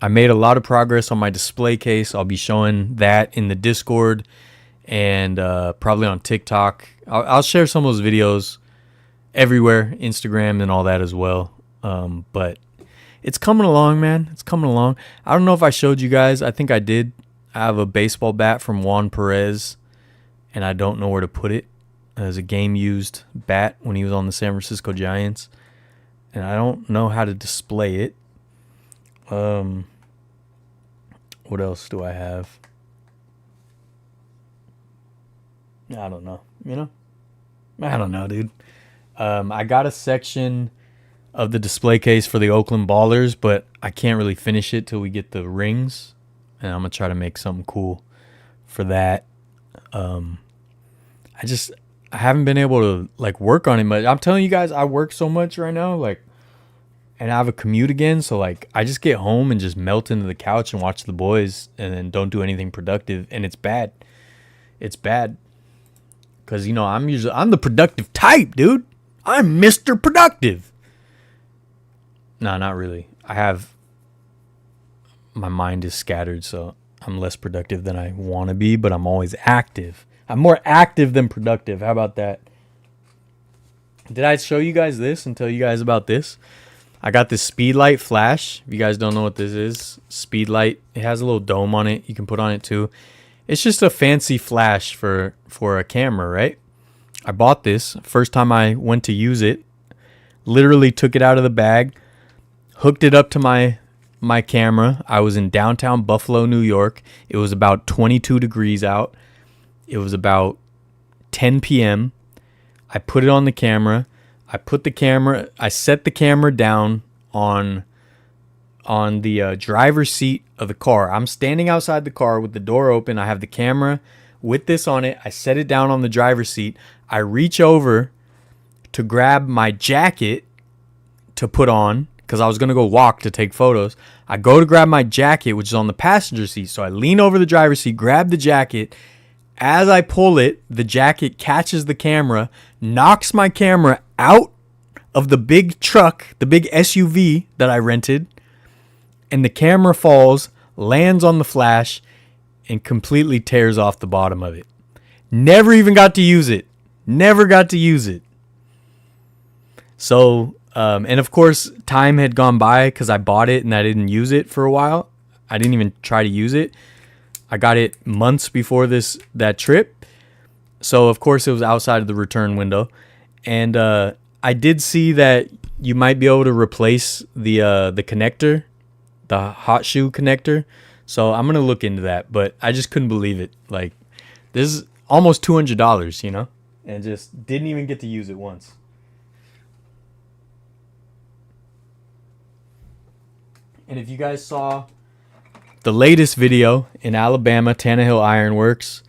I made a lot of progress on my display case. I'll be showing that in the Discord and probably on TikTok. I'll share some of those videos everywhere, Instagram and all that as well. But it's coming along, man. It's coming along. I don't know if I showed you guys. I think I did. I have a baseball bat from Juan Perez, and I don't know where to put it. As a game-used bat when he was on the San Francisco Giants, and I don't know how to display it. What else do I have? I don't know. You know? I don't know, dude. I got a section of the display case for the Oakland Ballers, but I can't really finish it till we get the rings, and I'm gonna try to make something cool for that. I haven't been able to like work on it much. I'm telling you guys, I work so much right now, like, and I have a commute again, so like I just get home and just melt into the couch and watch the boys, and then don't do anything productive, and it's bad. It's bad. Cause you know I'm the productive type, dude. I'm Mr. Productive. No, not really. My mind is scattered, so I'm less productive than I want to be, but I'm always active. I'm more active than productive. How about that? Did I show you guys this and tell you guys about this? I got this Speedlight flash. If you guys don't know what this is, Speedlight. It has a little dome on it. You can put on it too. It's just a fancy flash for a camera, right? I bought this. First time I went to use it, literally took it out of the bag, hooked it up to my camera. I was in downtown Buffalo, New York. It was about 22 degrees out. It was about 10 p.m. I put it on the camera. I set the camera down on the driver's seat of the car. I'm standing outside the car with the door open. I have the camera with this on it. I set it down on the driver's seat. I reach over to grab my jacket to put on because I was going to go walk to take photos. I go to grab my jacket, which is on the passenger seat. So I lean over the driver's seat, grab the jacket. As I pull it, the jacket catches the camera, knocks my camera out of the big truck, the big SUV that I rented, and the camera falls, lands on the flash, and completely tears off the bottom of it. Never even got to use it. Never got to use it. So, and of course, time had gone by because I bought it and I didn't use it for a while. I didn't even try to use it. I got it months before that trip. So, of course, it was outside of the return window. And I did see that you might be able to replace the connector, the hot shoe connector. So I'm going to look into that. But I just couldn't believe it. Like, this is almost $200, you know? And just didn't even get to use it once. And if you guys saw the latest video in Alabama, Tannehill Ironworks,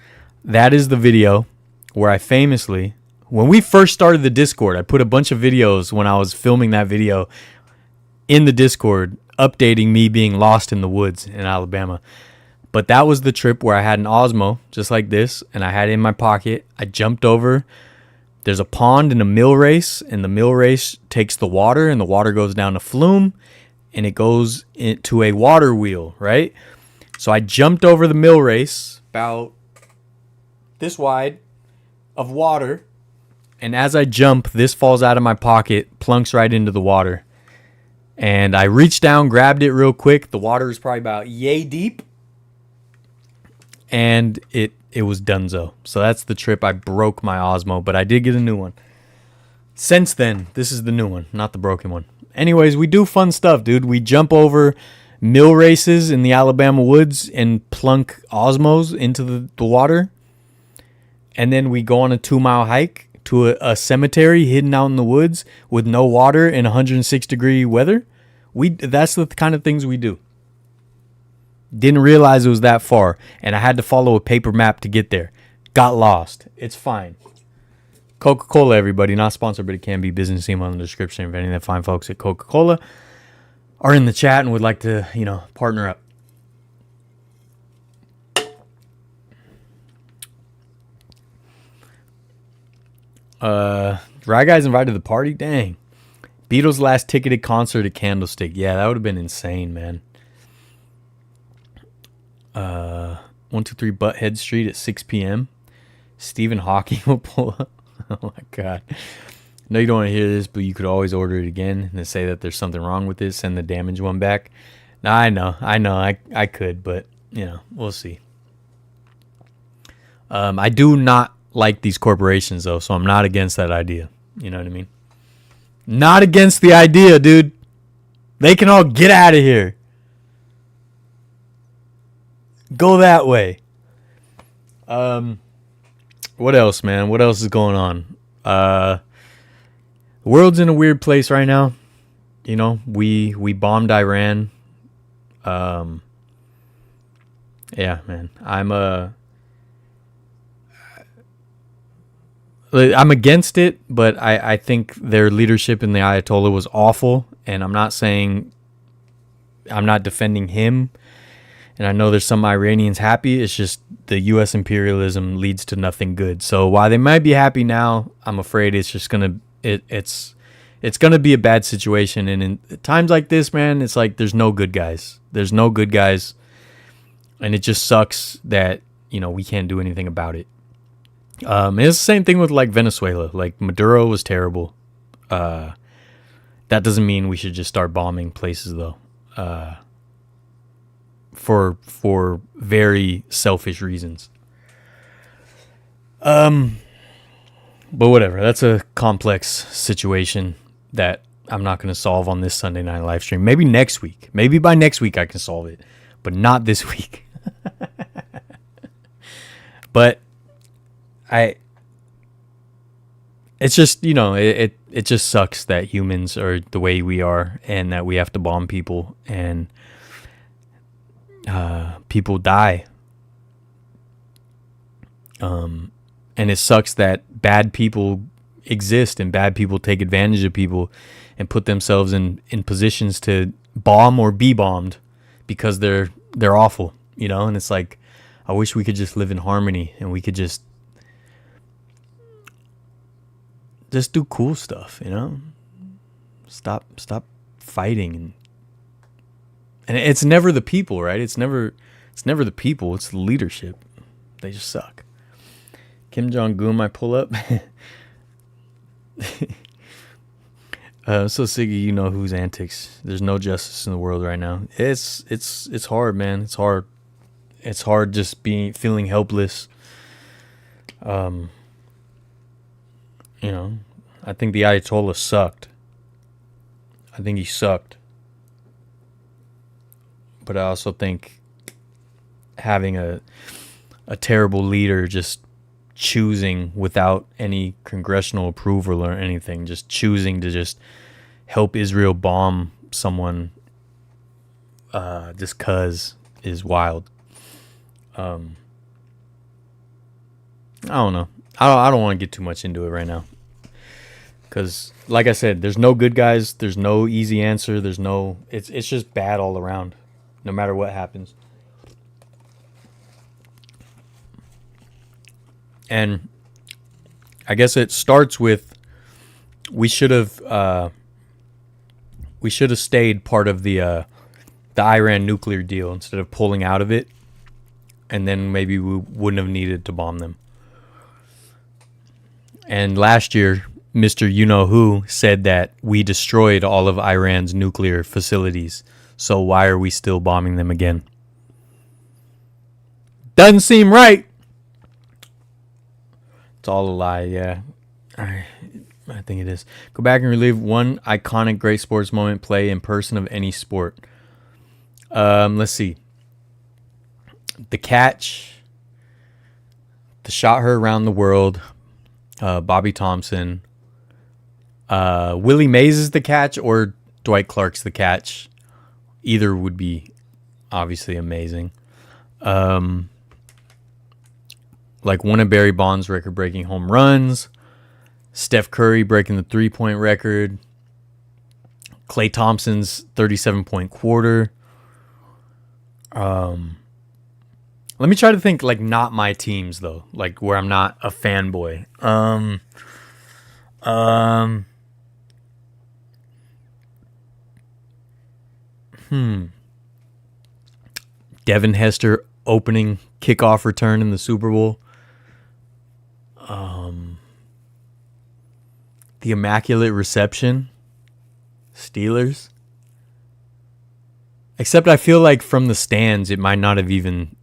that is the video where I famously, when we first started the Discord, I put a bunch of videos when I was filming that video in the Discord, updating me being lost in the woods in Alabama. But that was the trip where I had an Osmo, just like this, and I had it in my pocket. I jumped over. There's a pond and a mill race, and the mill race takes the water, and the water goes down a flume, and it goes into a water wheel, right? So I jumped over the mill race, about this wide of water, and as I jump, this falls out of my pocket, plunks right into the water. And I reached down, grabbed it real quick. The water is probably about yay deep. And it was donezo. So that's the trip. I broke my Osmo, but I did get a new one. Since then, this is the new one, not the broken one. Anyways, we do fun stuff, dude. We jump over mill races in the Alabama woods and plunk Osmos into the water. And then we go on a 2-mile hike to a cemetery hidden out in the woods with no water in 106-degree weather. That's the kind of things we do. Didn't realize it was that far, and I had to follow a paper map to get there. Got lost. It's fine. Coca-Cola, everybody. Not sponsored, but it can be. Business email in the description if any of the fine folks at Coca-Cola are in the chat and would like to, partner up. Rye Guys invited to the party? Dang. Beatles' last ticketed concert at Candlestick. Yeah, that would have been insane, man. 123 Butthead Street at 6 p.m. Stephen Hawking will pull up. Oh, my God. No, you don't want to hear this, but you could always order it again and say that there's something wrong with it. Send the damaged one back. Now, I know. I could, but, we'll see. I do not like these corporations, though, so I'm not against that idea. You know what I mean? Not against the idea, dude. They can all get out of here. Go that way. What else, man? What else is going on? The world's in a weird place right now. We bombed Iran. Yeah, man. I'm against it, but I think their leadership in the Ayatollah was awful, and I'm not defending him. And I know there's some Iranians happy. It's just the U.S. imperialism leads to nothing good. So while they might be happy now, I'm afraid it's just it's gonna be a bad situation. And in times like this, man, it's like there's no good guys. There's no good guys, and it just sucks that we can't do anything about it. It's the same thing with like Venezuela. Like Maduro was terrible. That doesn't mean we should just start bombing places though. For very selfish reasons. But whatever. That's a complex situation that I'm not going to solve on this Sunday night live stream. Maybe next week. Maybe by next week I can solve it, but not this week. But it's just, it just sucks that humans are the way we are and that we have to bomb people and people die. And it sucks that bad people exist and bad people take advantage of people and put themselves in positions to bomb or be bombed because they're awful, and it's like, I wish we could just live in harmony and we could just do cool stuff, stop fighting and it's never the people, right? It's never the people. It's the leadership. They just suck. Kim Jong-un might pull up. So Siggy, whose antics. There's no justice in the world right now. It's hard, man. It's hard. It's hard just feeling helpless. I think the Ayatollah sucked. I think he sucked. But I also think having a terrible leader just choosing without any congressional approval or anything, just choosing to just help Israel bomb someone just cause is wild. I don't know. I don't want to get too much into it right now. Because, like I said, there's no good guys. There's no easy answer. It's just bad all around, no matter what happens. And I guess it starts with we should have stayed part of the Iran nuclear deal instead of pulling out of it, and then maybe we wouldn't have needed to bomb them. And last year, Mr. You-Know-Who said that we destroyed all of Iran's nuclear facilities, so why are we still bombing them again? Doesn't seem right. It's all a lie, yeah. I think it is. Go back and relive one iconic great sports moment play in person of any sport. Let's see. The catch. The shot her around the world. Bobby Thompson. Willie Mays is the catch or Dwight Clark's the catch. Either would be obviously amazing. Like one of Barry Bonds' record-breaking home runs. Steph Curry breaking the three-point record. Klay Thompson's 37-point quarter. Let me try to think like not my teams though, like where I'm not a fanboy. Devin Hester opening kickoff return in the Super Bowl. The Immaculate Reception. Steelers. Except I feel like from the stands, it might not have even...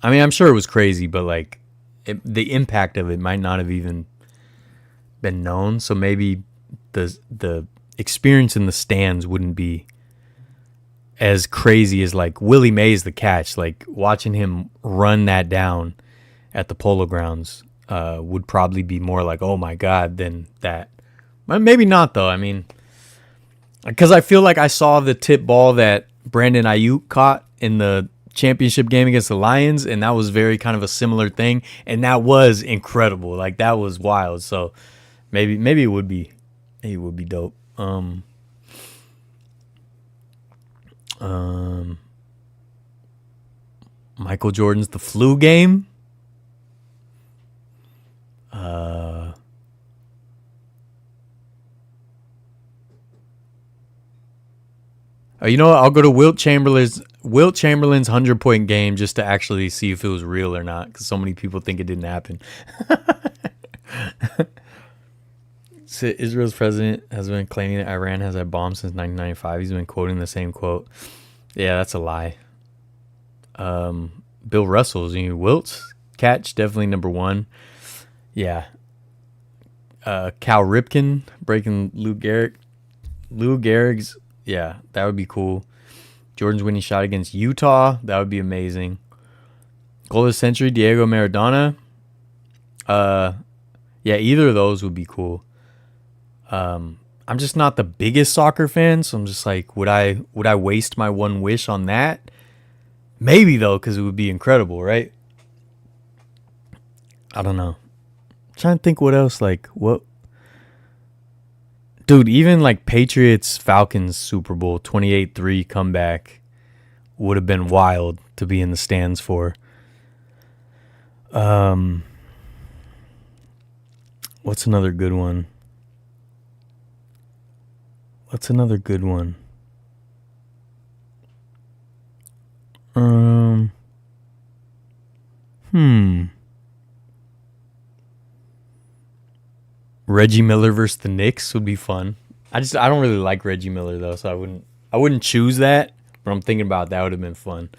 I mean, I'm sure it was crazy, but like the impact of it might not have even been known. So maybe the experience in the stands wouldn't be as crazy as like Willie Mays the catch. Like watching him run that down at the Polo Grounds would probably be more like, oh my God, than that. But maybe not though. I mean, because I feel like I saw the tip ball that Brandon Ayuk caught in the championship game against the Lions, and that was very kind of a similar thing, and that was incredible. Like that was wild. So maybe it would be dope. Michael Jordan's The Flu Game. You know what? I'll go to Wilt Chamberlain's 100-point game just to actually see if it was real or not, because so many people think it didn't happen. So Israel's president has been claiming that Iran has had bombs since 1995. He's been quoting the same quote. Yeah, that's a lie. Bill Russell's, Wilt's catch, definitely number one. Yeah. Cal Ripken breaking Lou Gehrig's. Yeah, that would be cool. Jordan's winning shot against Utah. That would be amazing. Goal of the century, Diego Maradona. Yeah, either of those would be cool. I'm just not the biggest soccer fan, so I'm just like, would I waste my one wish on that? Maybe though, because it would be incredible, right? I don't know. I'm trying to think what else. Like what? Dude, even like Patriots Falcons Super Bowl 28-3 comeback would have been wild to be in the stands for. What's another good one? Reggie Miller versus the Knicks would be fun. I don't really like Reggie Miller though, so I wouldn't choose that. But I'm thinking about that would have been fun.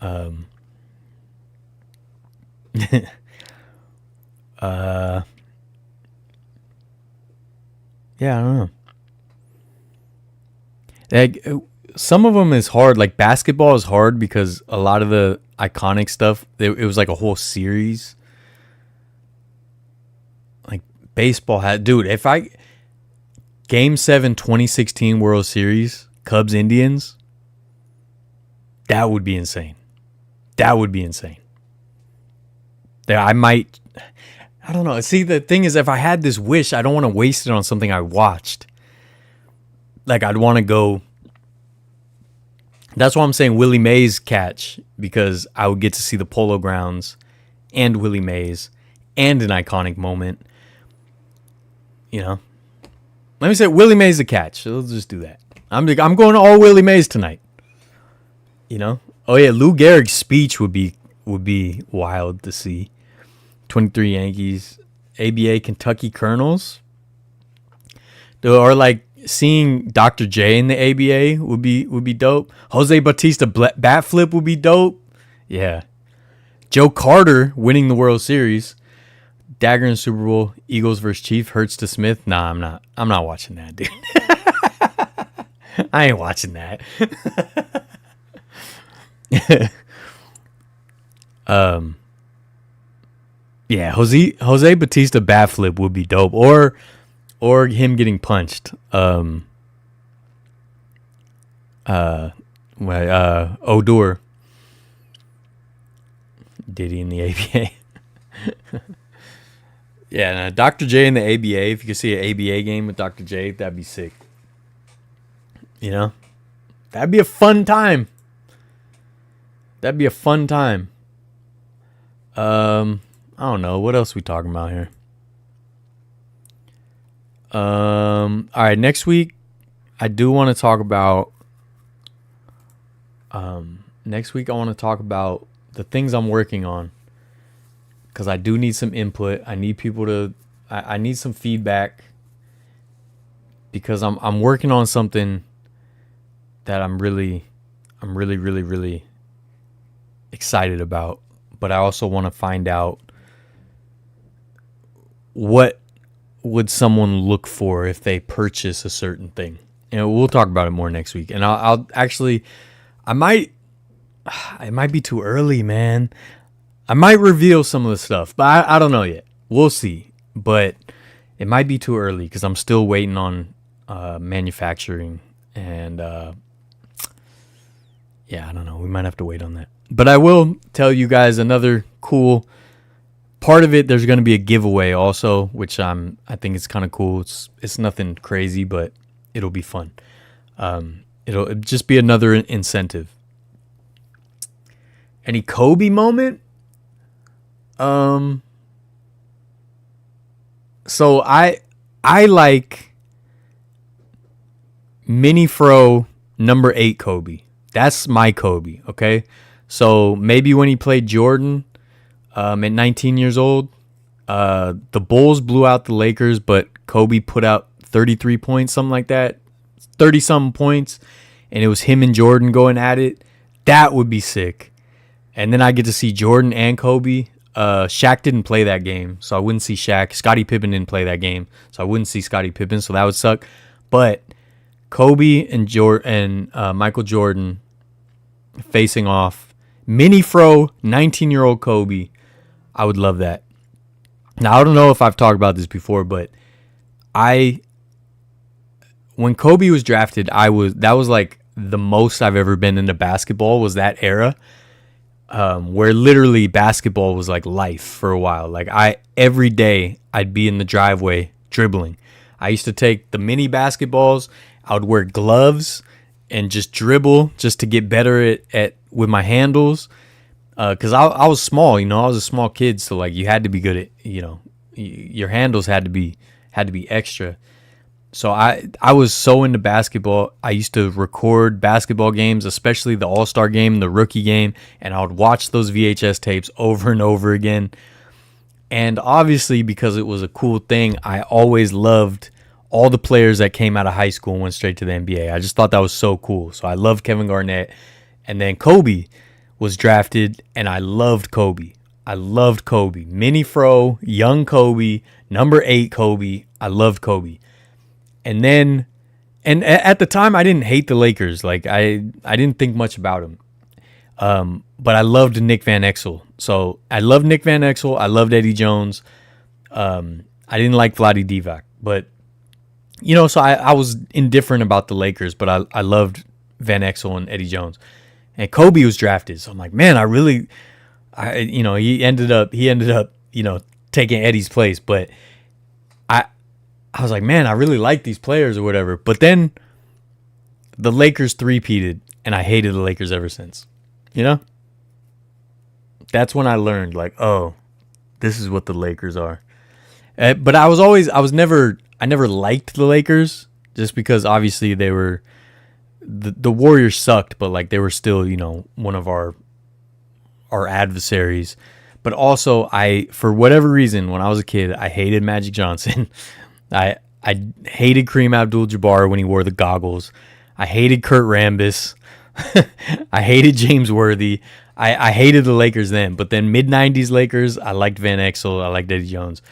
Yeah, I don't know. Like some of them is hard. Like basketball is hard because a lot of the iconic stuff, it was like a whole series. Like baseball had, dude, if Game 7 2016 World Series, Cubs Indians, That would be insane. That would be insane. Yeah, I don't know. See, the thing is, if I had this wish, I don't want to waste it on something I watched. Like, I'd want to go. That's why I'm saying Willie Mays catch, because I would get to see the Polo Grounds and Willie Mays and an iconic moment. You know, let me say Willie Mays the catch. So let's just do that. I'm going all Willie Mays tonight. You know. Oh yeah, Lou Gehrig's speech would be wild to see. 23 Yankees, ABA Kentucky Colonels. Or like seeing Dr. J in the ABA would be dope. Jose Bautista bat flip would be dope. Yeah. Joe Carter winning the World Series. Dagger in Super Bowl. Eagles versus Chief. Hurts to Smith. Nah, I'm not watching that, dude. I ain't watching that. Yeah, Jose Bautista bat flip would be dope, or him getting punched. Odor. Diddy in the ABA. Yeah, Dr. J in the ABA. If you could see an ABA game with Dr. J, that'd be sick. You know, that'd be a fun time. I don't know. What else we talking about here? All right. Next week, I do want to talk about. Next week, I want to talk about the things I'm working on, because I do need some input. I need people to. I need some feedback, because I'm working on something that I'm really excited about. But I also want to find out, what would someone look for if they purchase a certain thing. You know, we'll talk about it more next week. And I'll actually, it might be too early, man. I might reveal some of the stuff, but I don't know yet. We'll see. But it might be too early, because I'm still waiting on manufacturing. And yeah, I don't know. We might have to wait on that. But I will tell you guys another cool part of it. There's going to be a giveaway also, which I think it's kind of cool. It's nothing crazy, but it'll be fun. It'll just be another incentive. Any Kobe moment? So I like Mini Fro number 8 Kobe. That's my Kobe, okay? So maybe when he played Jordan at 19 years old, the Bulls blew out the Lakers, but Kobe put out 33 points, something like that, 30-something points, and it was him and Jordan going at it. That would be sick. And then I get to see Jordan and Kobe. Shaq didn't play that game, so I wouldn't see Shaq. Scottie Pippen didn't play that game, so I wouldn't see Scottie Pippen, so that would suck. But Kobe and Michael Jordan facing off. Mini Fro, 19-year-old Kobe. I would love that. Now, I don't know if I've talked about this before, but when Kobe was drafted, that was like the most I've ever been into basketball, was that era, where literally basketball was like life for a while. Like every day I'd be in the driveway dribbling. I used to take the mini basketballs. I would wear gloves and just dribble just to get better at with my handles. Because I was small, you know, I was a small kid, so like you had to be good at, you know, your handles had to be extra. So I was so into basketball. I used to record basketball games, especially the All-Star game, the rookie game, and I would watch those VHS tapes over and over again. And obviously, because it was a cool thing, I always loved all the players that came out of high school and went straight to the NBA. I just thought that was so cool. So I loved Kevin Garnett. And then Kobe was drafted, and I loved Kobe. Mini Fro, young Kobe, number 8 Kobe. I loved Kobe. And then, at the time, I didn't hate the Lakers. Like, I didn't think much about them. But I loved Nick Van Exel. So I loved Nick Van Exel. I loved Eddie Jones. I didn't like Vlade Divac. But, you know, so I was indifferent about the Lakers, but I loved Van Exel and Eddie Jones. and Kobe was drafted. So I'm like, man, he ended up, taking Eddie's place. But I was like, man, I really like these players or whatever. But then the Lakers three-peated, and I hated the Lakers ever since. You know? That's when I learned, like, oh, this is what the Lakers are. But I never liked the Lakers just because obviously they were, the Warriors sucked, but like they were still, one of our adversaries. But also for whatever reason, when I was a kid, I hated Magic Johnson. I hated Kareem Abdul-Jabbar when he wore the goggles. I hated Kurt Rambis. I hated James Worthy. I hated the Lakers then. But then mid-'90s Lakers, I liked Van Exel. I liked Eddie Jones.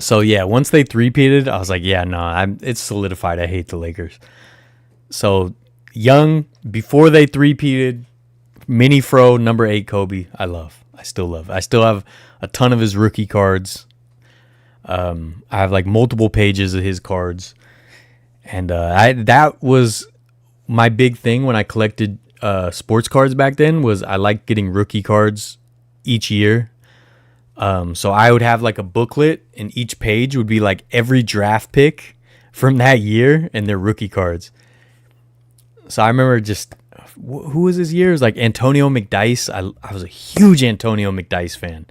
So yeah, once they three-peated, I was like, yeah, no, it's solidified. I hate the Lakers. So young, before they three-peated, mini fro, number 8 Kobe, I still love. I still have a ton of his rookie cards. I have like multiple pages of his cards, and that was my big thing when I collected sports cards back then. Was I liked getting rookie cards each year. So I would have like a booklet, and each page would be like every draft pick from that year and their rookie cards. So I remember just, who was this year? It was like Antonio McDyess. I was a huge Antonio McDyess fan.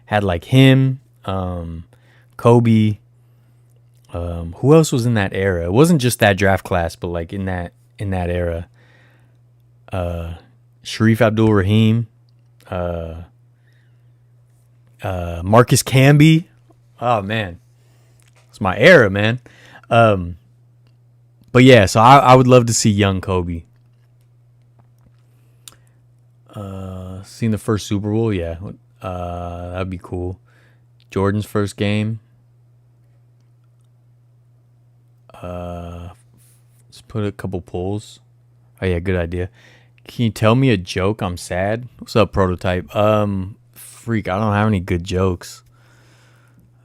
Had like him, Kobe. Who else was in that era? It wasn't just that draft class, but like in that era. Sharif Abdul-Rahim, Marcus Camby. Oh man, it's my era, man. But yeah, so I would love to see young Kobe. Seeing the first Super Bowl, yeah. That'd be cool. Jordan's first game. Let's put a couple polls. Oh yeah, good idea. Can you tell me a joke? I'm sad. What's up, Prototype? Freak, I don't have any good jokes.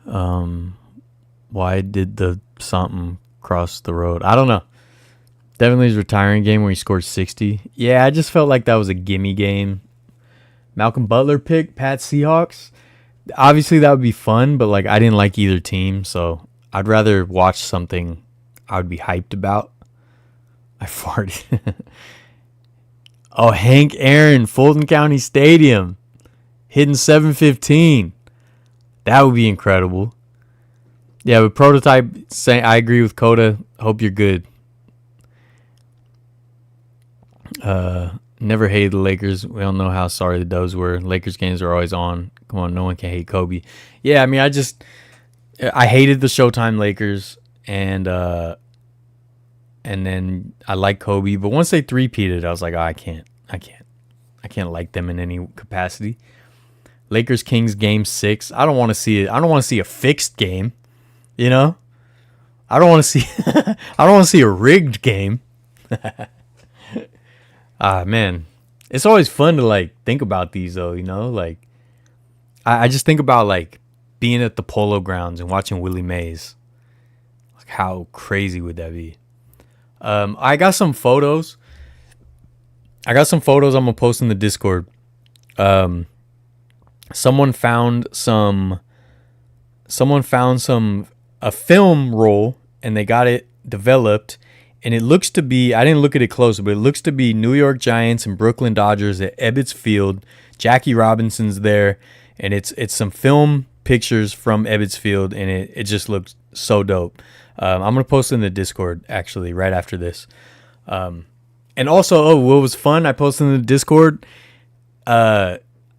Why did the something cross the road? I don't know. Definitely his retiring game where he scored 60. Yeah, I just felt like that was a gimme game. Malcolm Butler pick, Pat Seahawks. Obviously that would be fun, but like I didn't like either team, so I'd rather watch something I would be hyped about. I farted. Oh, Hank Aaron, Fulton County Stadium, hitting 715. That would be incredible. Yeah, but Prototype saying I agree with Coda. Hope you're good. Never hated the Lakers. We all know how sorry the Dubs were. Lakers games are always on. Come on, no one can hate Kobe. Yeah, I mean, I hated the Showtime Lakers, and then I like Kobe. But once they three-peated, I was like, oh, I can't like them in any capacity. Lakers Kings game 6. I don't want to see it. I don't want to see a fixed game. You know, I don't want to see. I don't want to see a rigged game. Man, it's always fun to like think about these though. You know, like I just think about like being at the Polo Grounds and watching Willie Mays. Like, how crazy would that be? I got some photos. I'm gonna post in the Discord. Someone found a film roll, and they got it developed, and it looks to be, I didn't look at it closer, but it looks to be New York Giants and Brooklyn Dodgers at Ebbets Field. Jackie Robinson's there, and it's some film pictures from Ebbets Field, and it just looks so dope. I'm gonna post it in the Discord actually right after this. And also, what was fun, I posted in the Discord,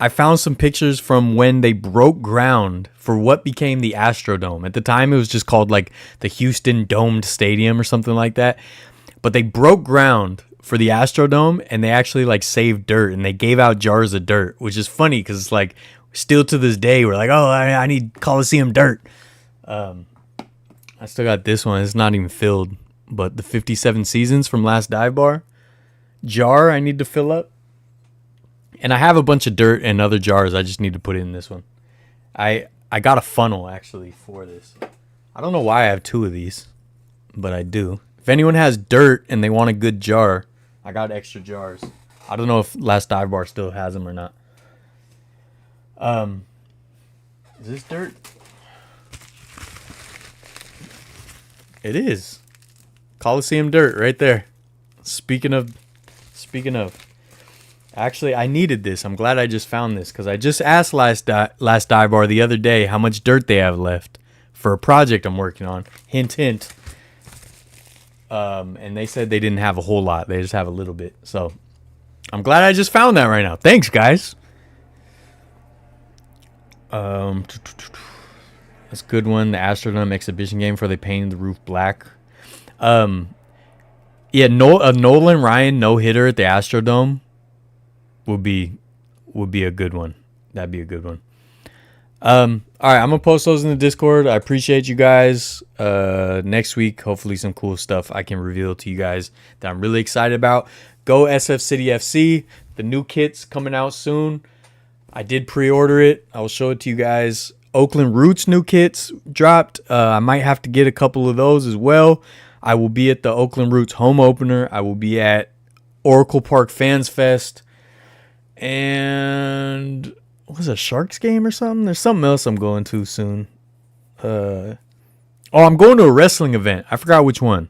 I found some pictures from when they broke ground for what became the Astrodome. At the time, it was just called like the Houston Domed Stadium or something like that. But they broke ground for the Astrodome, and they actually like saved dirt, and they gave out jars of dirt, which is funny because it's like still to this day we're like, oh, I need Coliseum dirt. I still got this one. It's not even filled, but the 57 Seasons from Last Dive Bar jar I need to fill up. And I have a bunch of dirt and other jars. I just need to put it in this one. I got a funnel actually for this. I don't know why I have 2 of these, but I do. If anyone has dirt and they want a good jar, I got extra jars. I don't know if Last Dive Bar still has them or not. Is this dirt? It is. Coliseum dirt right there. Speaking of, actually, I needed this. I'm glad I just found this because I just asked Last Dive Bar the other day how much dirt they have left for a project I'm working on. Hint, hint. And they said they didn't have a whole lot. They just have a little bit. So I'm glad I just found that right now. Thanks, guys. That's a good one. The Astrodome exhibition game where they painted the roof black. Yeah, Nolan Ryan no-hitter at the Astrodome would be a good one. That'd be a good one. All right, I'm gonna post those in the Discord. I appreciate you guys. Next week, hopefully some cool stuff I can reveal to you guys that I'm really excited about. Go SF City FC. The new kit's coming out soon. I did pre-order it. I will show it to you guys. Oakland Roots new kits dropped. I might have to get a couple of those as well. I will be at the Oakland Roots home opener. I will be at Oracle Park Fans Fest. And what was it, a Sharks game or something? There's something else I'm going to soon. I'm going to a wrestling event. I forgot which one.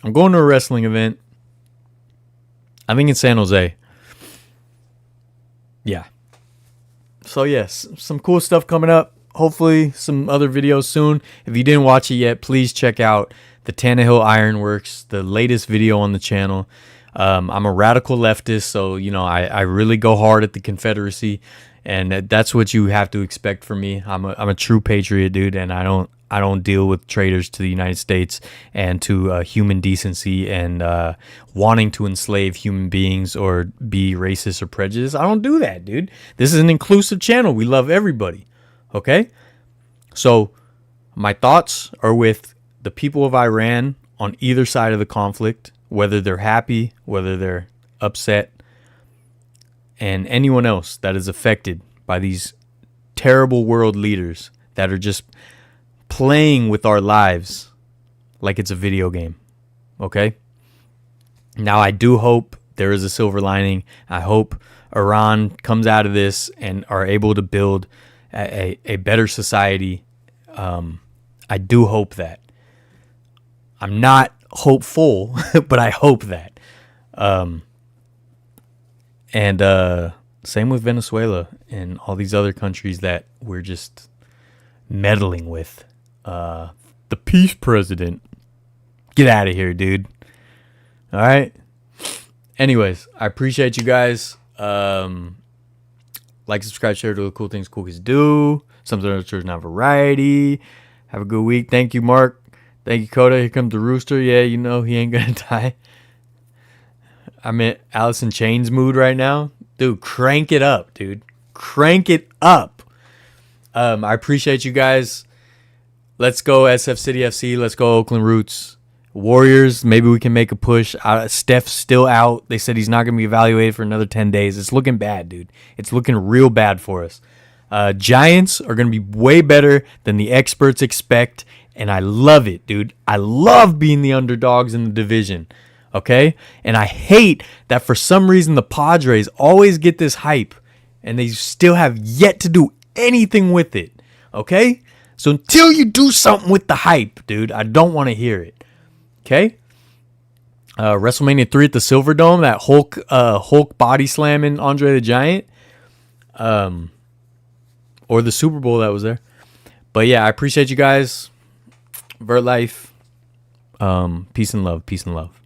I'm going to a wrestling event. I think in San Jose. Yeah. So yes, some cool stuff coming up. Hopefully some other videos soon. If you didn't watch it yet, please check out the Tannehill Ironworks, the latest video on the channel. I'm a radical leftist, so I really go hard at the Confederacy, and that's what you have to expect from me. I'm a true patriot, dude, and I don't deal with traitors to the United States and to human decency and wanting to enslave human beings or be racist or prejudiced. I don't do that, dude. This is an inclusive channel. We love everybody. Okay? So my thoughts are with the people of Iran on either side of the conflict, whether they're happy, whether they're upset, and anyone else that is affected by these terrible world leaders that are just playing with our lives like it's a video game. Okay? Now, I do hope there is a silver lining. I hope Iran comes out of this and are able to build a better society. I do hope that. I'm not hopeful, but I hope that. And same with Venezuela and all these other countries that we're just meddling with. The peace president. Get out of here, dude. All right. Anyways, I appreciate you guys. Like, subscribe, share, do the cool things cool kids do. Something other church, not variety. Have a good week. Thank you, Mark. Thank you, Coda. Here comes the rooster. Yeah, he ain't gonna die. I'm in Alice in Chains mood right now. Dude, crank it up, dude. Crank it up. I appreciate you guys. Let's go SF City FC. Let's go Oakland Roots. Warriors, maybe we can make a push. Steph's still out. They said he's not going to be evaluated for another 10 days. It's looking bad, dude. It's looking real bad for us. Giants are going to be way better than the experts expect, and I love it, dude. I love being the underdogs in the division, okay? And I hate that for some reason the Padres always get this hype, and they still have yet to do anything with it, okay? So until you do something with the hype, dude, I don't want to hear it. Okay. WrestleMania 3 at the Silverdome, that Hulk body slamming Andre the Giant. Or the Super Bowl that was there. But yeah, I appreciate you guys. Vertlife. Peace and love. Peace and love.